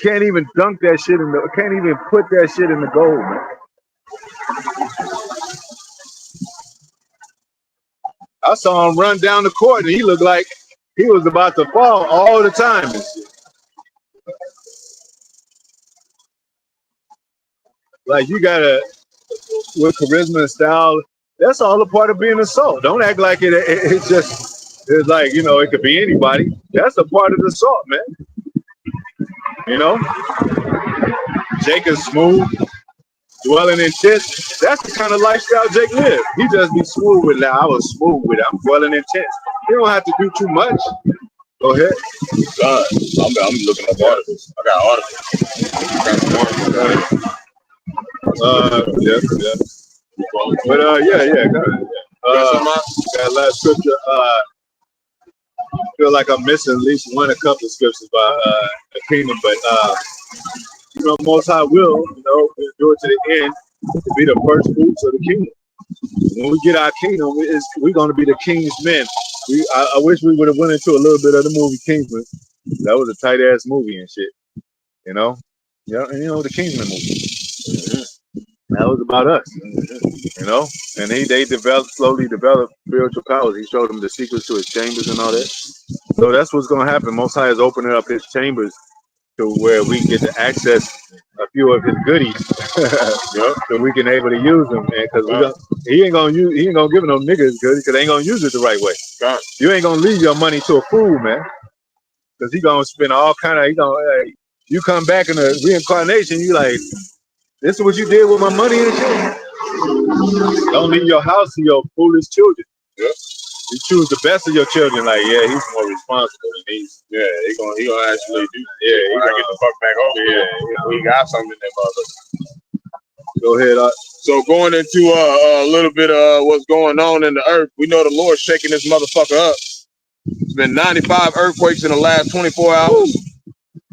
can't even dunk that shit can't even put that shit in the goal, man. I saw him run down the court and he looked like he was about to fall all the time and shit. Like you gotta, with charisma and style, that's all a part of being a salt. Don't act like it's just, it's like, you know, it could be anybody. That's a part of the salt, man. You know? Jake is smooth, dwelling in tents. That's the kind of lifestyle Jake lived. He just be smooth with that. I was smooth with it. I'm dwelling in tents. You don't have to do too much. Go ahead. I'm looking up articles. I got articles. Yeah. But yeah. Got a lot of scripture. Feel like I'm missing at least a couple of scriptures by the kingdom, but you know, Most High will, you know, do it to the end to be the first fruits of the kingdom. When we get our kingdom, we're going to be the king's men. I wish we would have went into a little bit of the movie King'sMen. That was a tight ass movie and shit. You know, yeah, and you know the King'sMen movie. That was about us. You know, and they slowly developed spiritual powers. He showed them the secrets to his chambers and all that. So that's what's going to happen. Most High is opening up his chambers to where we get to access a few of his goodies, so we can able to use them. And because he ain't gonna give no niggas goodies because they ain't gonna use it the right way. You ain't gonna leave your money to a fool, man, because he gonna spend all kind of. You come back in a reincarnation, you like, this is what you did with my money and shit. Don't leave your house to your foolish children. Yeah. You choose the best of your children. Like, yeah, he's more responsible than these. Yeah, he gonna actually do. Yeah, he gonna get the fuck back over here. We got something in that mother. Go ahead. So going into a little bit of what's going on in the earth, we know the Lord's shaking this motherfucker up. It's been 95 earthquakes in the last 24 hours.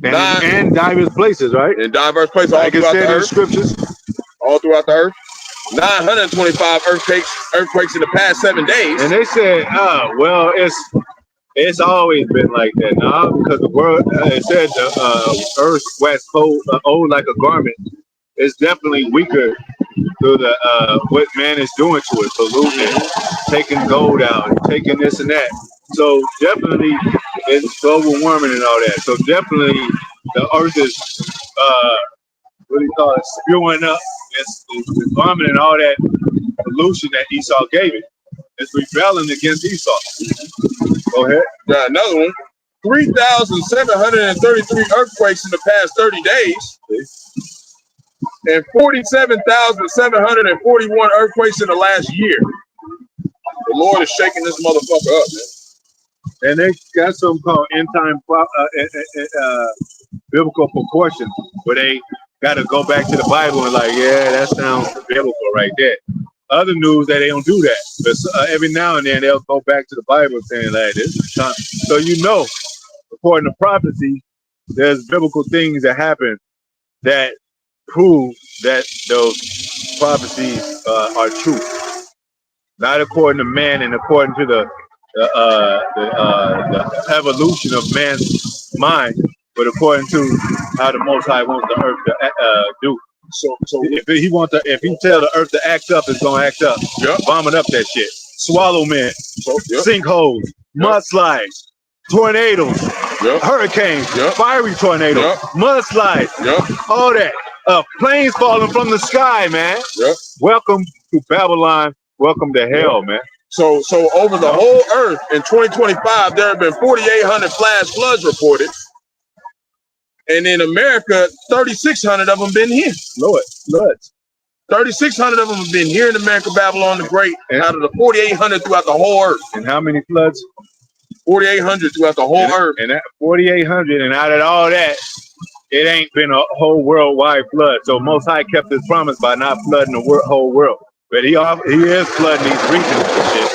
And diverse places, right? In diverse places, all throughout the earth. Scriptures. All throughout the earth. 925 earthquakes in the past 7 days. And they said, well, it's always been like that now, because the world, it said the earth wax cold, old like a garment. It's definitely weaker through the what man is doing to it, polluting, taking gold out, taking this and that. So definitely it's global warming and all that. So definitely the earth is what do you call it, spewing up. It's vomit and all that pollution that Esau gave it. It's rebelling against Esau. Go ahead. Got another one. 3,733 earthquakes in the past 30 days. And 47,741 earthquakes in the last year. The Lord is shaking this motherfucker up, man. And they got something called end time biblical proportion, where they got to go back to the Bible and like, yeah, that sounds biblical right there. Other news that they don't do that, but every now and then they'll go back to the Bible saying like, this is time. So you know, according to prophecy, there's biblical things that happen that prove that those prophecies are true, not according to man and according to the evolution of man's mind, but according to how the Most High wants the earth to do. So if he tell the earth to act up, it's gonna act up. Yep. Vomit up that shit. Swallow men, sinkholes, mudslides, tornadoes, hurricanes, fiery tornadoes, mudslides, all that. Planes falling from the sky, man. Welcome to Babylon. Welcome to hell, man. So over the whole earth in 2025, there have been 4,800 flash floods reported. And in America, 3,600 of them been here. Floods. 3,600 of them have been here in America, Babylon the Great, out of the 4,800 throughout the whole earth. And how many floods? 4,800 throughout the whole earth. And that 4,800, and out of all that, it ain't been a whole worldwide flood. So Most High kept his promise by not flooding the whole world. But he is flooding these regions and shit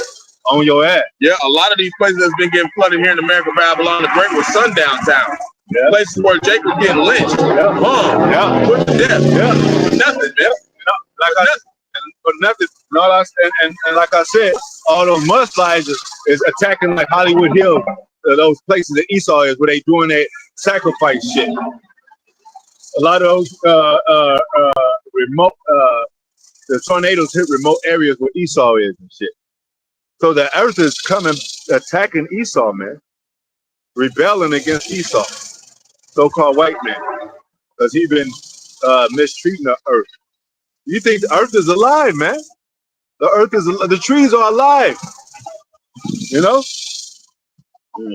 on your ass. Yeah, a lot of these places that's been getting flooded here in America, Babylon the Great, was sundown towns. Yeah. Places where Jake was getting lynched, put to death. Nothing, man. For nothing. And like I said, all those mudslides is attacking like Hollywood Hills, those places that Esau is, where they doing that sacrifice shit. A lot of those remote, the tornadoes hit remote areas where Esau is and shit. So the earth is coming, attacking Esau, man. Rebelling against Esau, so-called white man, because he been mistreating the earth. You think the earth is alive, man? The earth is, the trees are alive. You know?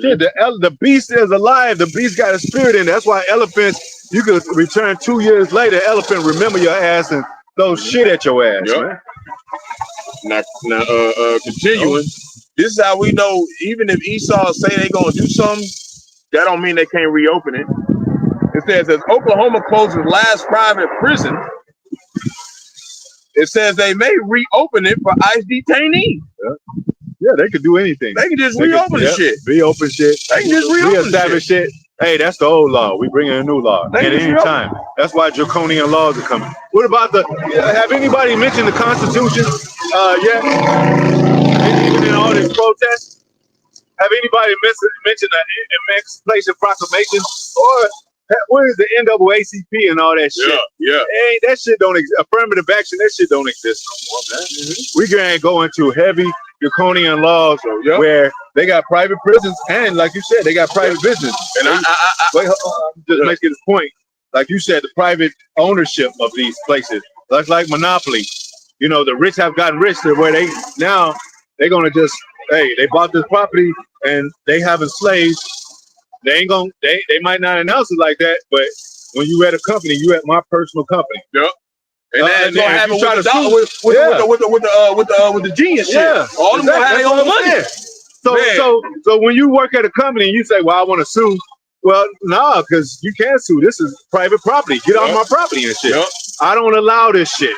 Shit, the beast is alive. The beast got a spirit in it. That's why elephants, you could return 2 years later, elephant remember your ass and throw shit at your ass, man. Now, continuing, this is how we know, even if Esau say they gonna do something, that don't mean they can't reopen it. It says, as Oklahoma closes last private prison, it says they may reopen it for ICE detainees. Yeah, they could do anything. They can just reopen the shit. Reopen shit. They can just reopen shit. Hey, that's the old law. We bring in a new law at any time. That's why draconian laws are coming. What about have anybody mentioned the Constitution yet? Even in all these protests? Have anybody mentioned the Emancipation Proclamation? Or where is the NAACP and all that shit? Yeah. Hey, that shit don't exist. Affirmative action, that shit don't exist no more, man. We gonna go into heavy draconian laws where they got private prisons and, like you said, they got private business. And wait, just making this point. Like you said, the private ownership of these places, that's like monopoly. You know, the rich have gotten rich to where they're gonna just, hey, they bought this property and they having slaves. They ain't gonna, they might not announce it like that, but when you at a company, you at my personal company. Yep. And then gonna happen with the genius shit. Yeah, all them gonna have their own money. So when you work at a company and you say, well, I want to sue, well, nah, because you can't sue. This is private property. Get off my property and shit. I don't allow this shit.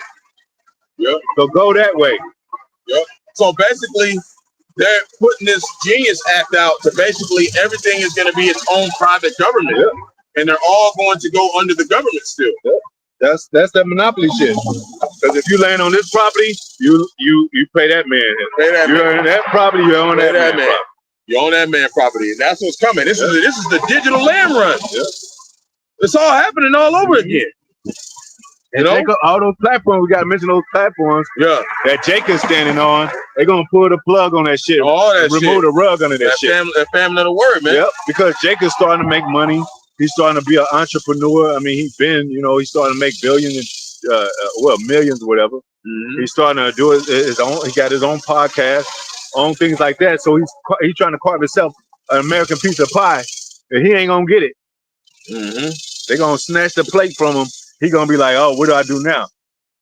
So go that way. So basically, they're putting this Genius Act out to basically everything is going to be its own private government, and they're all going to go under the government still. That's that monopoly shit. Because if you land on this property, you pay that man. You own that property, you own that man. You own that man property, and that's what's coming. This is the digital land run. It's all happening all over again. You know, all those platforms, we got to mention those platforms that Jake is standing on. They're going to pull the plug on that shit. Remove the rug under that shit. That family of the word, man. Yep, because Jake is starting to make money. He's starting to be an entrepreneur. I mean, he's starting to make billions, millions or whatever. He's starting to do his own, he got his own podcast, own things like that. So he's trying to carve himself an American piece of pie, and he ain't going to get it. They're going to snatch the plate from him. He's going to be like, oh, what do I do now?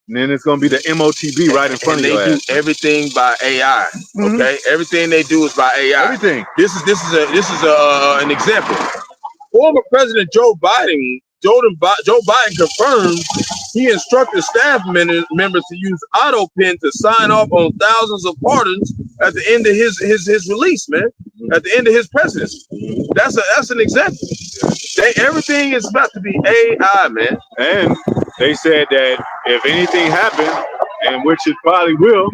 And then it's going to be the MOTB right in front of you. They do everything by AI. Okay, everything they do is by AI. Everything. This is an example. Former President Joe Biden confirmed he instructed staff members to use auto pen to sign off on thousands of pardons at the end of his release, man. At the end of his presidency. That's an example. Everything is about to be AI, man. And they said that if anything happened, and which it probably will,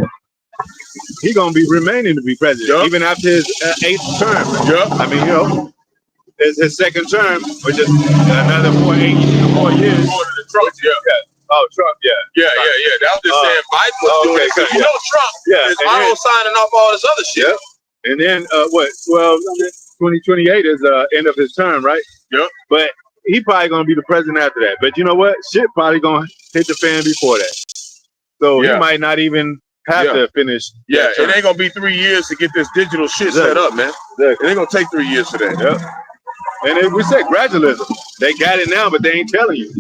he's gonna be remaining to be president even after his 8th term. I mean, you know, it's his 2nd term, which is another 4 years. Trump, Oh, Trump, That was just saying Biden was doing it. Because Trump is auto signing off all this other shit. And then 2028 is end of his term, right? But he probably gonna be the president after that. But you know what? Shit probably gonna hit the fan before that. So he might not even have to finish. It ain't gonna be 3 years to get this digital shit set up, man. It ain't gonna take 3 years for that. And we said gradualism. They got it now, but they ain't telling you.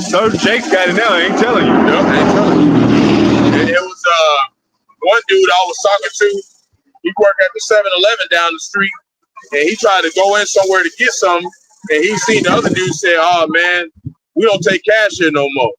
Certain Jake's got it now, ain't telling you. Ain't telling you. And it was one dude I was talking to. He worked at the 7-Eleven down the street, and he tried to go in somewhere to get something, and he seen the other dude say, "Oh man, we don't take cash here no more."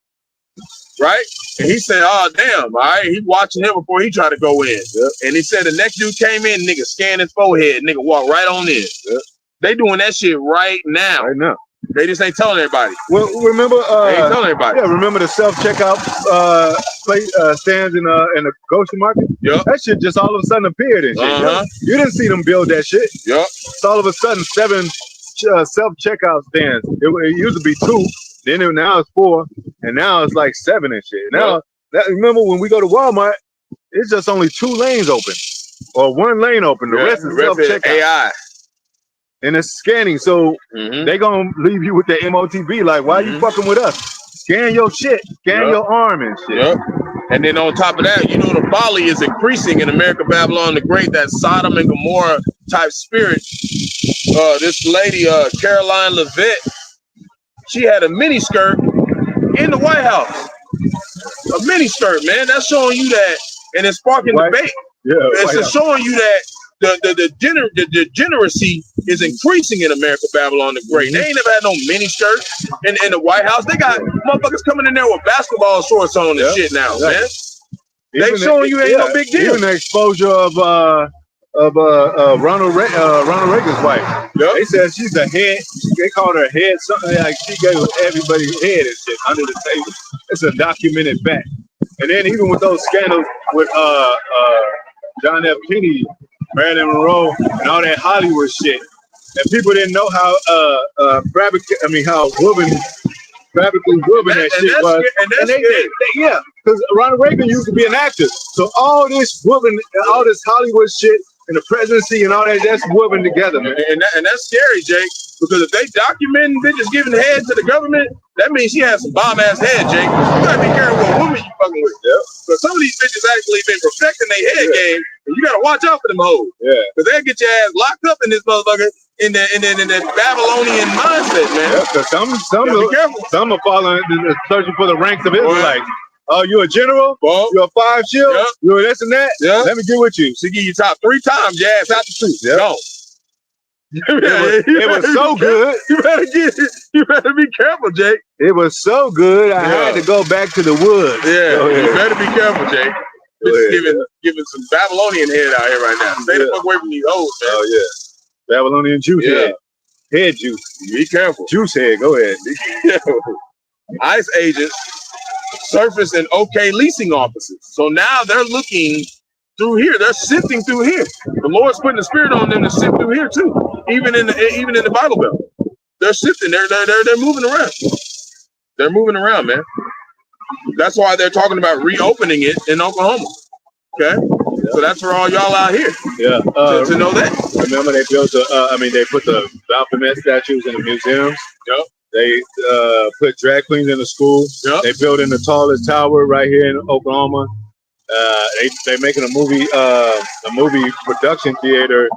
Right? And he said, "Oh damn, all right." He watching him before he tried to go in. Yep. And he said the next dude came in, nigga scanned his forehead, nigga walked right on in. Yep. They doing that shit right now. Right now. They just ain't telling everybody. Well, remember, they ain't telling everybody. Yeah, remember the self-checkout stands in the grocery market? Yep. That shit just all of a sudden appeared and shit. You didn't see them build that shit. Yep. It's all of a sudden 7 self-checkout stands. It used to be 2, then now it's 4, and now it's like 7 and shit. Now, remember when we go to Walmart, it's just only 2 lanes open, or 1 lane open. The rest is self-checkout. AI. And it's scanning, so they gonna leave you with the MOTB. Like, why you fucking with us? Scan your shit, scan your arm and shit. Yep. And then on top of that, you know, the folly is increasing in America, Babylon the Great, that Sodom and Gomorrah type spirit. This lady, Caroline Levitt, she had a mini skirt in the White House. A mini skirt, man. That's showing you that, and it's sparking debate. Yeah, it's just showing you that the degeneracy is increasing in America, Babylon the Great. They ain't never had no mini skirt in the White House. They got motherfuckers coming in there with basketball shorts on and shit now, man. They showing you ain't no big deal. Even the exposure of Ronald Reagan's wife. Yep. They said she's the head. They called her head something like she gave everybody head and shit under the table. It's a documented fact. And then even with those scandals with John F. Kennedy, Marilyn Monroe, and all that Hollywood shit, and people didn't know how how woven that shit was. And they because Ronald Reagan used to be an actor, so all this woven, all this Hollywood shit, and the presidency and all that's woven together, man. And that's scary, Jake, because if they document bitches giving head to the government, that means she has some bomb ass head, Jake. You gotta be careful what woman you fucking with. Yeah. Because some of these bitches actually been perfecting their head game, and you gotta watch out for them hoes. Yeah. Because they'll get your ass locked up in this motherfucker in that Babylonian mindset, man. Yeah, because some are following, searching for the ranks of Israelites. Oh, you a general? Well, you're a 5 shield? Yep. You're this and that? Yep. Let me get with you. She give you top 3 times, your ass out the truth. Yep. Go. It was so good. You better be careful, Jake. It was so good. I had to go back to the woods. Yeah, you better be careful, Jake. Giving some Babylonian head out here right now. Stay the fuck away from these hoes, man. Oh yeah, Babylonian juice head. Head juice. Be careful. Juice head. Go ahead. ICE agents surfaced in OK leasing offices. So now they're looking through here. They're sifting through here. The Lord's putting the spirit on them to sift through here too. Even in the Bible Belt, they're sifting. They're moving around. They're moving around, man. That's why they're talking about reopening it in Oklahoma. Okay, so that's for all y'all out here. Yeah, to know that. Remember they built they put the Baphomet statues in the museums. Yep. They put drag queens in the school. Yep. They built in the tallest tower right here in Oklahoma. They making a movie production theater,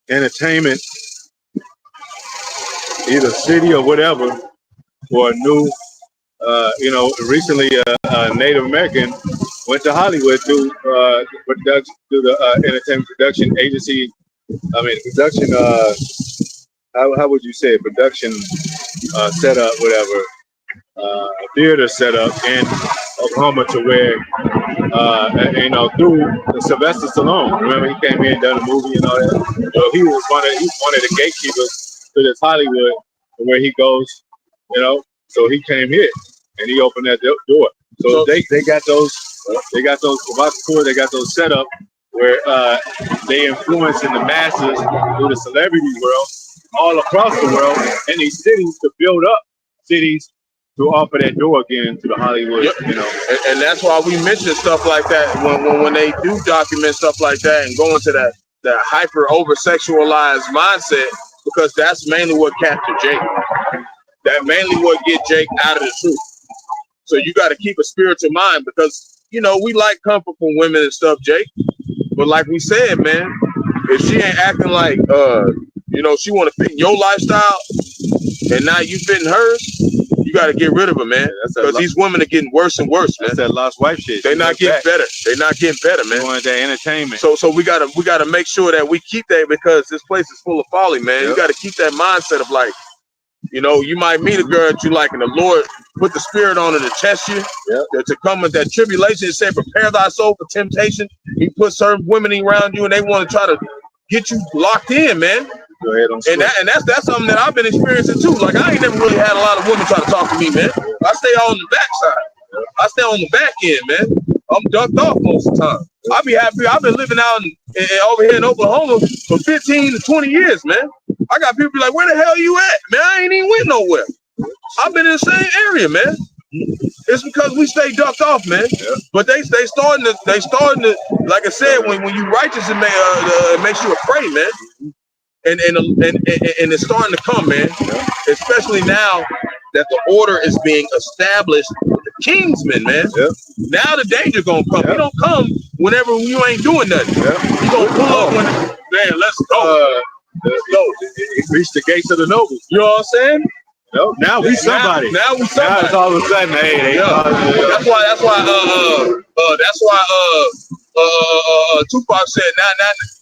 entertainment, either city or whatever, for a new. Recently a Native American went to Hollywood to the entertainment production agency. Production. How would you say it? Production setup, whatever. A theater setup in Oklahoma to where, through Sylvester Stallone. Remember, he came here and done a movie and all that. So he was one of the gatekeepers to this Hollywood, where he goes, So he came here and he opened that door. So they got those provocateurs, they got those set up where they influencing the masses through the celebrity world all across the world in these cities to build up cities to offer that door again to the Hollywood, And that's why we mention stuff like that when they do document stuff like that and go into that hyper over sexualized mindset, because that's mainly what captured Jake. That mainly what get Jake out of the truth. So you got to keep a spiritual mind, because we like comfort from women and stuff, Jake. But like we said, man, if she ain't acting like she want to fit in your lifestyle and now you fitting hers, You got to get rid of them, man. Because these women are getting worse and worse, man. That's that lost wife shit. They're not getting better. They're not getting better, man. You want that entertainment. So we gotta make sure that we keep that, because this place is full of folly, man. You got to keep that mindset of like, you know, you might meet a girl that you like, and the Lord put the spirit on her to test you, to come with that tribulation. It said, prepare thy soul for temptation. He put certain women around you, and they want to try to get you locked in, man. Go ahead, that's something that I've been experiencing too. Like, I ain't never really had a lot of women try to talk to me, man. I stay on the backside. I stay on the back end, man. I'm ducked off most of the time. I be happy. I've been living out over here in Oklahoma for 15 to 20 years, man. I got people be like, where the hell you at? Man, I ain't even went nowhere. I've been in the same area, man. It's because we stay ducked off, man. But they starting to, like I said, when you righteous, it makes you afraid, man. And it's starting to come, man. Especially now that the order is being established with the King'sMen, man. Now the danger gonna come. He don't come whenever you ain't doing nothing. He gonna pull up when, man, let's go. Reach the gates of the nobles. You know what I'm saying? Now we somebody. Now we somebody. Now it's all of a sudden, hey, that's why Tupac said, now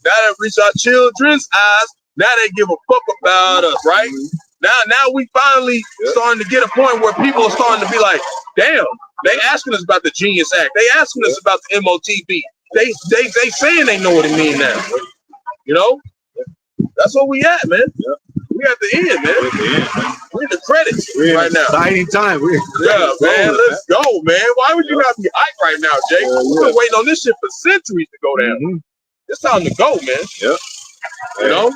that reach our children's eyes, now they give a fuck about us, right? Now we finally starting to get a point where people are starting to be like, damn, they asking us about the Genius Act. They asking us about the MOTB. They saying they know what it means now. You know? That's where we at, man. We at the end, man. We're in the credits right now. Exciting time. Man, let's go, man. Why would you not be hyped right now, Jake? We've been waiting on this shit for centuries to go down. It's time to go, man. You know?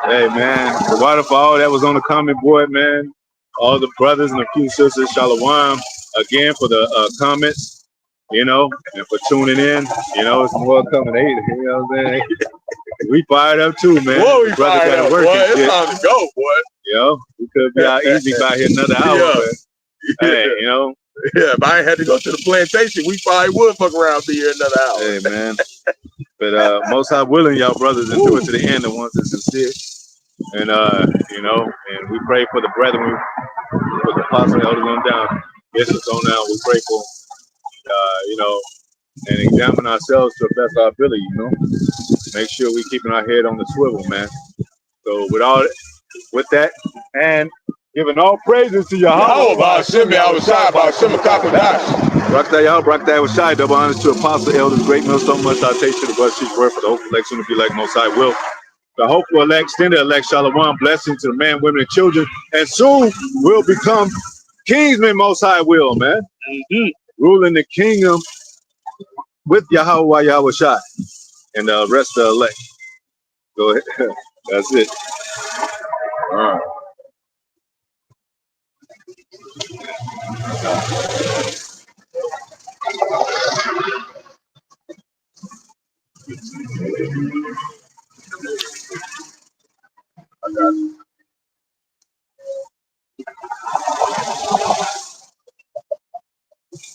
Hey, man, the waterfall that was on the comment board, man. All the brothers and a few sisters, Shalom, again for the comments, you know, and for tuning in. You know, it's more coming. Hey, you know what I'm saying? We fired up too, man. Boy, we fired up, boy. It's time to go, boy. Yo, we could be out easy by here another hour. But, hey, you know. Yeah, if I ain't had to go to the plantation, we probably would fuck around be here another hour. Hey, man. But most High willing, y'all brothers, and do it to the end, the ones that sincere. And, you know, and we pray for the brethren. We put the apostle elders on down. Bishops on down. We pray for, you know, and examine ourselves to the best of our ability, you know. Make sure we keeping our head on the swivel, man. So with that, and giving all praises to Yahweh. Brakta Yahweh, Brakta Washai, double honors to apostle, elders, great millstone, much citation, the blood she's word for the hope election to be like Most High will. The hopeful elect, extended elect, Shalom, blessing to the man, women, and children, and soon will become King'sMen, Most High will, man. Ruling the kingdom with Yahweh, Yahweh Shai, and the rest of the elect. Go ahead. That's it. All right. I got you.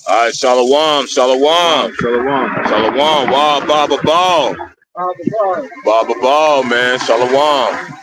All right, Shalom, Shalom. Shalom, Baba Ball, man, Shalom.